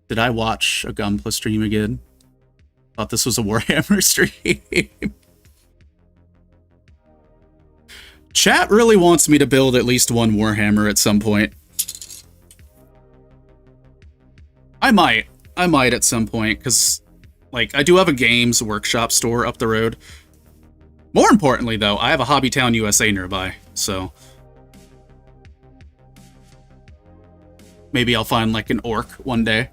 Did I watch a Gunpla stream again? Thought this was a Warhammer stream. Chat really wants me to build at least one Warhammer at some point. I might at some point, because, like, I do have a Games Workshop store up the road. More importantly, though, I have a Hobbytown USA nearby, so maybe I'll find, like, an orc one day.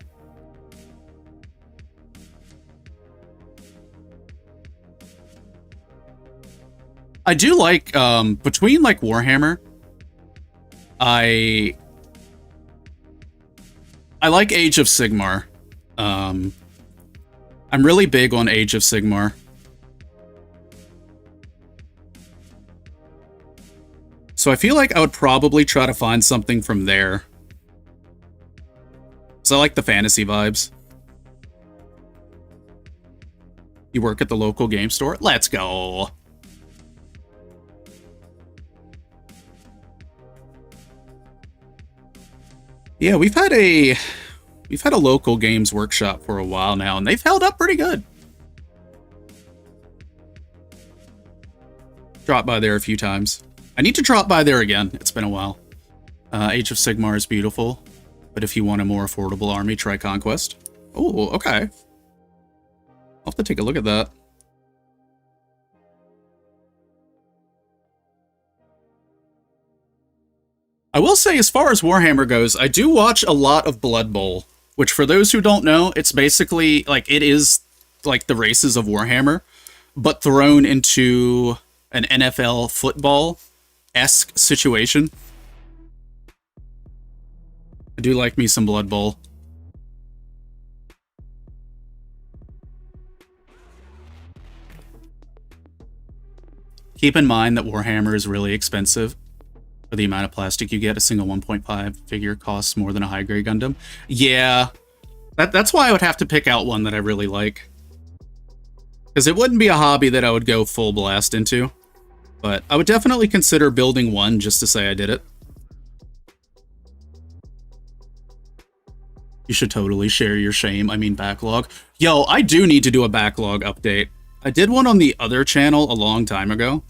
I do like, between, like, Warhammer, I like Age of Sigmar. I'm really big on Age of Sigmar. So I feel like I would probably try to find something from there. So I like the fantasy vibes. You work at the local game store? Let's go! Yeah, we've had a local games workshop for a while now, and they've held up pretty good. Dropped by there a few times. I need to drop by there again. It's been a while. Age of Sigmar is beautiful, but if you want a more affordable army, try Conquest. Oh, okay. I'll have to take a look at that. I will say, as far as Warhammer goes, I do watch a lot of Blood Bowl, which, for those who don't know, it's basically, like, it is, like, the races of Warhammer, but thrown into an NFL football-esque situation. I do like me some Blood Bowl. Keep in mind that Warhammer is really expensive. For the amount of plastic you get, a single 1.5 figure costs more than a high-grade Gundam. Yeah, that's why I would have to pick out one that I really like. Because it wouldn't be a hobby that I would go full blast into. But I would definitely consider building one just to say I did it. You should totally share your shame, I mean backlog. Yo, I do need to do a backlog update. I did one on the other channel a long time ago.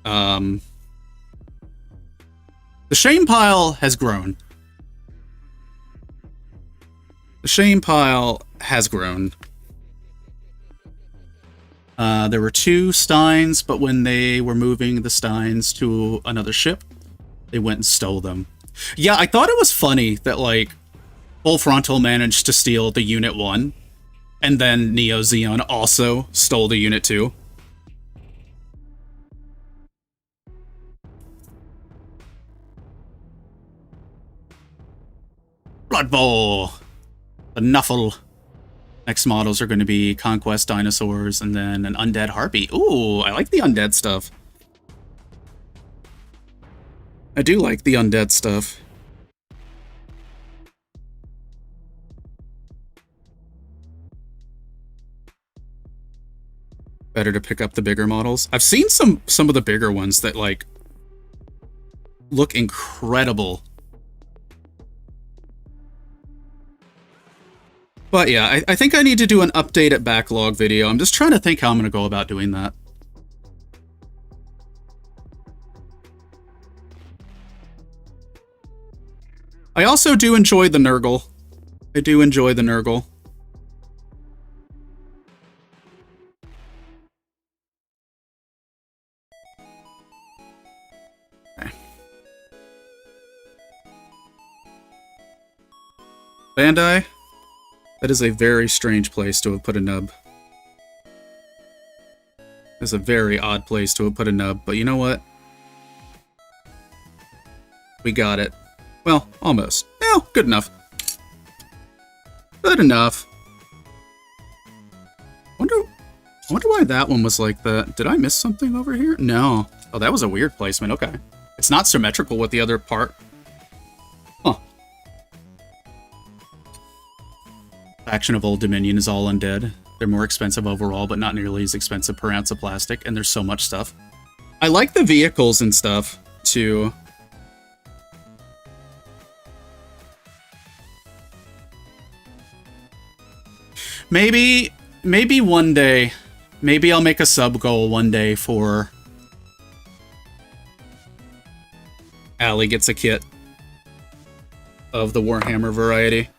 The shame pile has grown. The shame pile has grown. There were 2 Steins, but when they were moving the Steins to another ship, they went and stole them. Yeah, I thought it was funny that, like, Full Frontal managed to steal the Unit 1, and then Neo Zeon also stole the Unit 2. Blood Bowl! The Nuffle. Next models are going to be Conquest Dinosaurs, and then an Undead Harpy. Ooh, I like the Undead stuff. I do like the Undead stuff. Better to pick up the bigger models. I've seen some of the bigger ones that, like, look incredible. But yeah, I think I need to do an update at backlog video. I'm just trying to think how I'm going to go about doing that. I also do enjoy the Nurgle. I do enjoy the Nurgle. Okay. Bandai? That is a very strange place to have put a nub. It's a very odd place to have put a nub, but you know what? We got it. Well, almost. Yeah, good enough. Good enough. Wonder why that one was like that. Did I miss something over here? No. Oh, that was a weird placement. Okay. It's not symmetrical with the other part. Huh. Faction of Old Dominion is all undead. They're more expensive overall, but not nearly as expensive per ounce of plastic, and there's so much stuff. I like the vehicles and stuff, too. Maybe one day, maybe I'll make a sub goal one day for Allie gets a kit of the Warhammer variety.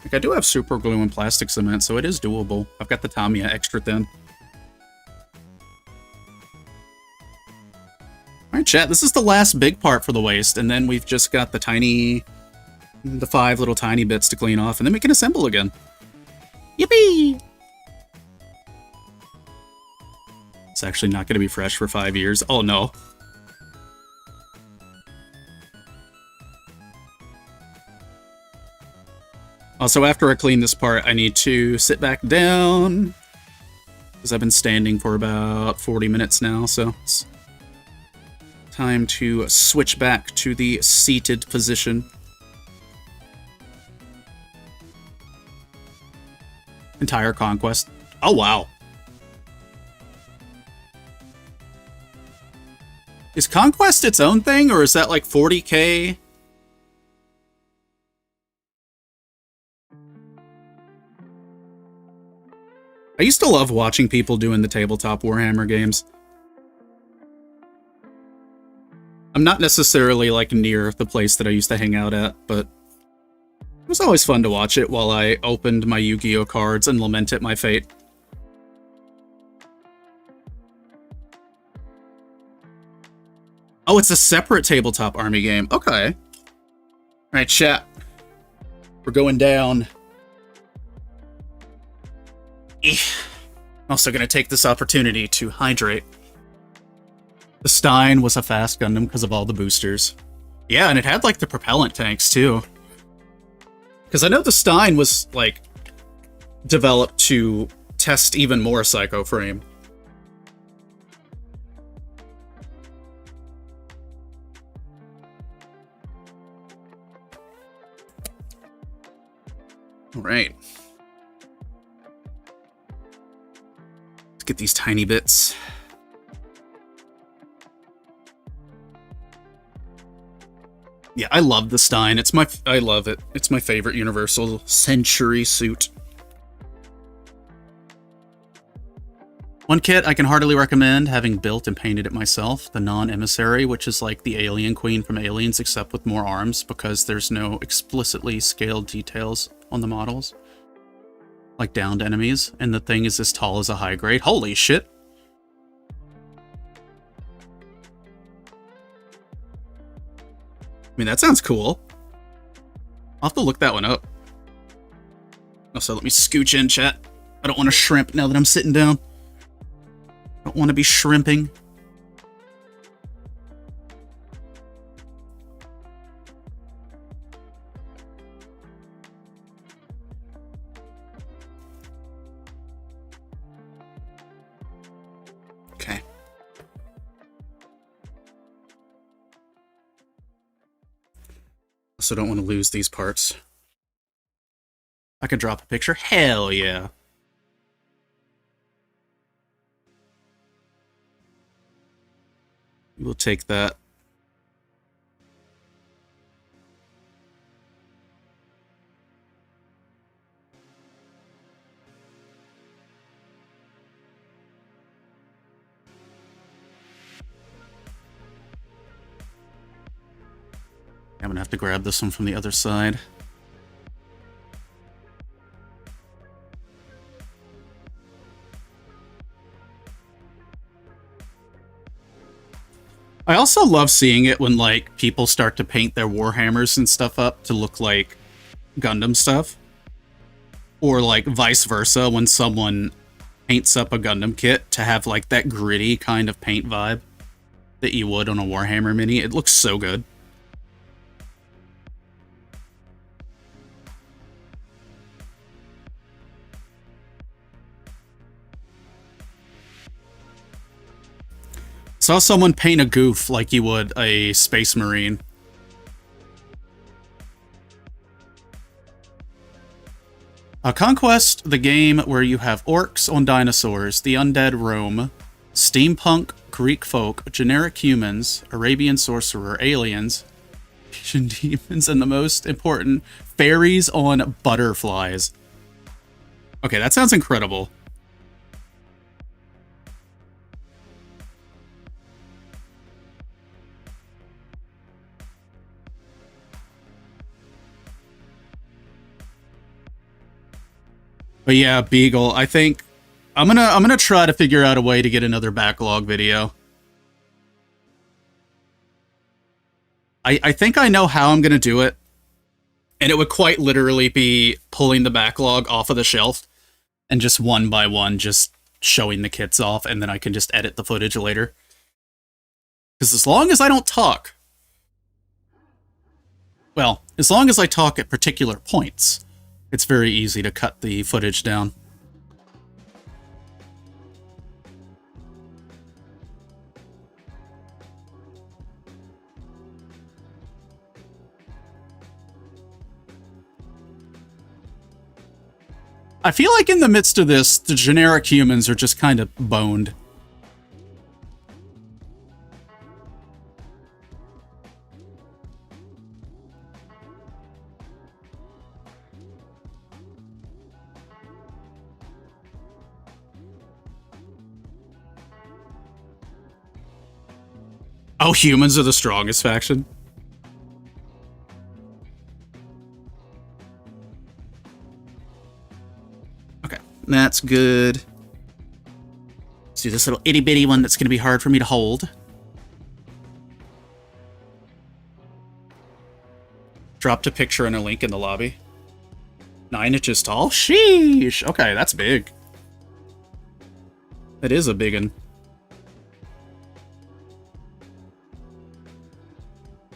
Like, I do have super glue and plastic cement, so it is doable. I've got the Tamiya extra thin. Alright, chat, this is the last big part for the waist, and then we've just got the 5 little tiny bits to clean off, and then we can assemble again. Yippee! It's actually not going to be fresh for 5 years. Oh, no. Also, after I clean this part, I need to sit back down, because I've been standing for about 40 minutes now, so it's time to switch back to the seated position. Entire conquest. Oh, wow. Is Conquest its own thing, or is that like 40k? I used to love watching people doing the tabletop Warhammer games. I'm not necessarily like near the place that I used to hang out at, but it was always fun to watch it while I opened my Yu-Gi-Oh cards and lamented my fate. Oh, it's a separate tabletop army game. Okay. Alright, chat. We're going down. Also gonna take this opportunity to hydrate. The Stein was a fast Gundam because of all the boosters. Yeah, and it had like the propellant tanks too. Because I know the Stein was like developed to test even more Psycho Frame. All right. Let's get these tiny bits. Yeah, I love the Stein. I love it. It's my favorite Universal Century suit. One kit I can heartily recommend, having built and painted it myself, the Non-Emissary, which is like the Alien Queen from Aliens, except with more arms, because there's no explicitly scaled details on the models. Like downed enemies, and the thing is as tall as a high grade. Holy shit! I mean, that sounds cool. I'll have to look that one up. Also, let me scooch in, chat. I don't want to shrimp now that I'm sitting down. Don't want to be shrimping. Okay. Also don't want to lose these parts. I could drop a picture? Hell yeah. We'll take that. I'm gonna have to grab this one from the other side. I also love seeing it when, like, people start to paint their Warhammers and stuff up to look like Gundam stuff. Or, like, vice versa, when someone paints up a Gundam kit to have, like, that gritty kind of paint vibe that you would on a Warhammer mini. It looks so good. Saw someone paint a goof like you would a Space Marine. Conquest, the game where you have orcs on dinosaurs, the undead roam, steampunk, Greek folk, generic humans, Arabian sorcerer, aliens, Asian demons, and the most important, fairies on butterflies. Okay, that sounds incredible. But yeah, Beagle, I think I'm gonna try to figure out a way to get another backlog video. I think I know how I'm gonna do it. And it would quite literally be pulling the backlog off of the shelf and just one by one just showing the kits off, and then I can just edit the footage later. Because as long as I don't talk, well, as long as I talk at particular points, it's very easy to cut the footage down. I feel like in the midst of this, the generic humans are just kind of boned. Oh, humans are the strongest faction? Okay, that's good. Let's do this little itty-bitty one that's going to be hard for me to hold. Dropped a picture and a link in the lobby. 9 inches tall? Sheesh! Okay, that's big. That is a big one.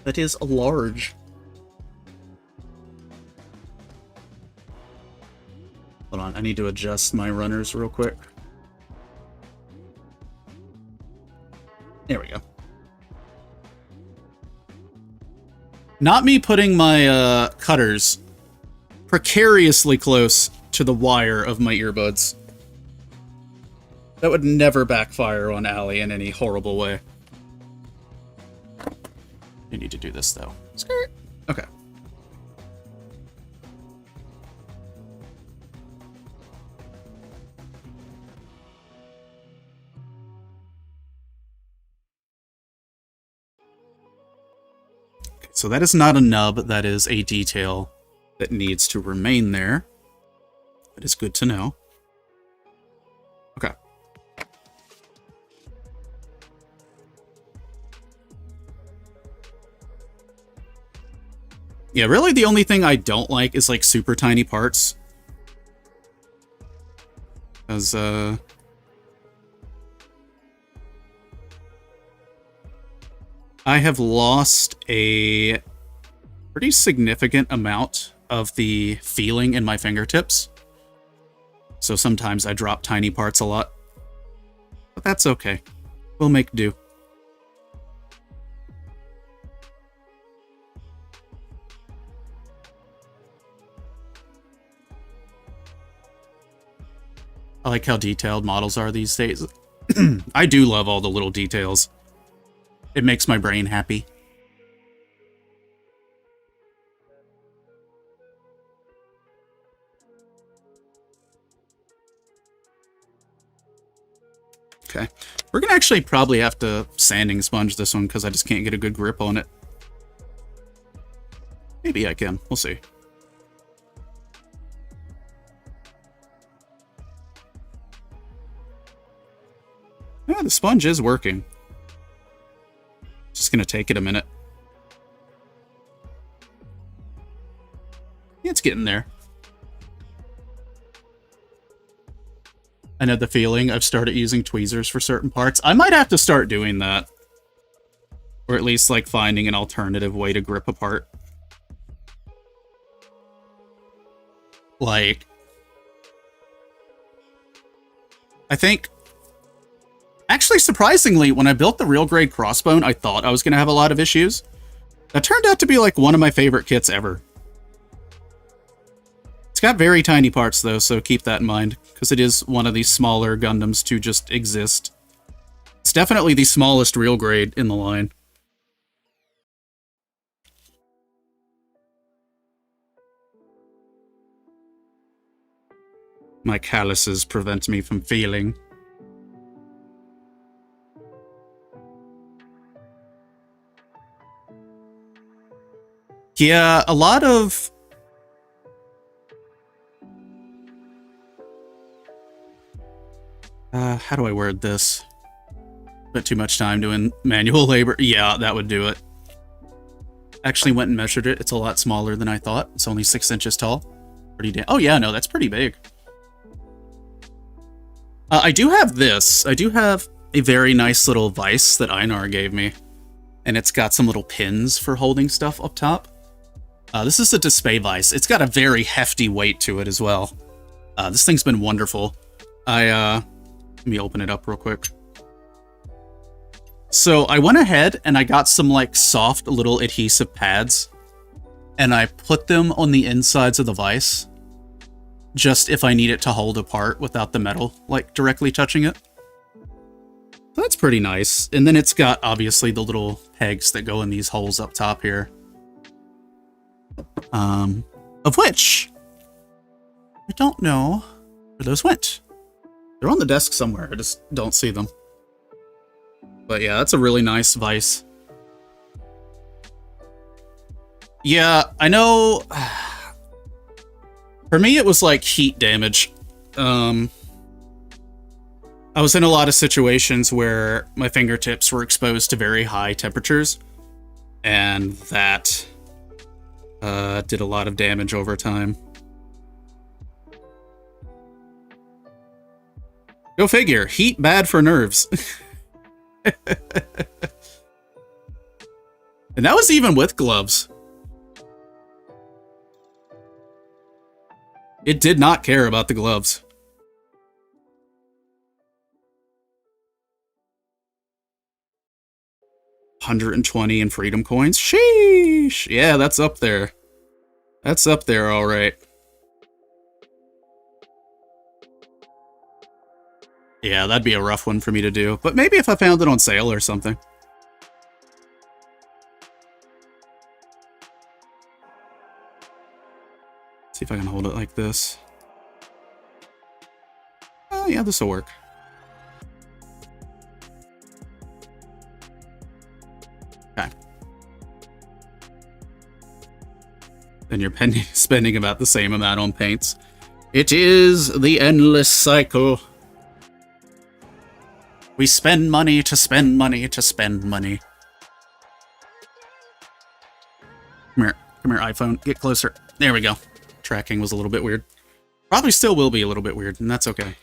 That is large. Hold on, I need to adjust my runners real quick. There we go. Not me putting my cutters precariously close to the wire of my earbuds. That would never backfire on Allie in any horrible way. You need to do this, though. Skirt. Okay. So that is not a nub, that is a detail that needs to remain there. That is good to know. Okay. Yeah, really the only thing I don't like is like super tiny parts. Because, I have lost a pretty significant amount of the feeling in my fingertips. So sometimes I drop tiny parts a lot. But that's okay. We'll make do. I like how detailed models are these days. I do love all the little details. It makes my brain happy. Okay. We're gonna actually probably have to sanding sponge this one because I just can't get a good grip on it. Maybe I can. We'll see. Yeah, the sponge is working. Just gonna take it a minute. Yeah, it's getting there. I know the feeling. I've started using tweezers for certain parts. I might have to start doing that. Or at least, like, finding an alternative way to grip a part. Like, I think... Actually, surprisingly, when I built the real grade crossbone, I thought I was going to have a lot of issues. That turned out to be, like, one of my favorite kits ever. It's got very tiny parts, though, so keep that in mind, because it is one of these smaller Gundams to just exist. It's definitely the smallest real grade in the line. My calluses prevent me from feeling. Yeah, a lot of... how do I word this? Spent too much time doing manual labor. Yeah, that would do it. Actually went and measured it. It's a lot smaller than I thought. It's only 6 inches tall. Pretty damn... Oh yeah, no, that's pretty big. I do have this. I do have a very nice little vise that Einar gave me. And it's got some little pins for holding stuff up top. This is a display vise. It's got a very hefty weight to it as well. This thing's been wonderful. Let me open it up real quick. So I went ahead and I got some like soft little adhesive pads. And I put them on the insides of the vise. Just if I need it to hold apart without the metal like directly touching it. So that's pretty nice. And then it's got obviously the little pegs that go in these holes up top here. Of which I don't know where those went. They're on the desk somewhere. I just don't see them. But yeah, that's a really nice vise. Yeah, I know. For me, it was like heat damage. I was in a lot of situations where my fingertips were exposed to very high temperatures. And that did a lot of damage over time. Go figure. Heat bad for nerves. And that was even with gloves. It did not care about the gloves. $120 in freedom coins? Sheesh! Yeah, that's up there. That's up there, alright. Yeah, that'd be a rough one for me to do. But maybe if I found it on sale or something. See if I can hold it like this. Oh, yeah, this will work. Okay. Then you're spending about the same amount on paints. It is the endless cycle. We spend money to spend money to spend money. Come here, iPhone. Get closer. There we go. Tracking was a little bit weird. Probably still will be a little bit weird, and that's okay.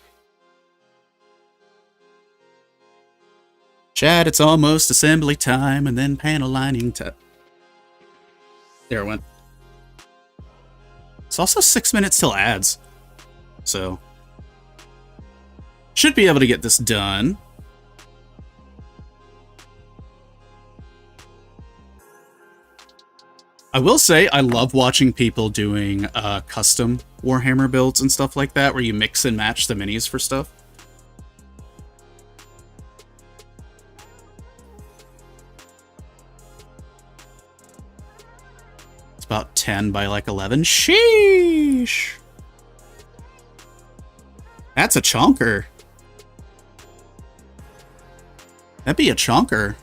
Chad, it's almost assembly time, and then panel lining time. There it went. It's also 6 minutes till ads. So, should be able to get this done. I will say, I love watching people doing custom Warhammer builds and stuff like that, where you mix and match the minis for stuff. It's about 10 by like 11. Sheesh! That's a chonker. That'd be a chonker.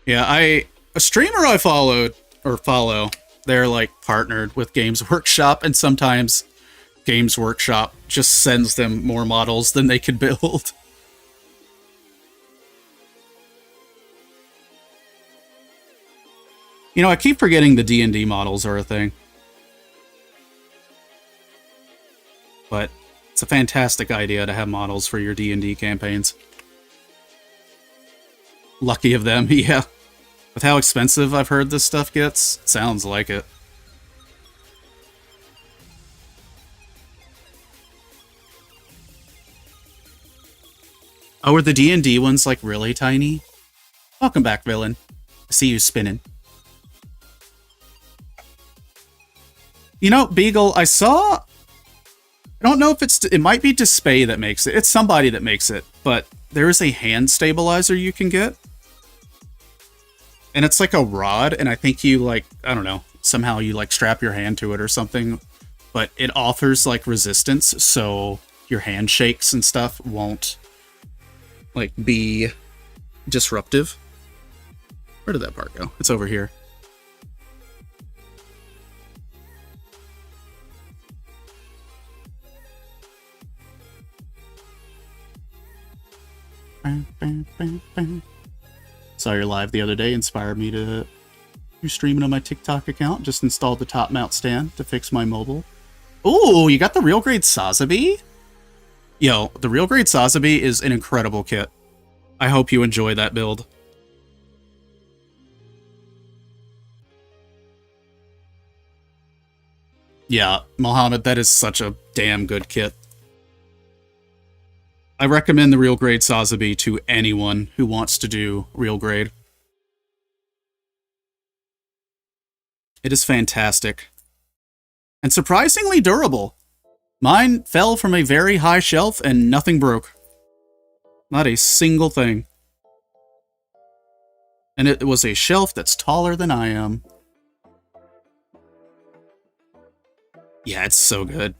Yeah, a streamer I follow, they're like partnered with Games Workshop, and sometimes Games Workshop just sends them more models than they can build. You know, I keep forgetting the D&D models are a thing. But it's a fantastic idea to have models for your D&D campaigns. Lucky of them, yeah. With how expensive I've heard this stuff gets, sounds like it. Oh, are the D&D ones, like, really tiny? Welcome back, villain. I see you spinning. You know, Beagle, I saw... I don't know if it might be Dispay that makes it. It's somebody that makes it, but there is a hand stabilizer you can get. And it's like a rod, and I think you, like, I don't know, somehow you, like, strap your hand to it or something. But it offers, like, resistance, so your handshakes and stuff won't, like, be disruptive. Where did that part go? It's over here. Saw your live the other day, inspired me to do streaming on my TikTok account. Just installed the top mount stand to fix my mobile. Ooh, you got the real grade Sazabi? Yo, the real grade Sazabi is an incredible kit. I hope you enjoy that build. Yeah, Mohammed, that is such a damn good kit. I recommend the real grade Sazabi to anyone who wants to do real grade. It is fantastic. And surprisingly durable. Mine fell from a very high shelf and nothing broke. Not a single thing. And it was a shelf that's taller than I am. Yeah, it's so good.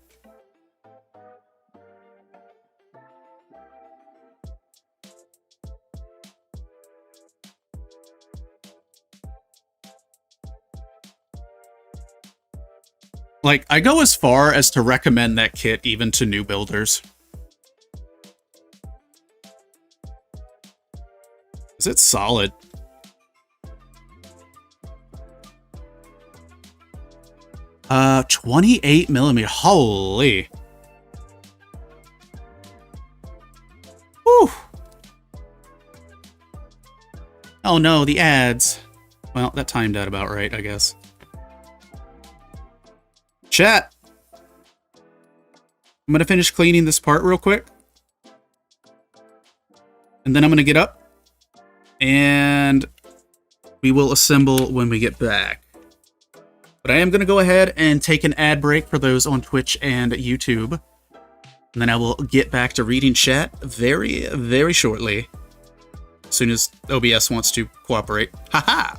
Like, I go as far as to recommend that kit even to new builders. Is it solid? Uh, 28mm. Holy. Whew. Oh no, the ads. Well, that timed out about right, I guess. Chat! I'm gonna finish cleaning this part real quick. And then I'm gonna get up. And we will assemble when we get back. But I am gonna go ahead and take an ad break for those on Twitch and YouTube. And then I will get back to reading chat very, very shortly. As soon as OBS wants to cooperate. Haha!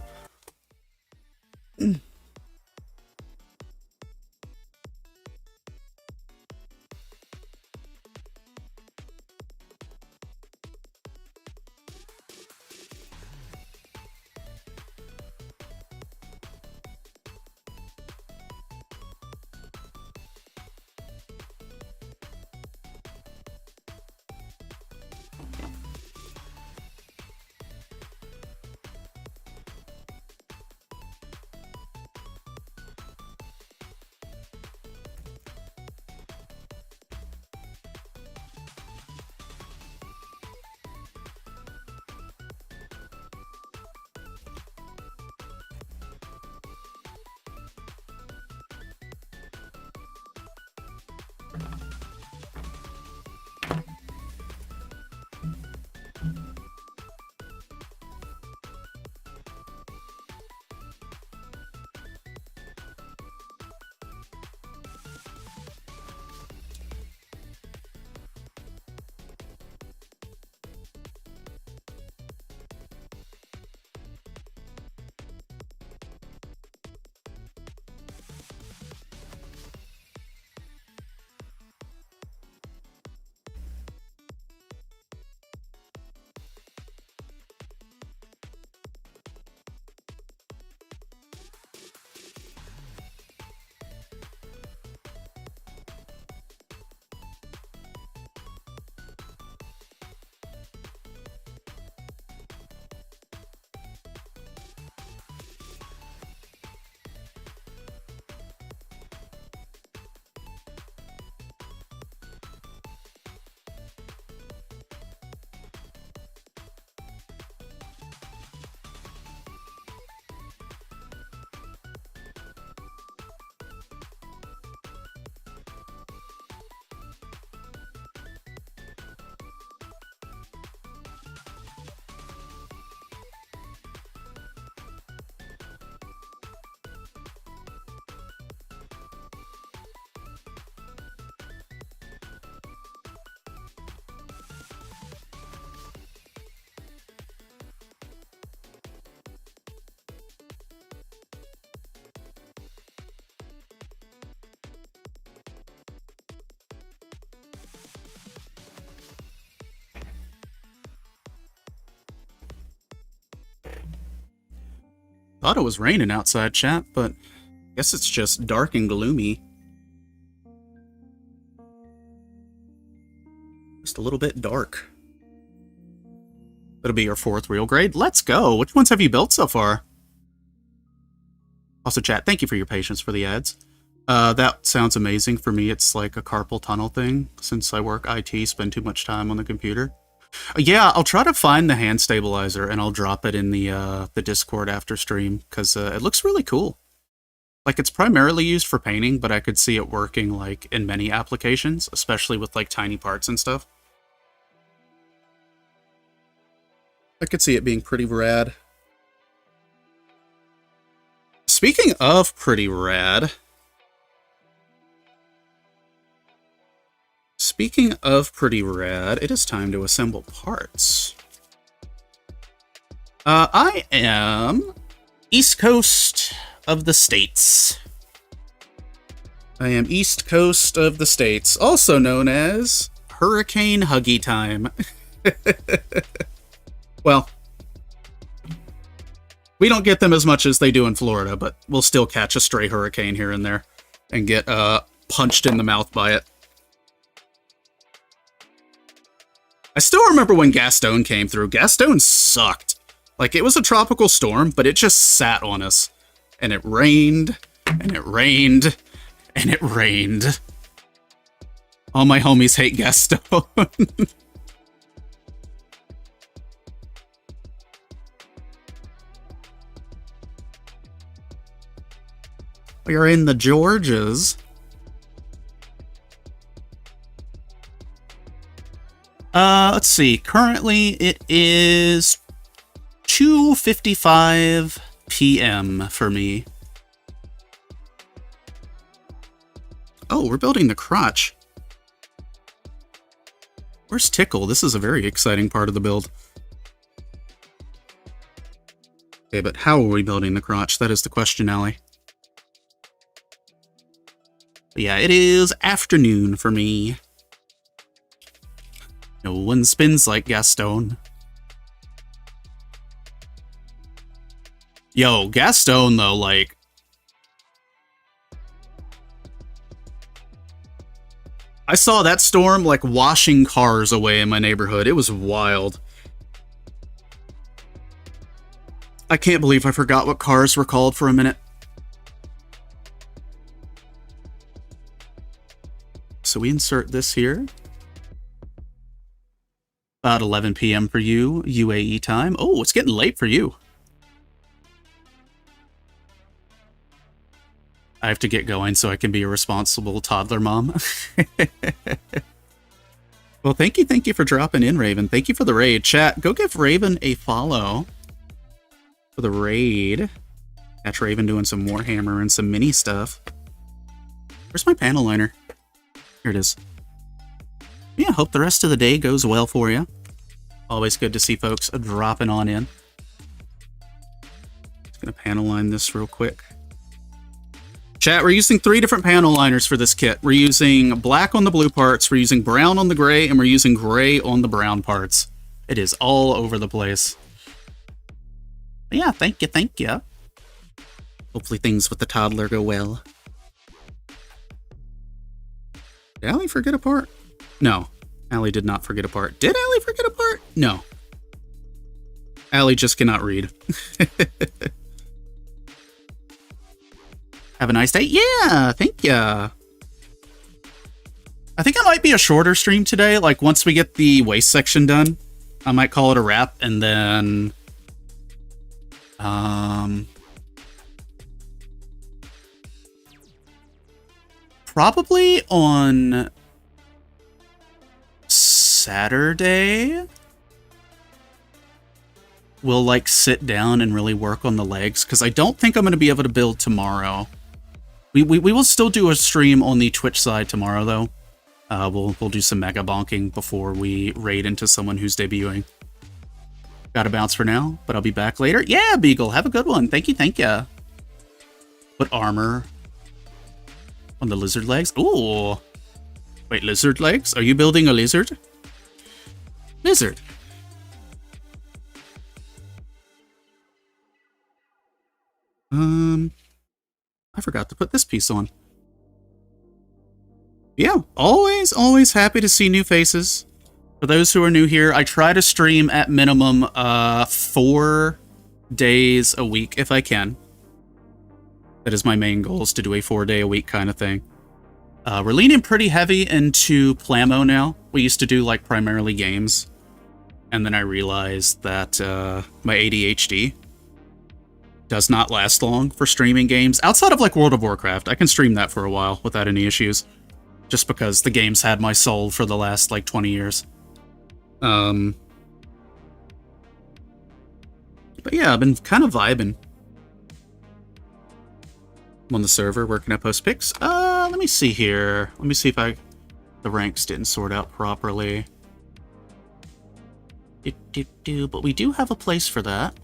Thought it was raining outside, chat, but I guess it's just dark and gloomy. Just a little bit dark. That'll be your 4th real grade. Let's go! Which ones have you built so far? Also, chat, thank you for your patience for the ads. That sounds amazing. For me, it's like a carpal tunnel thing. Since I work IT, spend too much time on the computer. Yeah, I'll try to find the hand stabilizer and I'll drop it in the Discord after stream, because it looks really cool. Like, it's primarily used for painting, but I could see it working, like, in many applications, especially with, like, tiny parts and stuff. I could see it being pretty rad. Speaking of pretty rad... Speaking of pretty rad, it is time to assemble parts. I am East Coast of the States. I am East Coast of the States, also known as Hurricane Huggy Time. Well, we don't get them as much as they do in Florida, but we'll still catch a stray hurricane here and there and get punched in the mouth by it. I still remember when Gaston came through. Gaston sucked. Like, it was a tropical storm, but it just sat on us. And it rained, and it rained, and it rained. All my homies hate Gaston. We are in the Georges. Let's see. Currently, it is 2:55 p.m. for me. Oh, we're building the crotch. Where's Tickle? This is a very exciting part of the build. Okay, but how are we building the crotch? That is the question, Allie. But yeah, it is afternoon for me. No one spins like Gaston. Yo, Gaston, though, like... I saw that storm, like, washing cars away in my neighborhood. It was wild. I can't believe I forgot what cars were called for a minute. So we insert this here. About 11 p.m. for you, UAE time. Oh, it's getting late for you. I have to get going so I can be a responsible toddler mom. Well, thank you for dropping in, Raven. Thank you for the raid. Chat, go give Raven a follow for the raid. Catch Raven doing some Warhammer and some mini stuff. Where's my panel liner? Here it is. Yeah, hope the rest of the day goes well for you. Always good to see folks dropping on in. Just gonna panel line this real quick. Chat, we're using 3 different panel liners for this kit. We're using black on the blue parts, we're using brown on the gray, and we're using gray on the brown parts. It is all over the place. But yeah, thank you. Hopefully things with the toddler go well. Did Allie forget a part? No, Allie did not forget a part. Did Allie forget a part? No. Allie just cannot read. Have a nice day. Yeah, thank ya. I think it might be a shorter stream today. Like, once we get the waist section done, I might call it a wrap, and then... probably on Saturday, we'll, like, sit down and really work on the legs, because I don't think I'm going to be able to build tomorrow. We will still do a stream on the Twitch side tomorrow, though. We'll do some mega bonking before we raid into someone who's debuting. Gotta bounce for now, but I'll be back later. Yeah, Beagle, have a good one. Thank you. Put armor on the lizard legs. Ooh. Wait, lizard legs? Are you building a lizard? Lizard. I forgot to put this piece on. Yeah, always happy to see new faces. For those who are new here, I try to stream at minimum 4 days a week if I can. That is my main goal, is to do a 4-day-a-week kind of thing. We're leaning pretty heavy into Plamo now. We used to do, like, primarily games. And then I realized that my ADHD does not last long for streaming games. Outside of, like, World of Warcraft, I can stream that for a while without any issues. Just because the game's had my soul for the last, like, 20 years. But yeah, I've been kind of vibing. I'm on the server working at post pics. Let me see here. Let me see if the ranks didn't sort out properly. But we do have a place for that.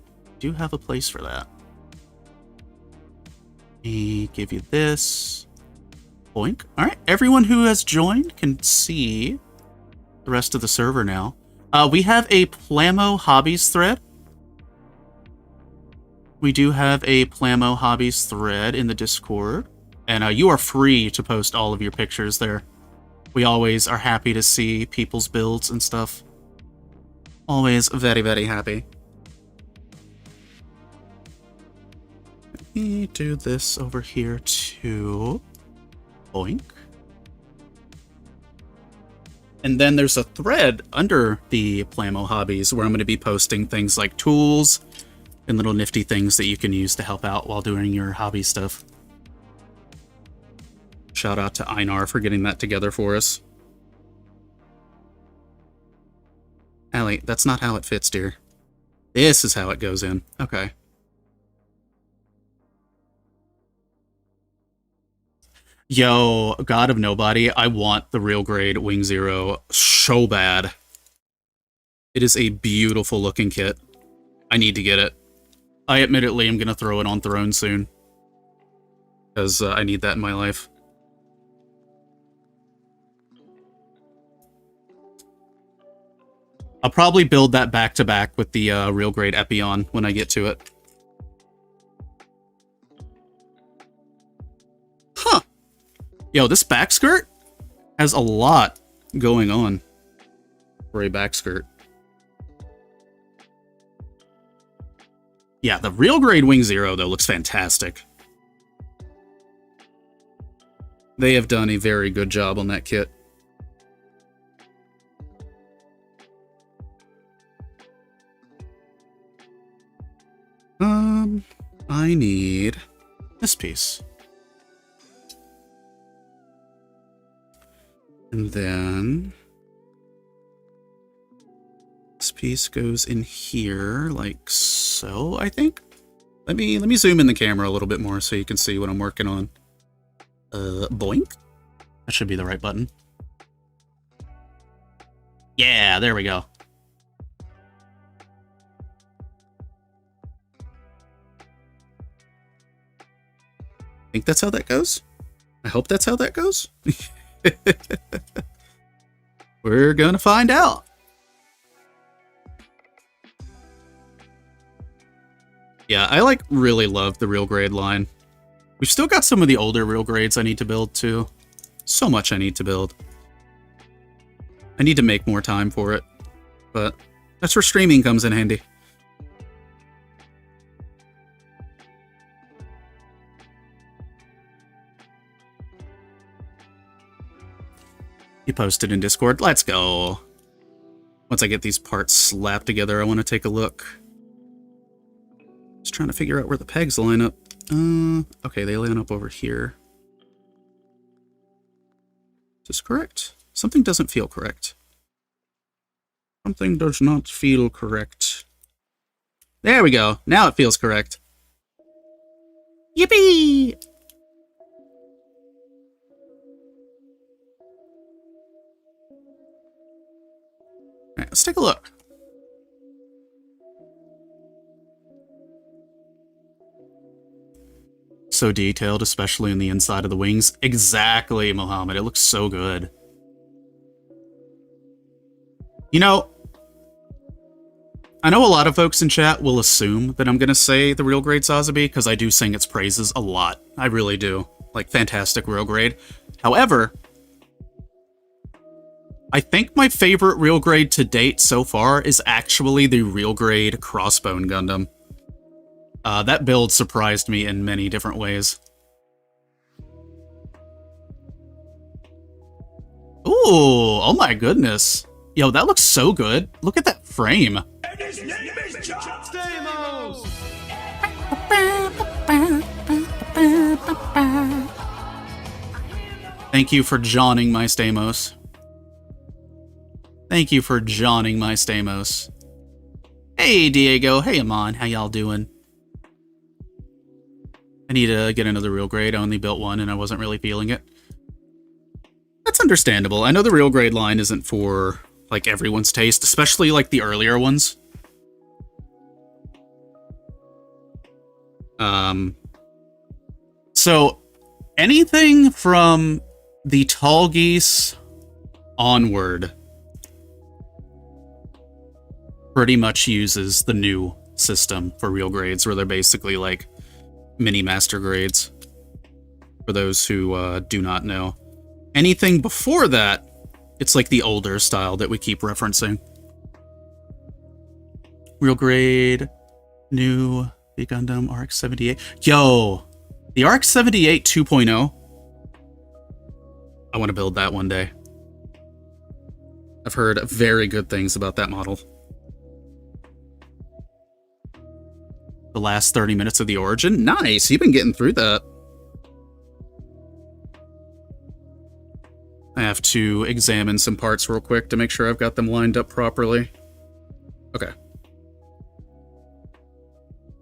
Let me give you this. Boink. Alright, everyone who has joined can see the rest of the server now. We have a Plamo Hobbies thread. We do have a Plamo Hobbies thread in the Discord. And you are free to post all of your pictures there. We always are happy to see people's builds and stuff. Always very, very happy. Let me do this over here too. Boink. And then there's a thread under the Plamo Hobbies where I'm going to be posting things like tools and little nifty things that you can use to help out while doing your hobby stuff. Shout out to Einar for getting that together for us. Allie, that's not how it fits, dear. This is how it goes in. Okay. Yo, God of Nobody, I want the real grade Wing Zero so bad. It is a beautiful looking kit. I need to get it. I admittedly am going to throw it on Throne soon. Because I need that in my life. I'll probably build that back-to-back with the real grade Epion when I get to it. Huh. Yo, this back skirt has a lot going on for a back skirt. Yeah, the real grade Wing Zero, though, looks fantastic. They have done a very good job on that kit. I need this piece. And then this piece goes in here like so, I think. Let me zoom in the camera a little bit more so you can see what I'm working on. Boink. That should be the right button. Yeah, there we go. I think that's how that goes. I hope that's how that goes. We're gonna find out. Yeah, I really love the real grade line. We've still got some of the older real grades I need to build too. So much I need to build. I need to make more time for it, but that's where streaming comes in handy. You posted in Discord. Let's go. Once I get these parts slapped together, I want to take a look. Just trying to figure out where the pegs line up. Okay, they line up over here. Is this correct? Something doesn't feel correct. Something does not feel correct. There we go. Now it feels correct. Yippee! Alright, let's take a look. So detailed, especially in the inside of the wings. Exactly, Mohammed. It looks so good. You know, I know a lot of folks in chat will assume that I'm going to say the real grade Sazabi, because I do sing its praises a lot. I really do. Like, fantastic real grade. However, I think my favorite real grade to date so far is actually the real grade Crossbone Gundam. That build surprised me in many different ways. Ooh, oh my goodness. Yo, that looks so good. Look at that frame. And his name is John Stamos! Thank you for jawning my Stamos. Thank you for jawning my Stamos. Hey, Diego. Hey, Amon. How y'all doing? I need to get another real grade. I only built one and I wasn't really feeling it. That's understandable. I know the real grade line isn't for, like, everyone's taste, especially, like, the earlier ones. So, anything from the Tall Geese onward pretty much uses the new system for real grades, where they're basically, like, mini master grades, for those who do not know. Anything before that, it's like the older style that we keep referencing. Real grade, new Gundam RX-78. Yo, the RX-78 2.0. I want to build that one day. I've heard very good things about that model. The last 30 minutes of the origin? Nice, you've been getting through that. I have to examine some parts real quick to make sure I've got them lined up properly. Okay.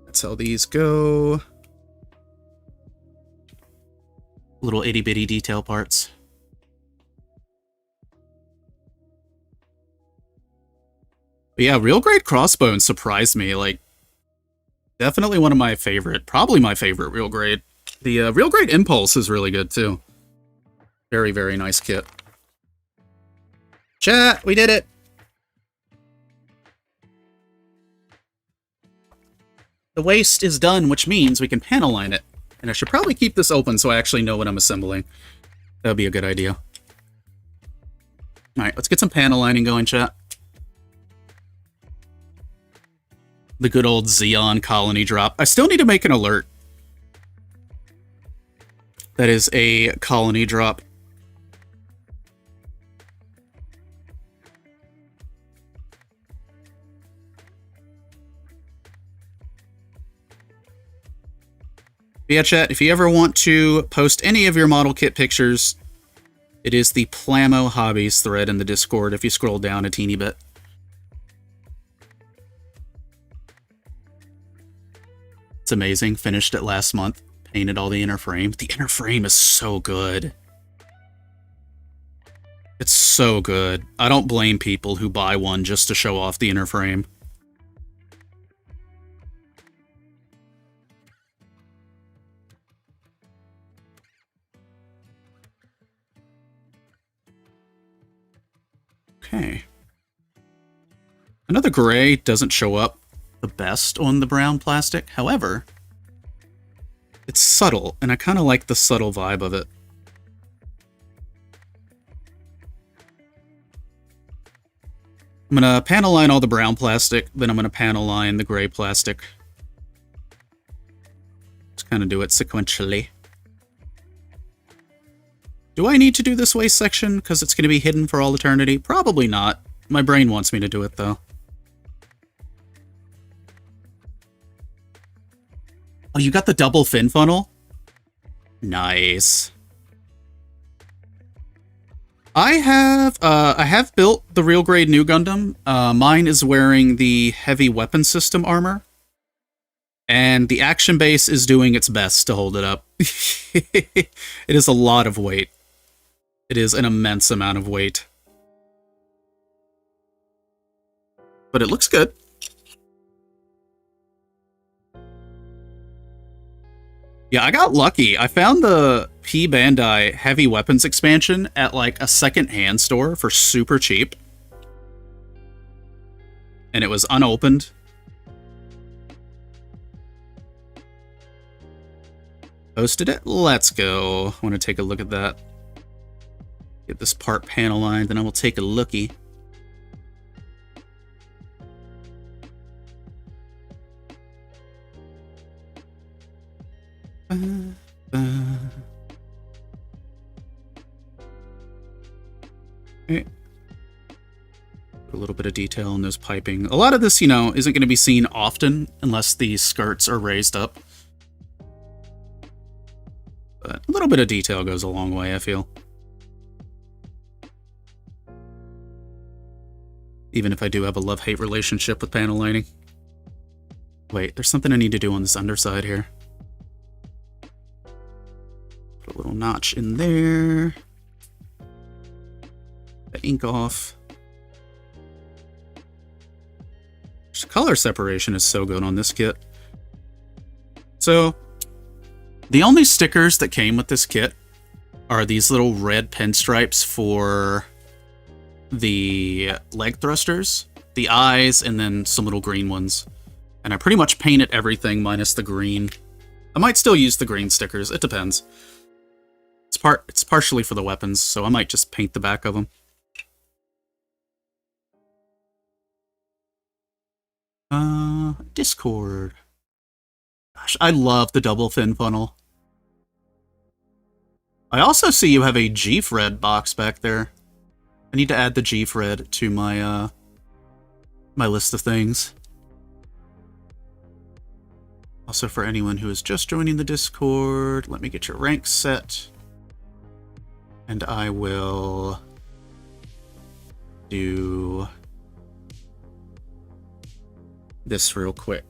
That's how these go. Little itty-bitty detail parts. But yeah, real great Crossbones surprised me. Like, definitely one of my favorite, probably my favorite real grade. The real grade Impulse is really good too. Very, very nice kit. Chat, we did it! The waist is done, which means we can panel line it. And I should probably keep this open so I actually know what I'm assembling. That would be a good idea. Alright, let's get some panel lining going, chat. The good old Xeon colony drop. I still need to make an alert. That is a colony drop. But yeah, chat, if you ever want to post any of your model kit pictures, it is the Plamo Hobbies thread in the Discord if you scroll down a teeny bit. It's amazing. Finished it last month. Painted all the inner frame. The inner frame is so good. It's so good. I don't blame people who buy one just to show off the inner frame. Okay. Another gray doesn't show up the best on the brown plastic. However, it's subtle, and I kind of like the subtle vibe of it. I'm going to panel line all the brown plastic, then I'm going to panel line the gray plastic. Just kind of do it sequentially. Do I need to do this waist section because it's going to be hidden for all eternity? Probably not. My brain wants me to do it, though. Oh, you got the double fin funnel? Nice. I have built the real grade new Gundam. Mine is wearing the heavy weapon system armor. And the action base is doing its best to hold it up. It is a lot of weight. It is an immense amount of weight. But it looks good. Yeah, I got lucky. I found the P Bandai Heavy Weapons expansion at like a second-hand store for super cheap. And it was unopened. Posted it? Let's go. I want to take a look at that. Get this part panel lined, and I will take a lookie. Okay. A little bit of detail in those piping. A lot of this, you know, isn't going to be seen often unless the skirts are raised up. But a little bit of detail goes a long way, I feel. Even if I do have a love-hate relationship with panel lining. Wait, there's something I need to do on this underside here. Put a little notch in there. The ink off. Just color separation is so good on this kit. So, the only stickers that came with this kit are these little red pinstripes for the leg thrusters, the eyes, and then some little green ones. And I pretty much painted everything minus the green. I might still use the green stickers, it depends. It's partially for the weapons, so I might just paint the back of them. Discord. Gosh, I love the double fin funnel. I also see you have a G-Fred box back there. I need to add the G-Fred to my, my list of things. Also, for anyone who is just joining the Discord, let me get your rank set. And I will do this real quick,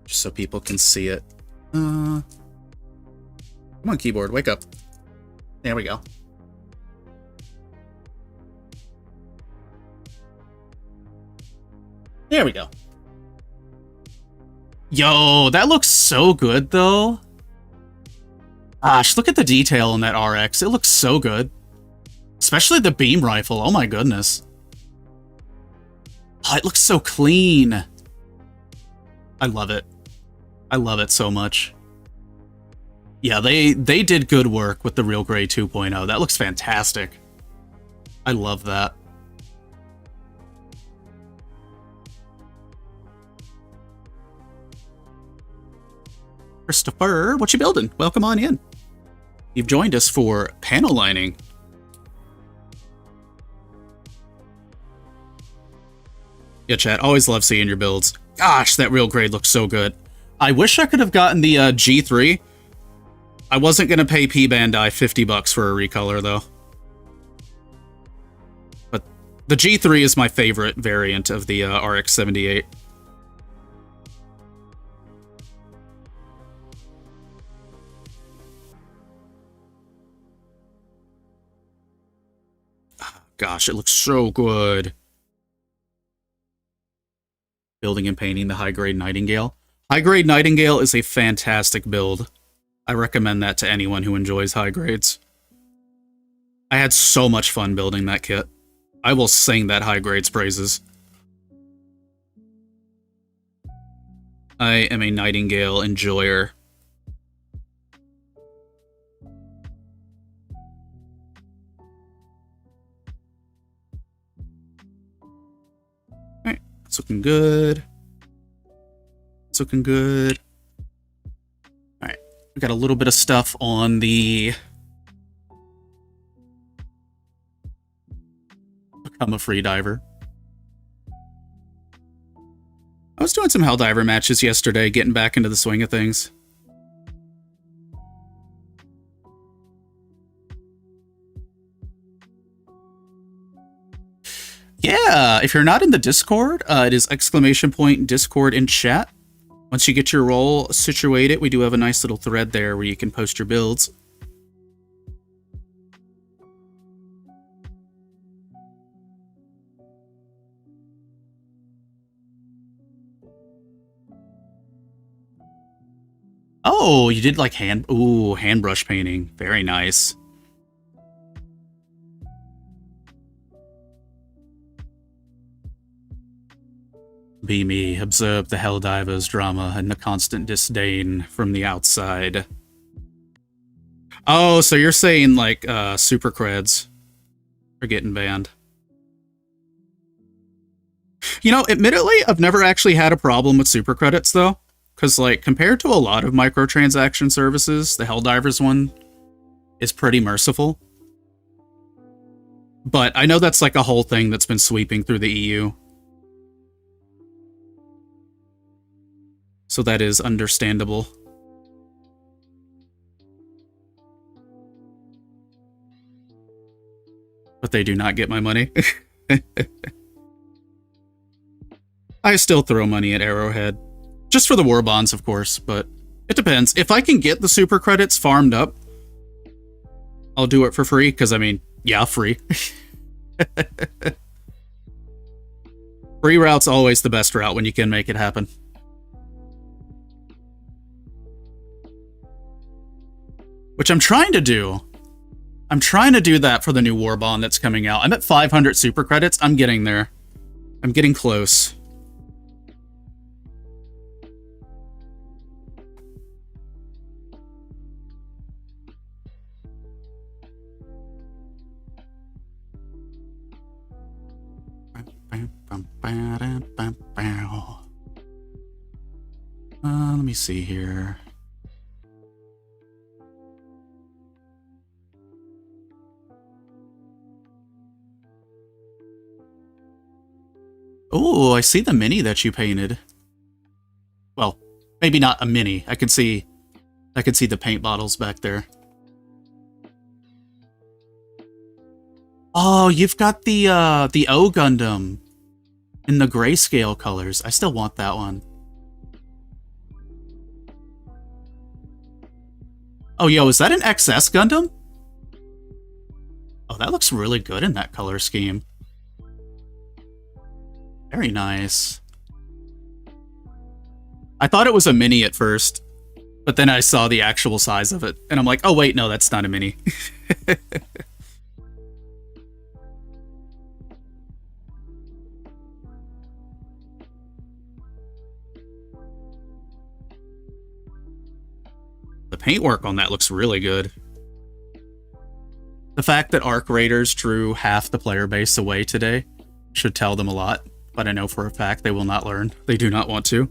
just so people can see it. Come on, keyboard, wake up. There we go. There we go. Yo, that looks so good, though. Gosh, look at the detail in that RX. It looks so good. Especially the beam rifle. Oh my goodness. Oh, it looks so clean. I love it. I love it so much. Yeah, they did good work with the Real Grey 2.0. That looks fantastic. I love that. Christopher, what you building? Welcome on in. You've joined us for panel lining. Yeah, chat, always love seeing your builds. Gosh, that Real Grade looks so good. I wish I could have gotten the G3. I wasn't going to pay P-Bandai $50 for a recolor, though. But the G3 is my favorite variant of the RX-78. Gosh, it looks so good. Building and painting the high-grade Nightingale. High-grade Nightingale is a fantastic build. I recommend that to anyone who enjoys high grades. I had so much fun building that kit. I will sing that high grades praises. I am a Nightingale enjoyer. Alright, it's looking good. It's looking good. Alright, we got a little bit of stuff on the Become a Free Diver. I was doing some Helldiver matches yesterday, getting back into the swing of things. Yeah, if you're not in the Discord, it is !Discord in chat. Once you get your role situated, we do have a nice little thread there where you can post your builds. Oh, you did like hand brush painting. Very nice. Be me, observe the Helldiver's drama and the constant disdain from the outside. Oh, so you're saying like super creds are getting banned. You know, admittedly, I've never actually had a problem with super credits though. Because, like, compared to a lot of microtransaction services, the Helldivers one is pretty merciful. But I know that's, like, a whole thing that's been sweeping through the EU. So that is understandable. But they do not get my money. I still throw money at Arrowhead. Just for the war bonds, of course, but it depends. If I can get the super credits farmed up, I'll do it for free, because, I mean, yeah, free. Free route's always the best route when you can make it happen. Which I'm trying to do. I'm trying to do that for the new war bond that's coming out. I'm at 500 super credits. I'm getting there. I'm getting close. Let me see here. Oh, I see the mini that you painted. Well, maybe not a mini. I can see the paint bottles back there. Oh, you've got the O Gundam in the grayscale colors. I still want that one. Oh, yo, is that an XS Gundam? Oh, that looks really good in that color scheme. Very nice. I thought it was a mini at first, but then I saw the actual size of it, and I'm like, oh wait, no, that's not a mini. The paintwork on that looks really good. The fact that Arc Raiders drew half the player base away today should tell them a lot, but I know for a fact they will not learn. They do not want to.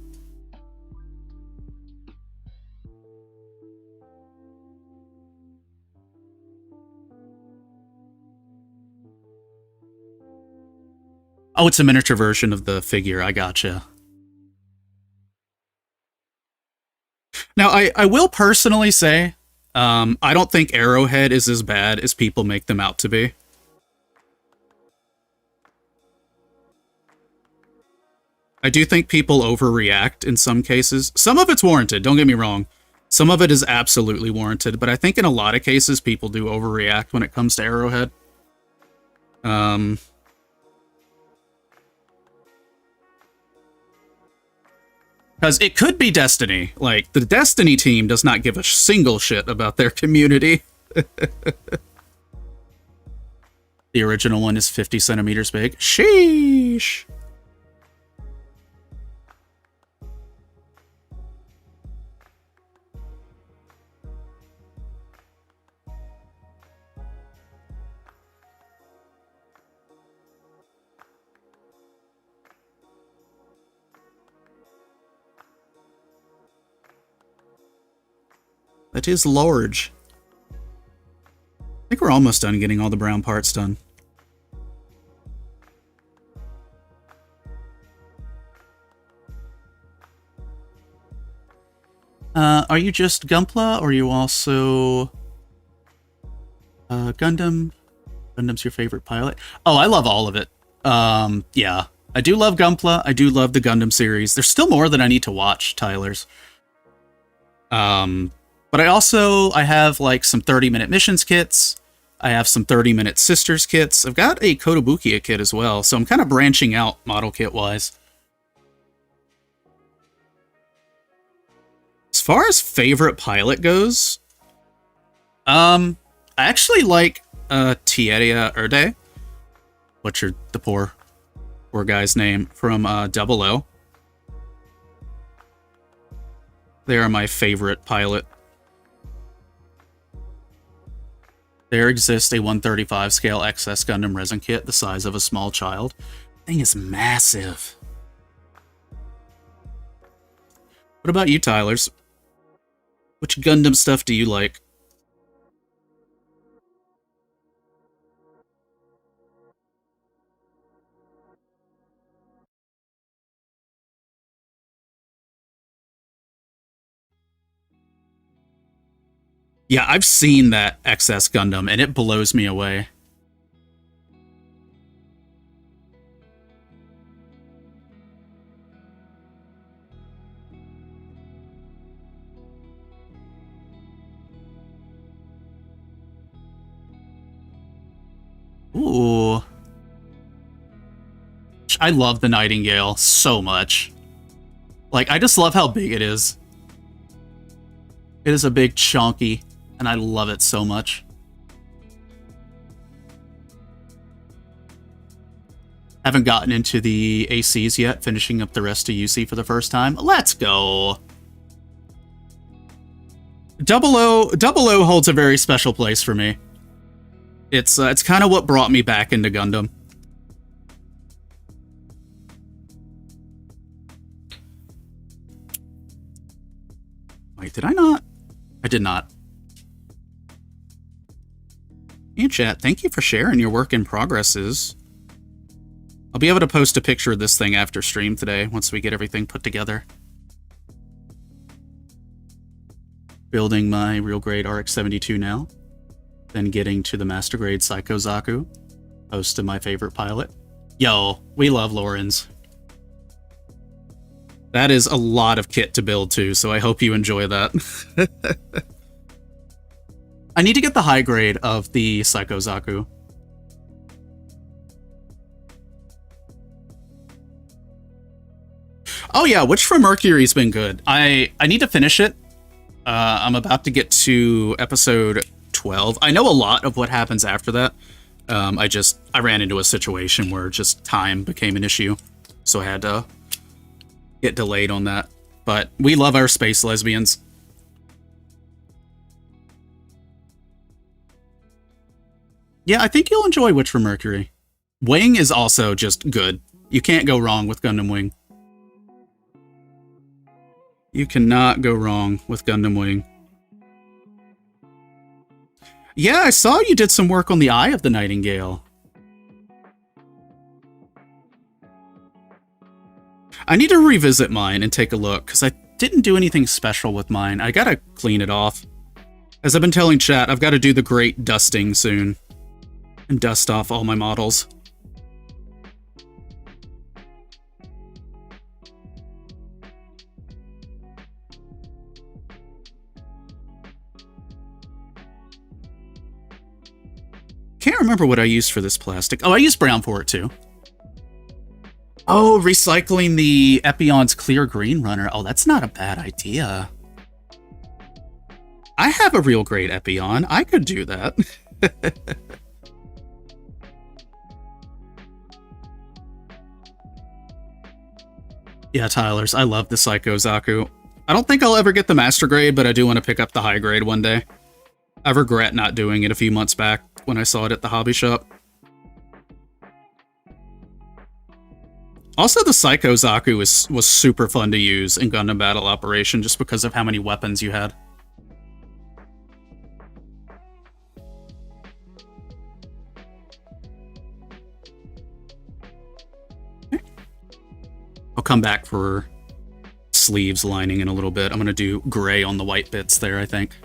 Oh, it's a miniature version of the figure. I gotcha. Now, I will personally say, I don't think Arrowhead is as bad as people make them out to be. I do think people overreact in some cases. Some of it's warranted, don't get me wrong. Some of it is absolutely warranted, but I think in a lot of cases people do overreact when it comes to Arrowhead. Because it could be Destiny. Like, the Destiny team does not give a single shit about their community. The original one is 50 centimeters big. Sheesh! That is large. I think we're almost done getting all the brown parts done. Are you just Gunpla, or are you also Gundam? Gundam's your favorite pilot? Oh, I love all of it. Yeah. I do love Gunpla. I do love the Gundam series. There's still more that I need to watch, Tyler's. But I have like some 30-minute missions kits. I have some 30-minute sisters kits. I've got a Kotobukiya kit as well, so I'm kind of branching out model kit-wise. As far as favorite pilot goes, I actually like Tieria Erde, butchered the poor guy's name, from Double O. They are my favorite pilot. There exists a 135 scale XS Gundam resin kit the size of a small child. Thing is massive. What about you, Tylers? Which Gundam stuff do you like? Yeah, I've seen that XS Gundam, and it blows me away. Ooh. I love the Nightingale so much. Like, I just love how big it is. It is a big chonky, and I love it so much. Haven't gotten into the ACs yet, finishing up the rest of UC for the first time. Let's go! Double O holds a very special place for me. It's kind of what brought me back into Gundam. Wait, did I not? I did not. Hey, chat, thank you for sharing your work in progresses. I'll be able to post a picture of this thing after stream today, once we get everything put together. Building my real grade RX-72 now. Then getting to the master grade Psycho Zaku. Post to my favorite pilot. Yo, we love Lorenz. That is a lot of kit to build too, so I hope you enjoy that. I need to get the high grade of the Psycho Zaku. Oh yeah, Witch from Mercury's been good. I need to finish it. I'm about to get to episode 12. I know a lot of what happens after that. I ran into a situation where just time became an issue, so I had to get delayed on that. But we love our space lesbians. Yeah, I think you'll enjoy Witch from Mercury. Wing is also just good. You can't go wrong with Gundam Wing. You cannot go wrong with Gundam Wing. Yeah, I saw you did some work on the Eye of the Nightingale. I need to revisit mine and take a look, because I didn't do anything special with mine. I gotta clean it off. As I've been telling chat, I've got to do the great dusting soon. And dust off all my models. Can't remember what I used for this plastic. Oh, I used brown for it too. Oh, recycling the Epion's clear green runner. Oh, that's not a bad idea. I have a real great Epion. I could do that. Yeah, Tyler's. I love the Psycho Zaku. I don't think I'll ever get the master grade, but I do want to pick up the high grade one day. I regret not doing it a few months back when I saw it at the hobby shop. Also, the Psycho Zaku was super fun to use in Gundam Battle Operation just because of how many weapons you had. I'll come back for sleeves lining in a little bit. I'm going to do gray on the white bits there, I think.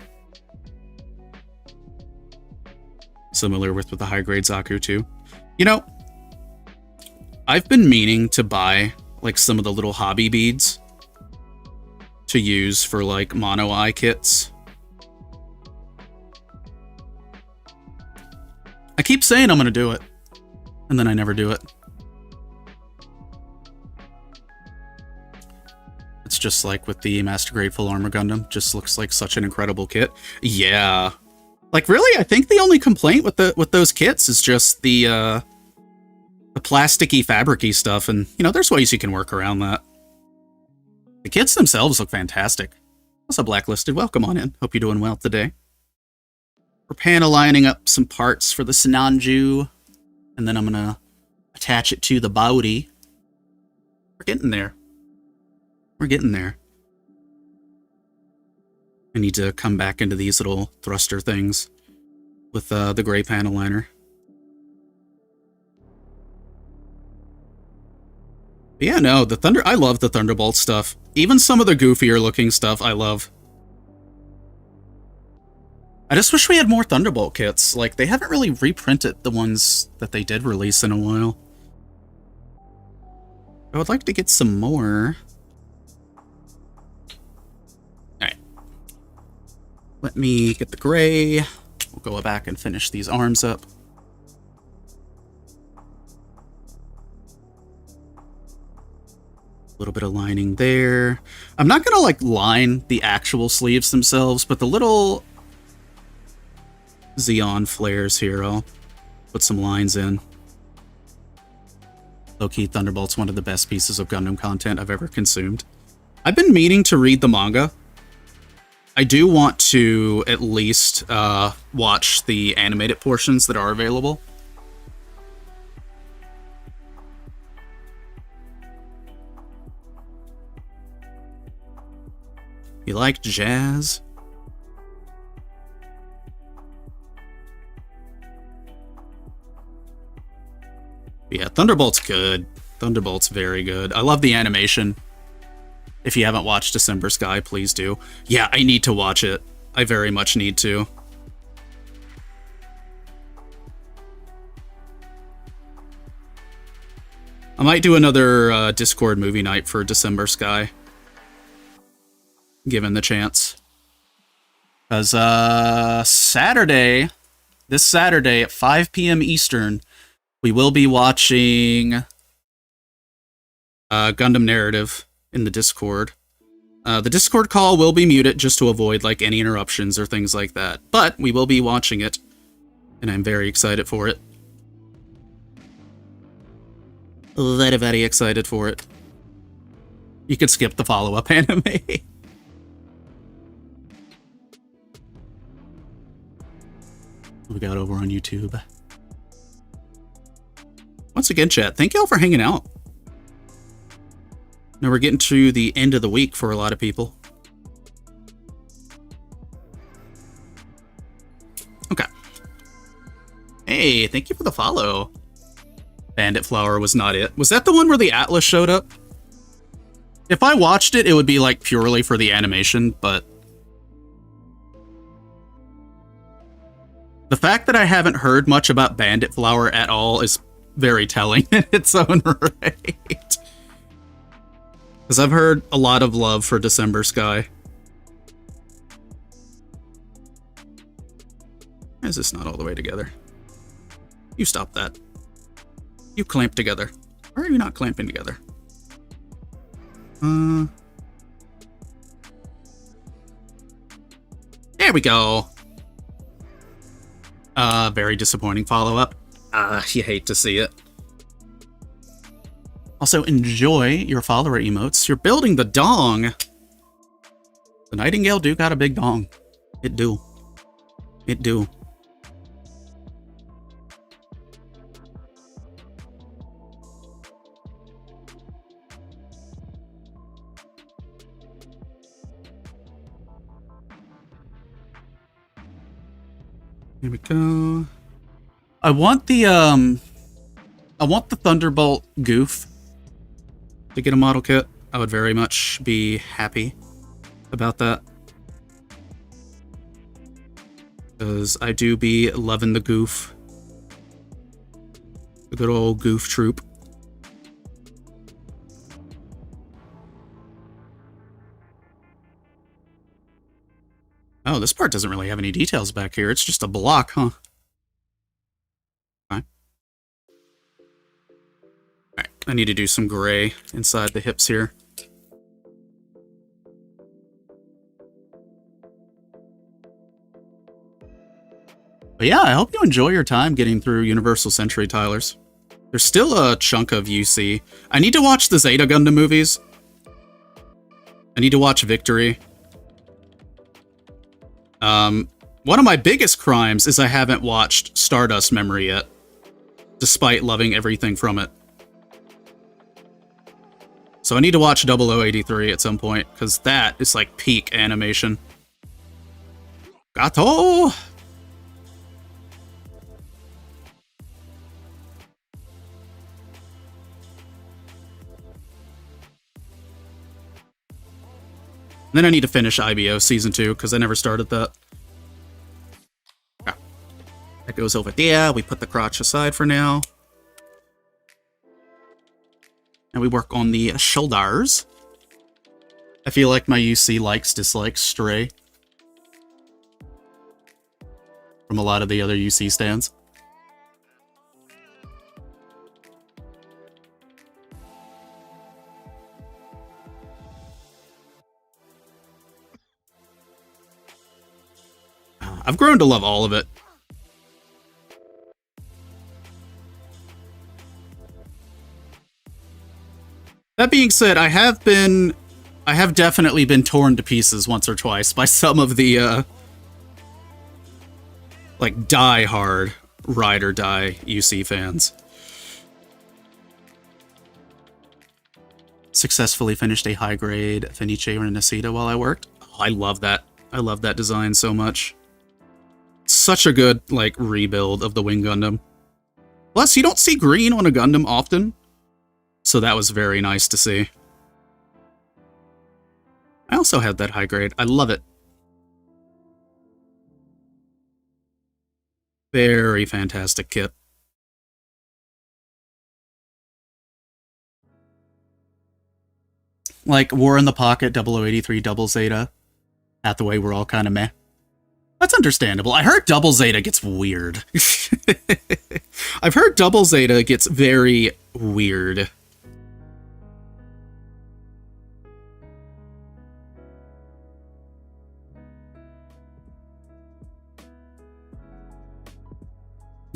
Similar with the high-grade Zaku, too. You know, I've been meaning to buy, like, some of the little hobby beads to use for, like, mono-eye kits. I keep saying I'm going to do it, and then I never do it. It's just like with the Master Grade Full Armor Gundam. Just looks like such an incredible kit. Yeah. Like, really, I think the only complaint with those kits is just the plasticky, fabricy stuff, and, you know, there's ways you can work around that. The kits themselves look fantastic. What's up, Blacklisted? Welcome on in. Hope you're doing well today. We're panel lining up some parts for the Sinanju, and then I'm gonna attach it to the body. We're getting there. We're getting there. I need to come back into these little thruster things with the gray panel liner. But yeah, no, I love the Thunderbolt stuff. Even some of the goofier looking stuff I love. I just wish we had more Thunderbolt kits. Like, they haven't really reprinted the ones that they did release in a while. I would like to get some more. Alright. Let me get the gray. We'll go back and finish these arms up. A little bit of lining there. I'm not gonna, like, line the actual sleeves themselves, but the little Xeon flares here, I'll put some lines in. Low-key, Thunderbolt's one of the best pieces of Gundam content I've ever consumed. I've been meaning to read the manga. I do want to at least watch the animated portions that are available. You like jazz? Yeah, Thunderbolt's good. Thunderbolt's very good. I love the animation. If you haven't watched December Sky, please do. Yeah, I need to watch it. I very much need to. I might do another Discord movie night for December Sky, given the chance. Because Saturday, this Saturday at 5 p.m. Eastern, we will be watching Gundam Narrative in the Discord. The Discord call will be muted just to avoid like any interruptions or things like that. But we will be watching it, and I'm very excited for it. Very, very excited for it. You could skip the follow-up anime. We got over on YouTube. Once again, chat, thank y'all for hanging out. Now we're getting to the end of the week for a lot of people. Okay. Hey, thank you for the follow. Bandit Flower was not it. Was that the one where the Atlas showed up? If I watched it, it would be like purely for the animation, but the fact that I haven't heard much about Bandit Flower at all is very telling in its own right. Because I've heard a lot of love for December Sky. Why is this not all the way together? You stop that. You clamp together. Why are you not clamping together? There we go. Very disappointing follow-up. You hate to see it. Also, enjoy your follower emotes. You're building the dong. The Nightingale do got a big dong. It do. It do. Here we go. I want the Thunderbolt Goof to get a model kit. I would very much be happy about that. Because I do be loving the Goof. The good old Goof troop. Oh, this part doesn't really have any details back here. It's just a block, huh? Okay. Alright, I need to do some gray inside the hips here. But yeah, I hope you enjoy your time getting through Universal Century Tylers. There's still a chunk of UC. I need to watch the Zeta Gundam movies. I need to watch Victory. One of my biggest crimes is I haven't watched Stardust Memory yet, despite loving everything from it. So I need to watch 0083 at some point, because that is like peak animation. Gato! Then I need to finish IBO Season 2, because I never started that. That goes over there. We put the crotch aside for now. And we work on the shoulders. I feel like my UC likes, dislikes stray from a lot of the other UC stands. I've grown to love all of it. That being said, I have definitely been torn to pieces once or twice by some of the, like, die-hard ride or die UC fans. Successfully finished a high-grade Fenice Renacida while I worked. Oh, I love that. I love that design so much. Such a good, like, rebuild of the Wing Gundam. Plus, you don't see green on a Gundam often. So that was very nice to see. I also had that high grade. I love it. Very fantastic kit. Like, War in the Pocket, 0083, Double Zeta, Hathaway were all kind of meh. That's understandable. I heard Double Zeta gets weird. I've heard Double Zeta gets very weird.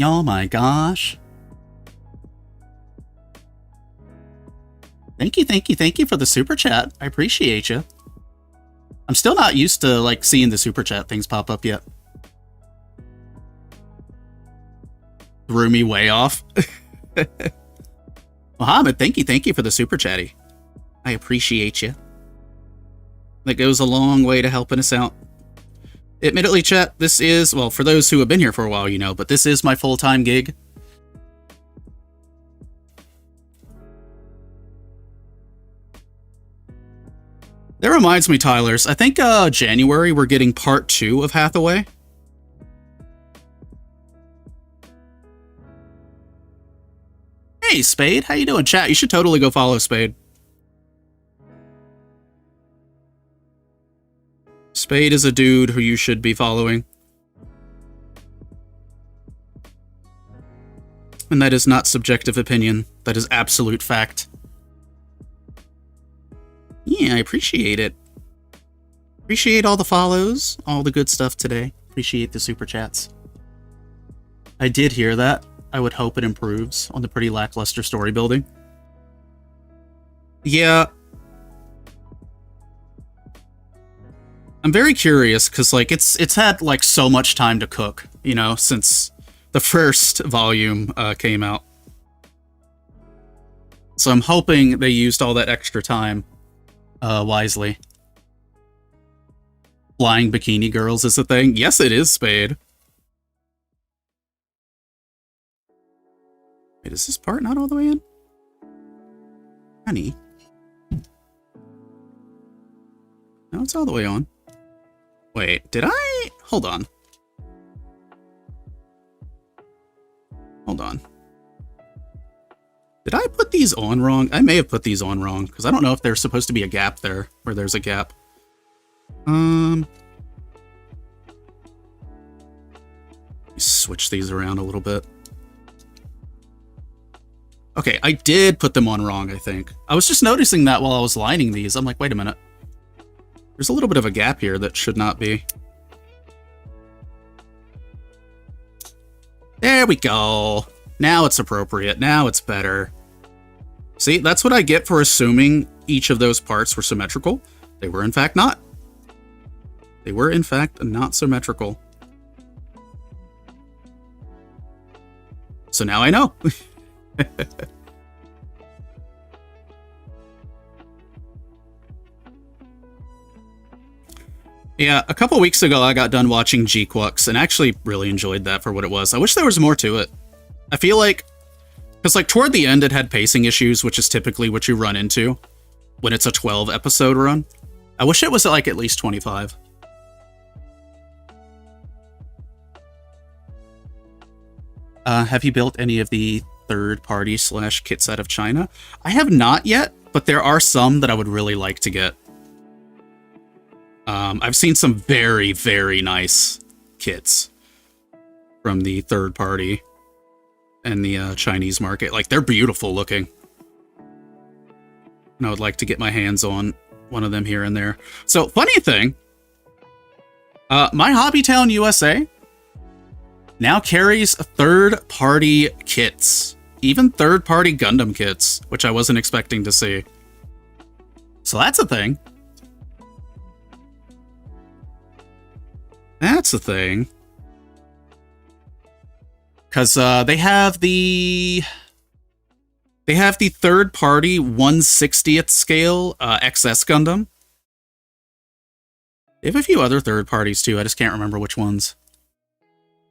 Oh my gosh. Thank you for the super chat. I appreciate you. I'm still not used to, like, seeing the super chat things pop up yet. Threw me way off. Mohammed, thank you for the super chatty. I appreciate you. That goes a long way to helping us out. Admittedly, chat, this is, well, for those who have been here for a while, you know, but this is my full-time gig. That reminds me, Tylers, I think January we're getting part 2 of Hathaway. Hey, Spade, how you doing, chat? You should totally go follow Spade. Spade is a dude who you should be following. And that is not subjective opinion. That is absolute fact. Yeah, I appreciate it. Appreciate all the follows, all the good stuff today. Appreciate the super chats. I did hear that. I would hope it improves on the pretty lackluster story building. Yeah. I'm very curious, because, like, it's had, like, so much time to cook, you know, since the first volume came out. So I'm hoping they used all that extra time wisely. Flying bikini girls is a thing? Yes, it is, Spade. Wait, is this part not all the way in? Honey. No, it's all the way on. Wait, did I? Hold on. Hold on. Did I put these on wrong? I may have put these on wrong, because I don't know if there's supposed to be a gap there, where there's a gap. Let me switch these around a little bit. Okay, I did put them on wrong, I think. I was just noticing that while I was lining these. I'm like, wait a minute. There's a little bit of a gap here that should not be. There we go. Now it's appropriate. Now it's better. See, that's what I get for assuming each of those parts were symmetrical. They were, in fact, not. They were, in fact, not symmetrical. So now I know. Yeah, a couple weeks ago I got done watching G-Quux and actually really enjoyed that for what it was. I wish there was more to it. I feel like, because like toward the end it had pacing issues, which is typically what you run into when it's a 12 episode run. I wish it was like at least 25. Have you built any of the third-party / kits out of China? I have not yet, but there are some that I would really like to get. I've seen some very, very nice kits from the third party and the Chinese market. Like, they're beautiful looking. And I would like to get my hands on one of them here and there. So, funny thing, my Hobbytown USA now carries third-party kits. Even third-party Gundam kits, which I wasn't expecting to see. So that's a thing. That's the thing. Because they have the third-party 1/60th scale XS Gundam. They have a few other third parties too. I just can't remember which ones.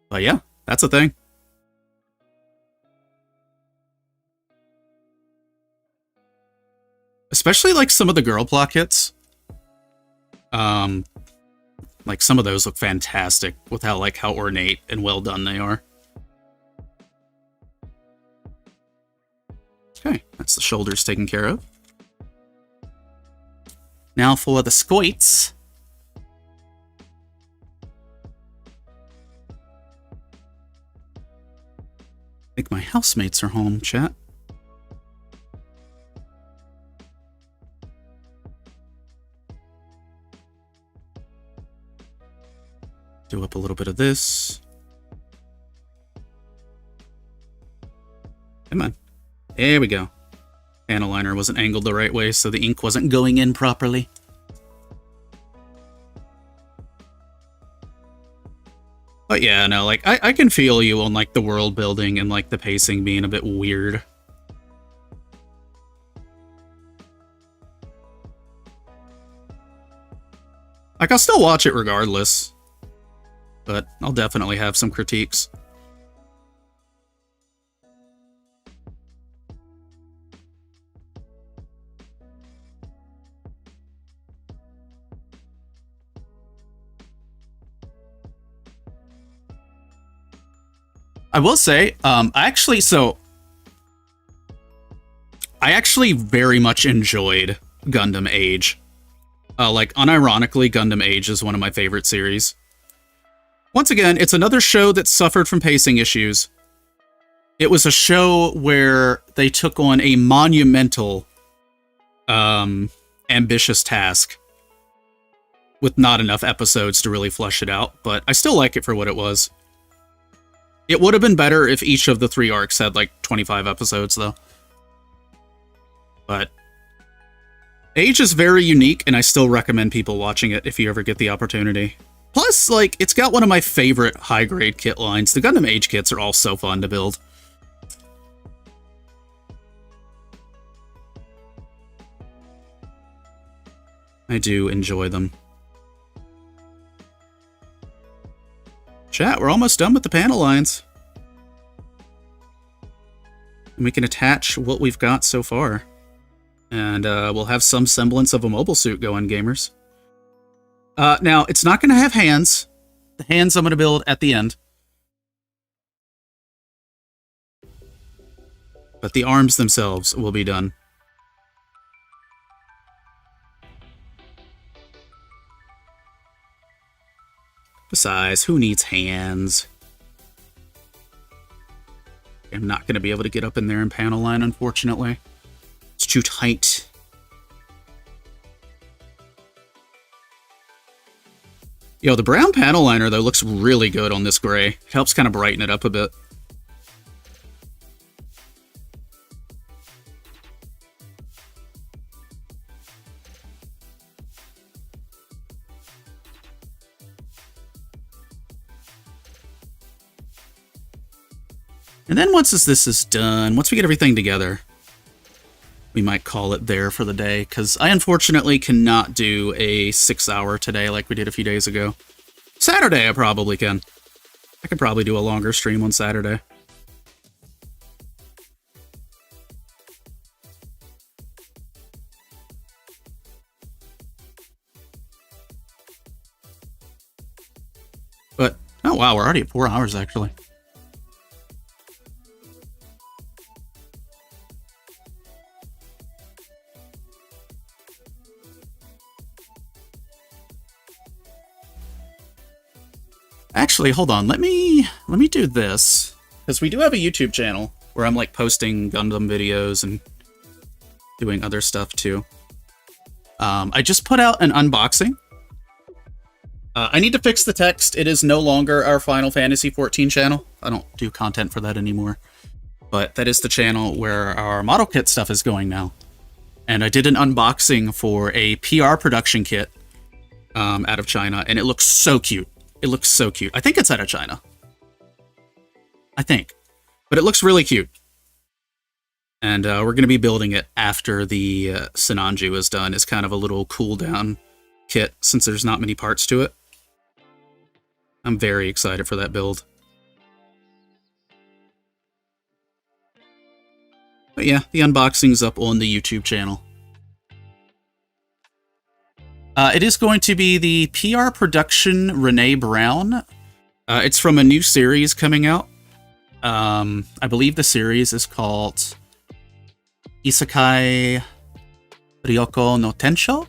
But yeah, that's a thing. Especially like some of the Gunpla kits. Like some of those look fantastic with how ornate and well done they are. Okay, that's the shoulders taken care of. Now for the scoits. I think my housemates are home, chat. Do up a little bit of this. Come on. There we go. Panel liner wasn't angled the right way, so the ink wasn't going in properly. But yeah, no, like, I can feel you on, like, the world building and, like, the pacing being a bit weird. Like, I'll still watch it regardless. But I'll definitely have some critiques. I will say, I actually very much enjoyed Gundam Age. Like, unironically, Gundam Age is one of my favorite series. Once again, it's another show that suffered from pacing issues. It was a show where they took on a monumental, ambitious task with not enough episodes to really flesh it out, but I still like it for what it was. It would have been better if each of the 3 arcs had, like, 25 episodes, though. But Age is very unique, and I still recommend people watching it if you ever get the opportunity. Plus, like, it's got one of my favorite high-grade kit lines. The Gundam Age kits are all so fun to build. I do enjoy them. Chat, we're almost done with the panel lines. And we can attach what we've got so far. And we'll have some semblance of a mobile suit going, gamers. Now, it's not going to have hands. The hands I'm going to build at the end. But the arms themselves will be done. Besides, who needs hands? I'm not going to be able to get up in there in panel line, unfortunately. It's too tight. Yo, the brown panel liner, though, looks really good on this gray. It helps kind of brighten it up a bit. And then once this is done, once we get everything together, we might call it there for the day, because I unfortunately cannot do a 6-hour today like we did a few days ago. Saturday I probably can. I could probably do a longer stream on Saturday. But, oh wow, we're already at 4 hours actually. Actually, hold on. Let me do this, because we do have a YouTube channel where I'm like posting Gundam videos and doing other stuff too. I just put out an unboxing. I need to fix the text. It is no longer our Final Fantasy XIV channel. I don't do content for that anymore. But that is the channel where our model kit stuff is going now. And I did an unboxing for a PR production kit out of China, and it looks so cute. It looks so cute. I think it's out of China. I think. But it looks really cute. And we're going to be building it after the Sinanju is done. It's kind of a little cool-down kit, since there's not many parts to it. I'm very excited for that build. But yeah, the unboxing's up on the YouTube channel. It is going to be the PR production Renee Brown. It's from a new series coming out. I believe the series is called Isekai Ryoko no Tensho.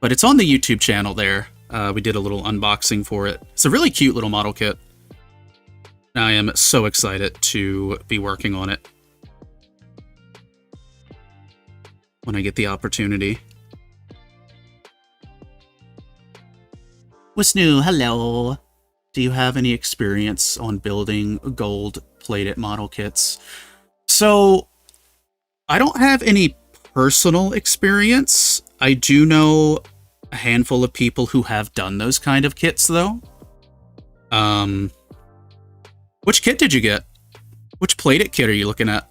But it's on the YouTube channel there. We did a little unboxing for it. It's a really cute little model kit. I am so excited to be working on it when I get the opportunity. What's new? Hello. Do you have any experience on building gold-plated model kits? So, I don't have any personal experience. I do know a handful of people who have done those kind of kits, though. Which kit did you get? Which plated kit are you looking at?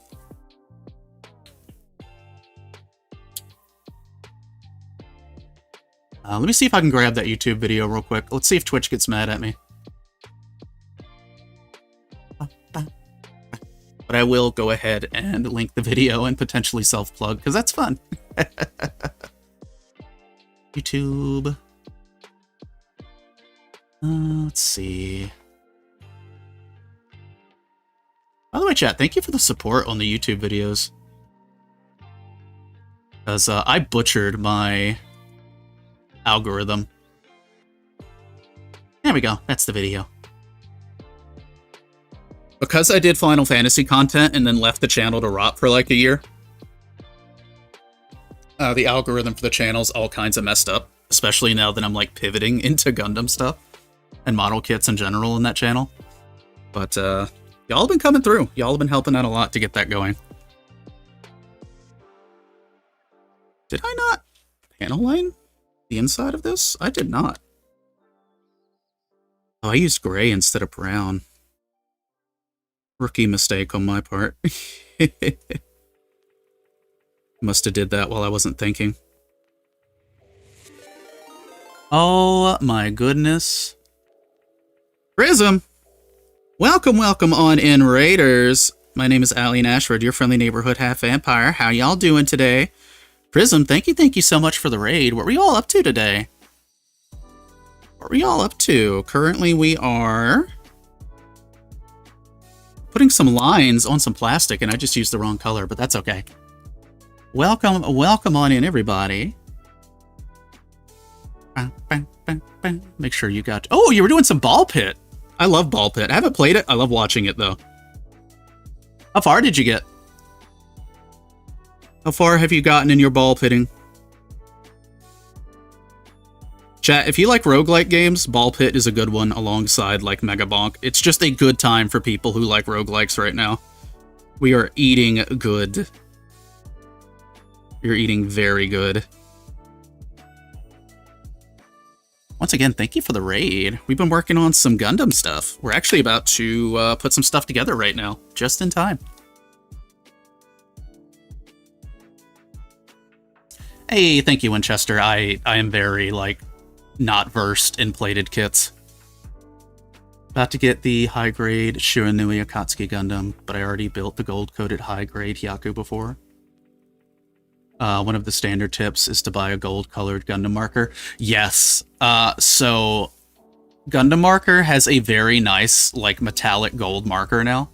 Let me see if I can grab that YouTube video real quick. Let's see if Twitch gets mad at me. But I will go ahead and link the video and potentially self-plug, because that's fun. YouTube. Let's see. By the way, chat, thank you for the support on the YouTube videos. Because I butchered my algorithm. There we go. That's the video. Because I did Final Fantasy content and then left the channel to rot for like a year, the algorithm for the channel's all kinds of messed up, especially now that I'm like pivoting into Gundam stuff and model kits in general in that channel. But y'all have been coming through. Y'all have been helping out a lot to get that going. Did I not panel line the inside of this? I did not. Oh, I used gray instead of brown. Rookie mistake on my part. Must have did that while I wasn't thinking. Oh my goodness. Prism! Welcome, welcome on in, Raiders. My name is Alien Ashford, your friendly neighborhood half-vampire. How y'all doing today? Prism, thank you so much for the raid. What were y'all up to today? What were y'all up to? Currently we are putting some lines on some plastic, and I just used the wrong color, but that's okay. Welcome, welcome on in, everybody. Make sure you got... Oh, you were doing some ball pit. I love ball pit. I haven't played it. I love watching it, though. How far did you get? How far have you gotten in your ball pitting? Chat, if you like roguelike games, Ball Pit is a good one alongside, like, Mega Bonk. It's just a good time for people who like roguelikes right now. We are eating good. You're eating very good. Once again, thank you for the raid. We've been working on some Gundam stuff. We're actually about to put some stuff together right now, just in time. Hey, thank you, Winchester. I am very, like, not versed in plated kits. About to get the high-grade Shiranui Akatsuki Gundam, but I already built the gold-coated high-grade Hyaku before. One of the standard tips is to buy a gold-colored Gundam marker. Yes, so Gundam marker has a very nice, like, metallic gold marker now.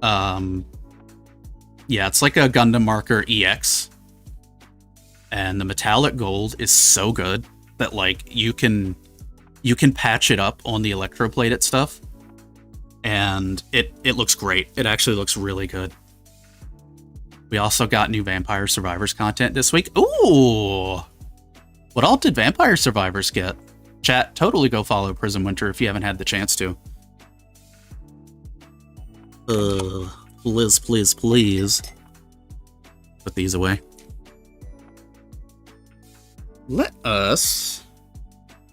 Yeah, it's like a Gundam marker EX. And the metallic gold is so good that, like, you can patch it up on the electroplated stuff, and it looks great. It actually looks really good. We also got new Vampire Survivors content this week. Ooh! What all did Vampire Survivors get? Chat, totally go follow Prism Winter if you haven't had the chance to. Please, please, please. Put these away. So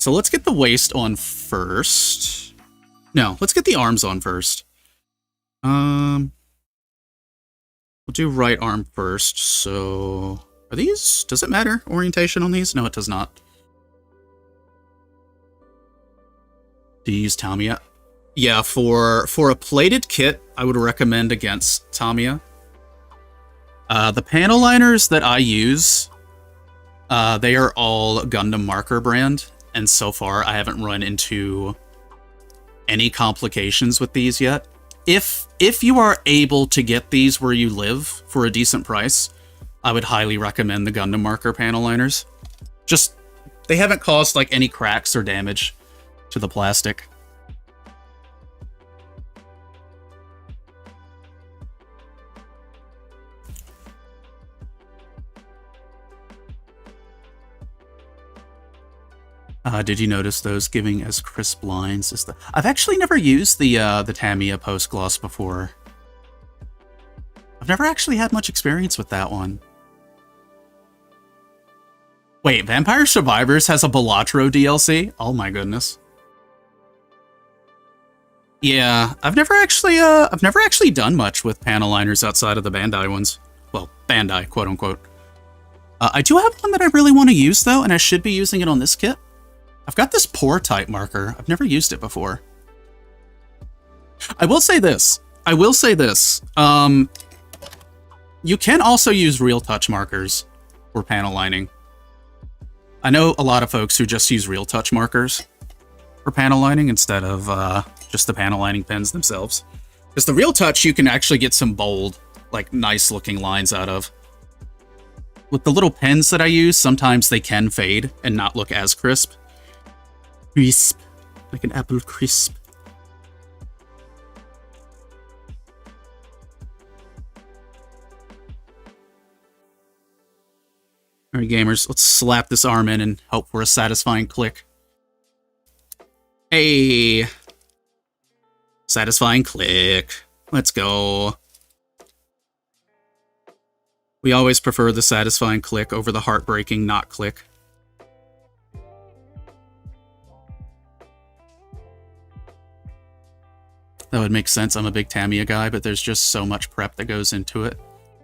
let's get the waist on first. No, let's get the arms on first. We'll do right arm first. So are these, does it matter orientation on these? No, it does not. Do you use Tamiya? Yeah, for a plated kit, I would recommend against Tamiya. The panel liners that I use, they are all Gundam Marker brand, and so far I haven't run into any complications with these yet. If you are able to get these where you live for a decent price, I would highly recommend the Gundam Marker panel liners. Just, they haven't caused like any cracks or damage to the plastic. Did you notice those giving as crisp lines as the... I've actually never used the Tamiya post gloss before. I've never actually had much experience with that one. Wait, Vampire Survivors has a Balatro DLC? Oh my goodness. Yeah, I've never actually done much with panel liners outside of the Bandai ones. Well, Bandai, quote unquote. I do have one that I really want to use though, and I should be using it on this kit. I've got this pour type marker. I've never used it before. I will say this. You can also use real touch markers for panel lining. I know a lot of folks who just use real touch markers for panel lining instead of just the panel lining pens themselves. Because the real touch you can actually get some bold, like nice looking lines out of. With the little pens that I use, sometimes they can fade and not look as crisp. Crisp. Like an apple crisp. Alright gamers, let's slap this arm in and hope for a satisfying click. Hey! Satisfying click. Let's go. We always prefer the satisfying click over the heartbreaking not click. That would make sense. I'm a big Tamiya guy, but there's just so much prep that goes into it.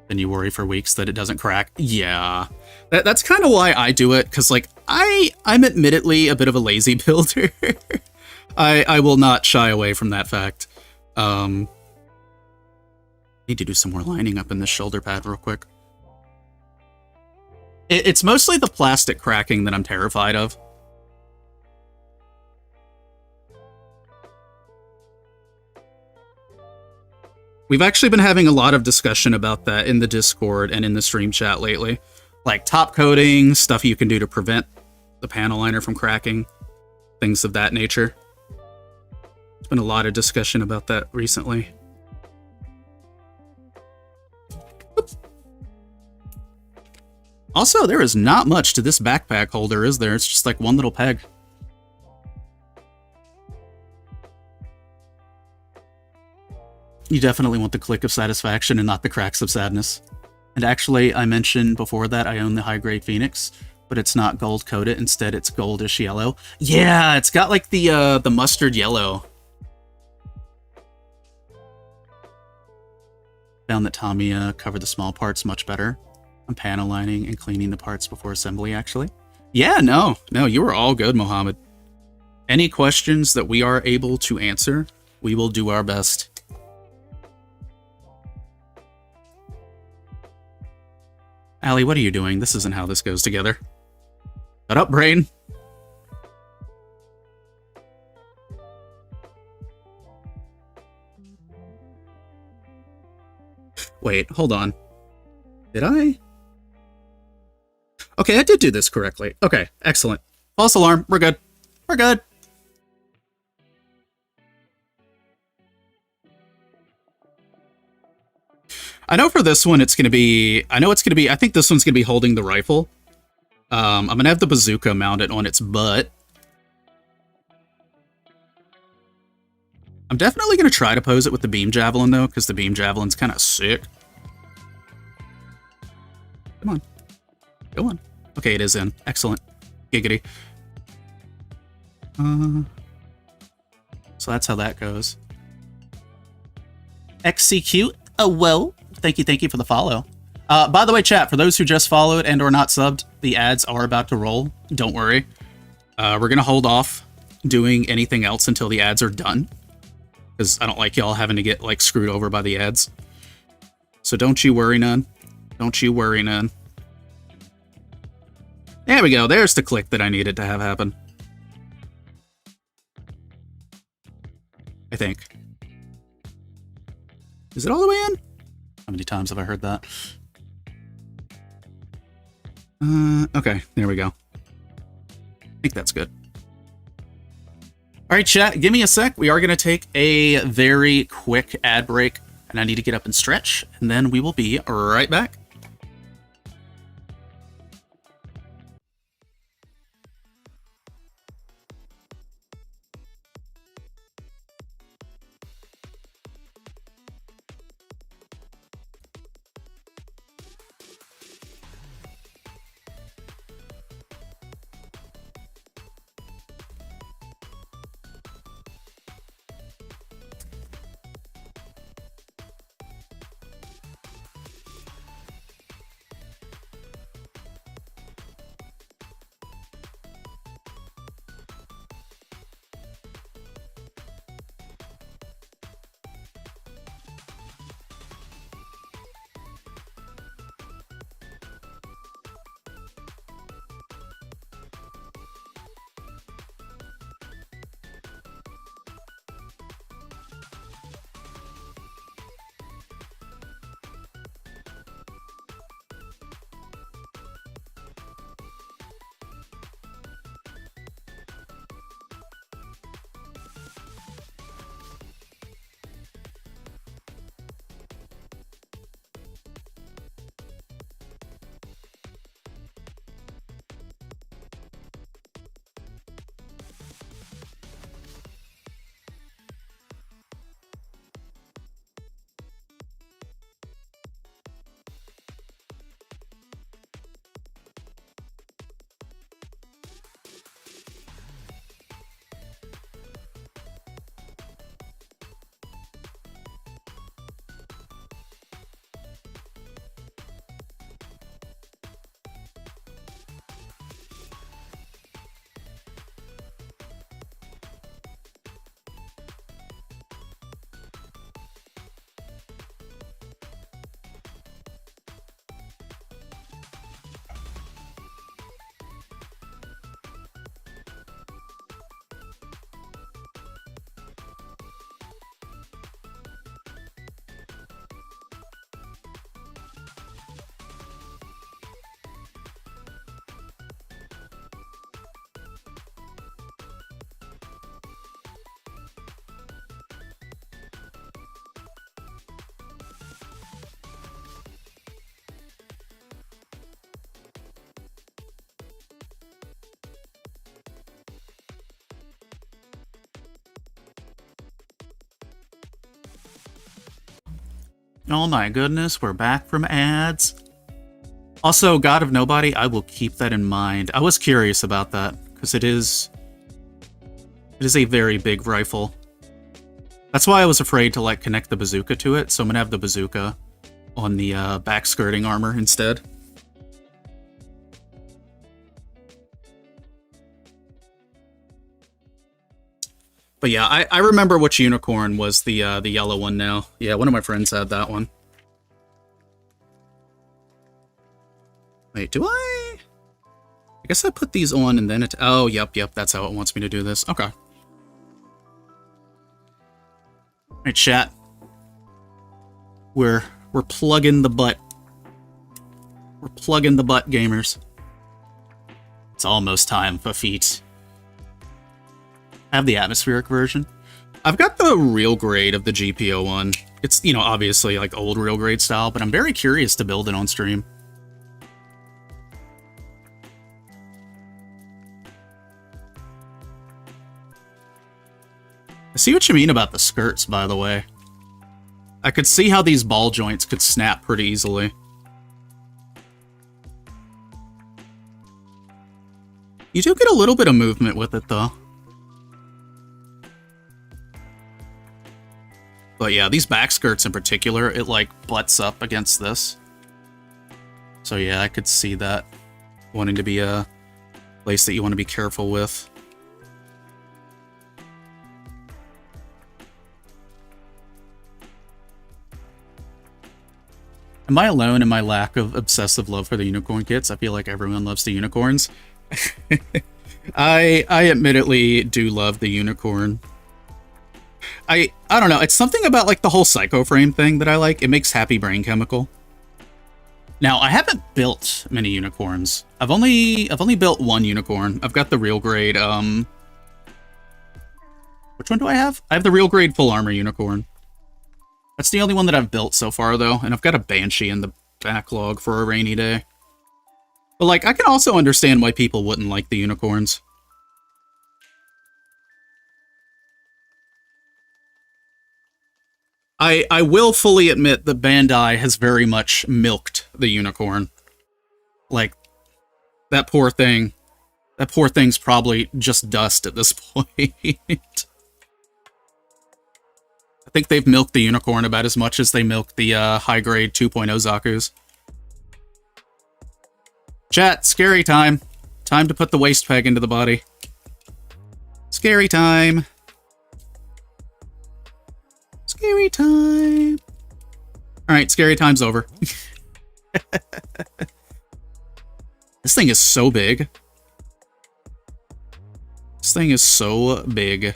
Then you worry for weeks that it doesn't crack. Yeah. That's kind of why I do it, because, like, I'm admittedly a bit of a lazy builder. I will not shy away from that fact. Need to do some more lining up in this shoulder pad real quick. It's mostly the plastic cracking that I'm terrified of. We've actually been having a lot of discussion about that in the Discord and in the stream chat lately. Like top coating, stuff you can do to prevent the panel liner from cracking, things of that nature. There's been a lot of discussion about that recently. Oops. Also, there is not much to this backpack holder, is there? It's just like one little peg. You definitely want the click of satisfaction and not the cracks of sadness. And actually, I mentioned before that I own the high-grade Phoenix, but it's not gold-coated. Instead, it's goldish yellow. Yeah, it's got like the mustard yellow. Found that Tamiya covered the small parts much better. I'm panel lining and cleaning the parts before assembly, actually. Yeah, no, you were all good, Mohammed. Any questions that we are able to answer, we will do our best. Allie, what are you doing? This isn't how this goes together. Shut up, brain. Wait, hold on. Did I? Okay, I did do this correctly. Okay, excellent. False alarm. We're good. We're good. I know for this one it's going to be... I think this one's going to be holding the rifle. I'm going to have the bazooka mounted on its butt. I'm definitely going to try to pose it with the beam javelin, though, because the beam javelin's kind of sick. Come on. Go on. Okay, it is in. Excellent. Giggity. So that's how that goes. XCQ. Oh, well. Thank you for the follow. By the way, chat, for those who just followed and or not subbed, the ads are about to roll. Don't worry. We're going to hold off doing anything else until the ads are done. Because I don't like y'all having to get, like, screwed over by the ads. So don't you worry none. Don't you worry none. There we go. There's the click that I needed to have happen. I think. Is it all the way in? How many times have I heard that? Okay, there we go. think that's good. All right, chat, give me a sec. We are going to take a very quick ad break, and I need to get up and stretch, and then we will be right back. Oh my goodness, we're back from ads. Also, God of Nobody, I will keep that in mind. I was curious about that, because it is a very big rifle. That's why I was afraid to, like, connect the bazooka to it, so I'm gonna have the bazooka on the back skirting armor instead. But yeah, I remember which unicorn was the yellow one now. Yeah, one of my friends had that one. Wait, do I? I guess I put these on and then it... Oh, yep, that's how it wants me to do this. Okay. Alright, chat. We're plugging the butt. We're plugging the butt, gamers. It's almost time for feet. I have the atmospheric version. I've got the real grade of the GPO one. It's, you know, obviously like old real grade style, but I'm very curious to build it on stream. I see what you mean about the skirts, by the way. I could see how these ball joints could snap pretty easily. You do get a little bit of movement with it, though. But yeah, these back skirts in particular, it like butts up against this. So yeah, I could see that wanting to be a place that you want to be careful with. Am I alone in my lack of obsessive love for the unicorn kits? I feel like everyone loves the unicorns. I admittedly do love the unicorn. I don't know, it's something about like the whole psycho frame thing that I like. It makes happy brain chemical. Now, I haven't built many unicorns. I've only built one unicorn. I've got the real grade, which one do I have? I have the real grade full armor unicorn. That's the only one that I've built so far, though, and I've got a Banshee in the backlog for a rainy day. But, like, I can also understand why people wouldn't like the unicorns. I will fully admit that Bandai has very much milked the unicorn. Like, that poor thing. That poor thing's probably just dust at this point. I think they've milked the unicorn about as much as they milked the high-grade 2.0 Zakus. Chat, scary time. Time to put the waist peg into the body. Scary time. Scary time. Alright, scary time's over. This thing is so big. This thing is so big.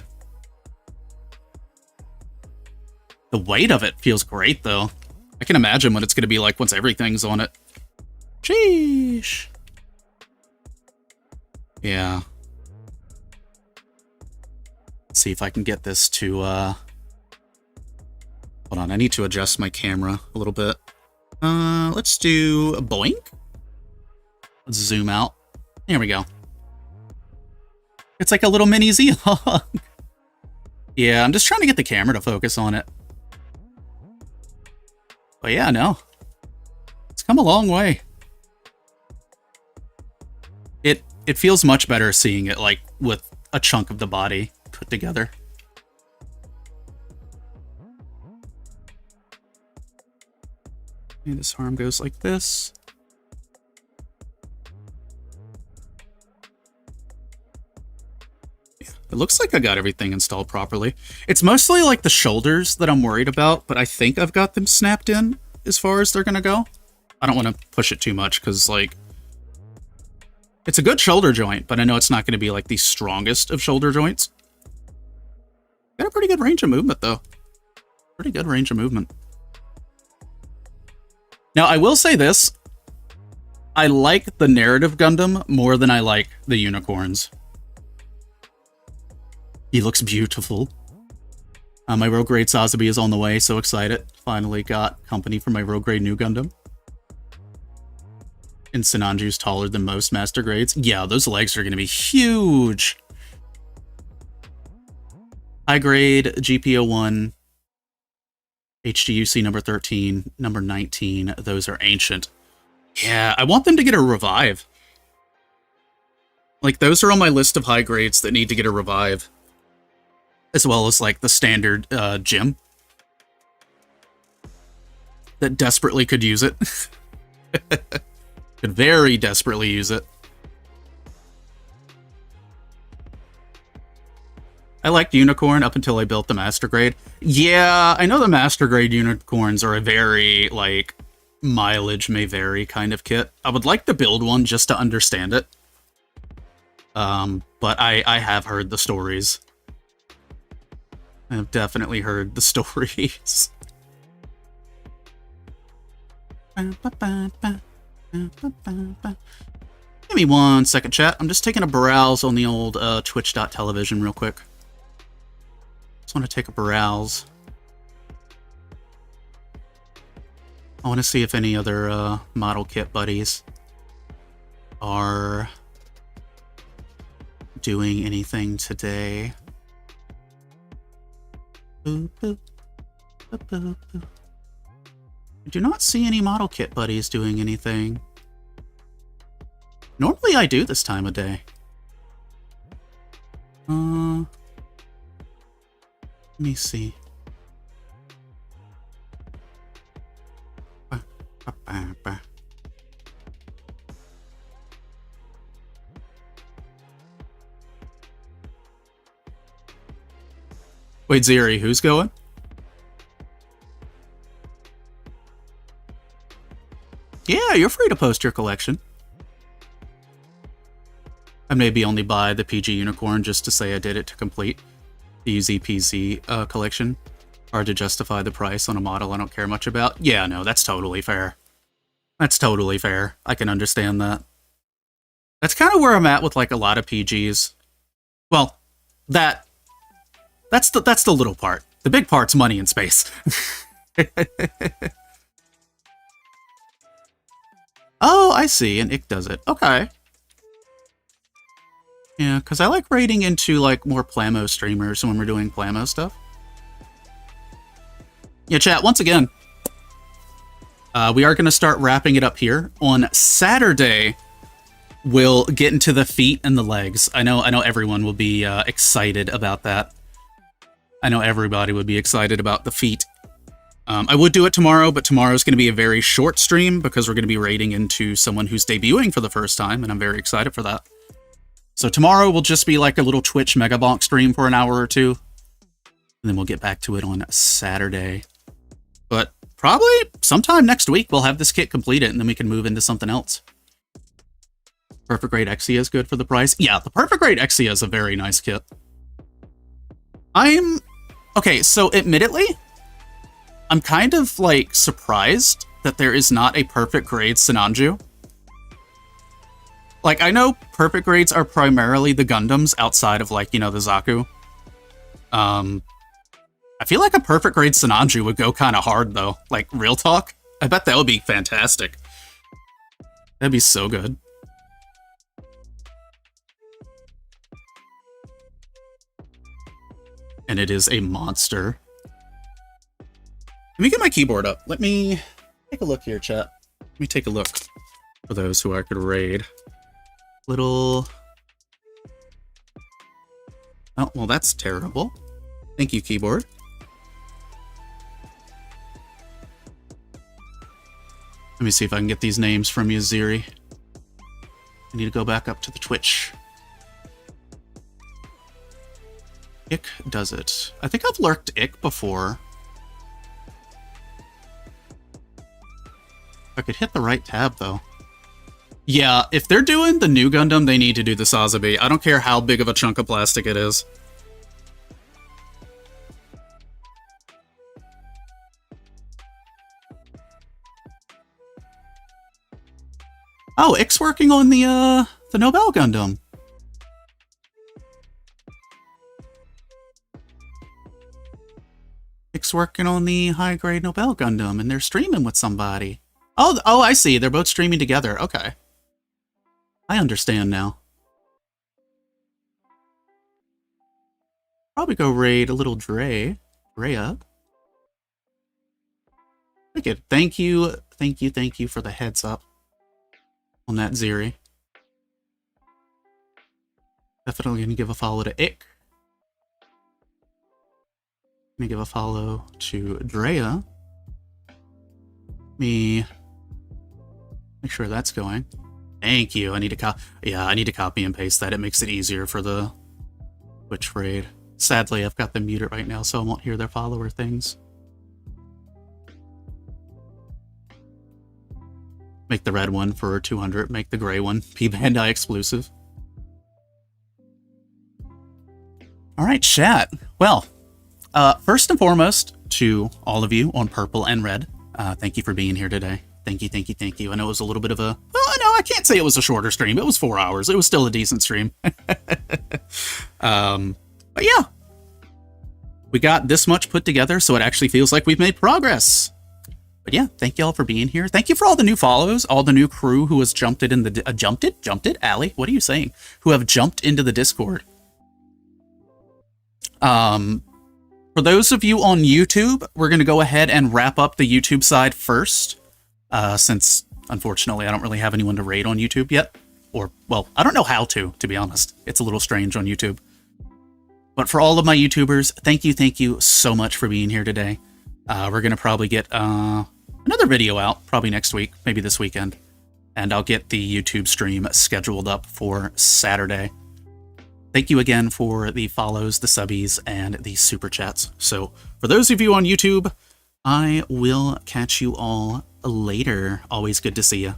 The weight of it feels great, though. I can imagine what it's going to be like once everything's on it. Sheesh. Yeah. Let's see if I can get this to, Hold on, I need to adjust my camera a little bit. Let's do a boink. Let's zoom out. There we go. It's like a little mini Z-Hog. Yeah, I'm just trying to get the camera to focus on it. But yeah, no. It's come a long way. It feels much better seeing it, like, with a chunk of the body put together. And this arm goes like this. Yeah, it looks like I got everything installed properly. It's mostly like the shoulders that I'm worried about, but I think I've got them snapped in as far as they're gonna go. I don't want to push it too much because, like, it's a good shoulder joint, but I know it's not going to be like the strongest of shoulder joints. Got a pretty good range of movement, though. Pretty good range of movement. Now, I will say this. I like the narrative Gundam more than I like the unicorns. He looks beautiful. My rogue grade Sazabi is on the way, so excited. Finally got company for my rogue grade new Gundam. And Sinanju's taller than most master grades. Yeah, those legs are going to be huge. High grade, GP01, HGUC number 13, number 19. Those are ancient. Yeah, I want them to get a revive. Like, those are on my list of high grades that need to get a revive. As well as, like, the standard gym. That desperately could use it. Could very desperately use it. I liked Unicorn up until I built the Master Grade. Yeah, I know the Master Grade Unicorns are a very, like, mileage may vary kind of kit. I would like to build one just to understand it. But I have heard the stories. I have definitely heard the stories. Give me 1 second, chat. I'm just taking a browse on the old twitch.television real quick. Just want to take a browse. I want to see if any other model kit buddies are doing anything today. Boop, boop, boop, boop, boop. I do not see any model kit buddies doing anything. Normally I do this time of day. Let me see. Wait, Zeri, who's going? Yeah, you're free to post your collection. I maybe only buy the PG Unicorn just to say I did it to complete the UZPZ collection. Hard to justify the price on a model I don't care much about. Yeah, no, that's totally fair. That's totally fair. I can understand that. That's kind of where I'm at with like a lot of PGs. Well, that's the little part. The big part's money and space. Oh, I see. And Ick does it. Okay. Yeah, because I like raiding into like more Plamo streamers when we're doing Plamo stuff. Yeah, chat, once again, we are going to start wrapping it up here. On Saturday, we'll get into the feet and the legs. I know everyone will be excited about that. I know everybody would be excited about the feet. I would do it tomorrow, but tomorrow's going to be a very short stream because we're going to be raiding into someone who's debuting for the first time, and I'm very excited for that. So tomorrow will just be like a little Twitch Megabonk stream for an hour or two, and then we'll get back to it on Saturday. But probably sometime next week we'll have this kit completed, and then we can move into something else. Perfect Grade Exia is good for the price. Yeah, the Perfect Grade Exia is a very nice kit. Okay, so admittedly, I'm kind of, like, surprised that there is not a perfect grade Sinanju. Like, I know perfect grades are primarily the Gundams outside of, like, you know, the Zaku. I feel like a perfect grade Sinanju would go kind of hard, though. Like, real talk. I bet that would be fantastic. That'd be so good. And it is a monster. Let me get my keyboard up. Let me take a look here, chat. Let me take a look for those who I could raid. Little... Oh, well, that's terrible. Thank you, keyboard. Let me see if I can get these names from you, Ziri. I need to go back up to the Twitch. Ick does it. I think I've lurked Ick before. I could hit the right tab, though. Yeah, if they're doing the new Gundam, they need to do the Sazabi. I don't care how big of a chunk of plastic it is. Oh, Ick's working on the Nobel Gundam. Ick's working on the high-grade Nobel Gundam, and they're streaming with somebody. Oh, I see. They're both streaming together. Okay. I understand now. Probably go raid a little Drea. Wicked. Thank you for the heads up on that, Ziri. Definitely gonna give a follow to Ick. Gonna give a follow to Drea. Me make sure that's going. Thank you. I need to copy and paste that. It makes it easier for the Twitch raid. Sadly, I've got them muted right now, so I won't hear their follower things. Make the red one for 200. Make the gray one P-Bandai exclusive. All right, chat. Well, first and foremost, to all of you on purple and red, thank you for being here today. Thank you. I know it was a little bit of a... Well, no, I can't say it was a shorter stream. It was 4 hours. It was still a decent stream. But yeah. We got this much put together, so it actually feels like we've made progress. But yeah, thank you all for being here. Thank you for all the new follows, all the new crew who has jumped it in the... jumped it? Allie, what are you saying? Who have jumped into the Discord. For those of you on YouTube, we're going to go ahead and wrap up the YouTube side first. Since, unfortunately, I don't really have anyone to raid on YouTube yet. Or, well, I don't know how to be honest. It's a little strange on YouTube. But for all of my YouTubers, thank you so much for being here today. We're going to probably get another video out, probably next week, maybe this weekend. And I'll get the YouTube stream scheduled up for Saturday. Thank you again for the follows, the subbies, and the super chats. So, for those of you on YouTube, I will catch you all later. Always good to see you.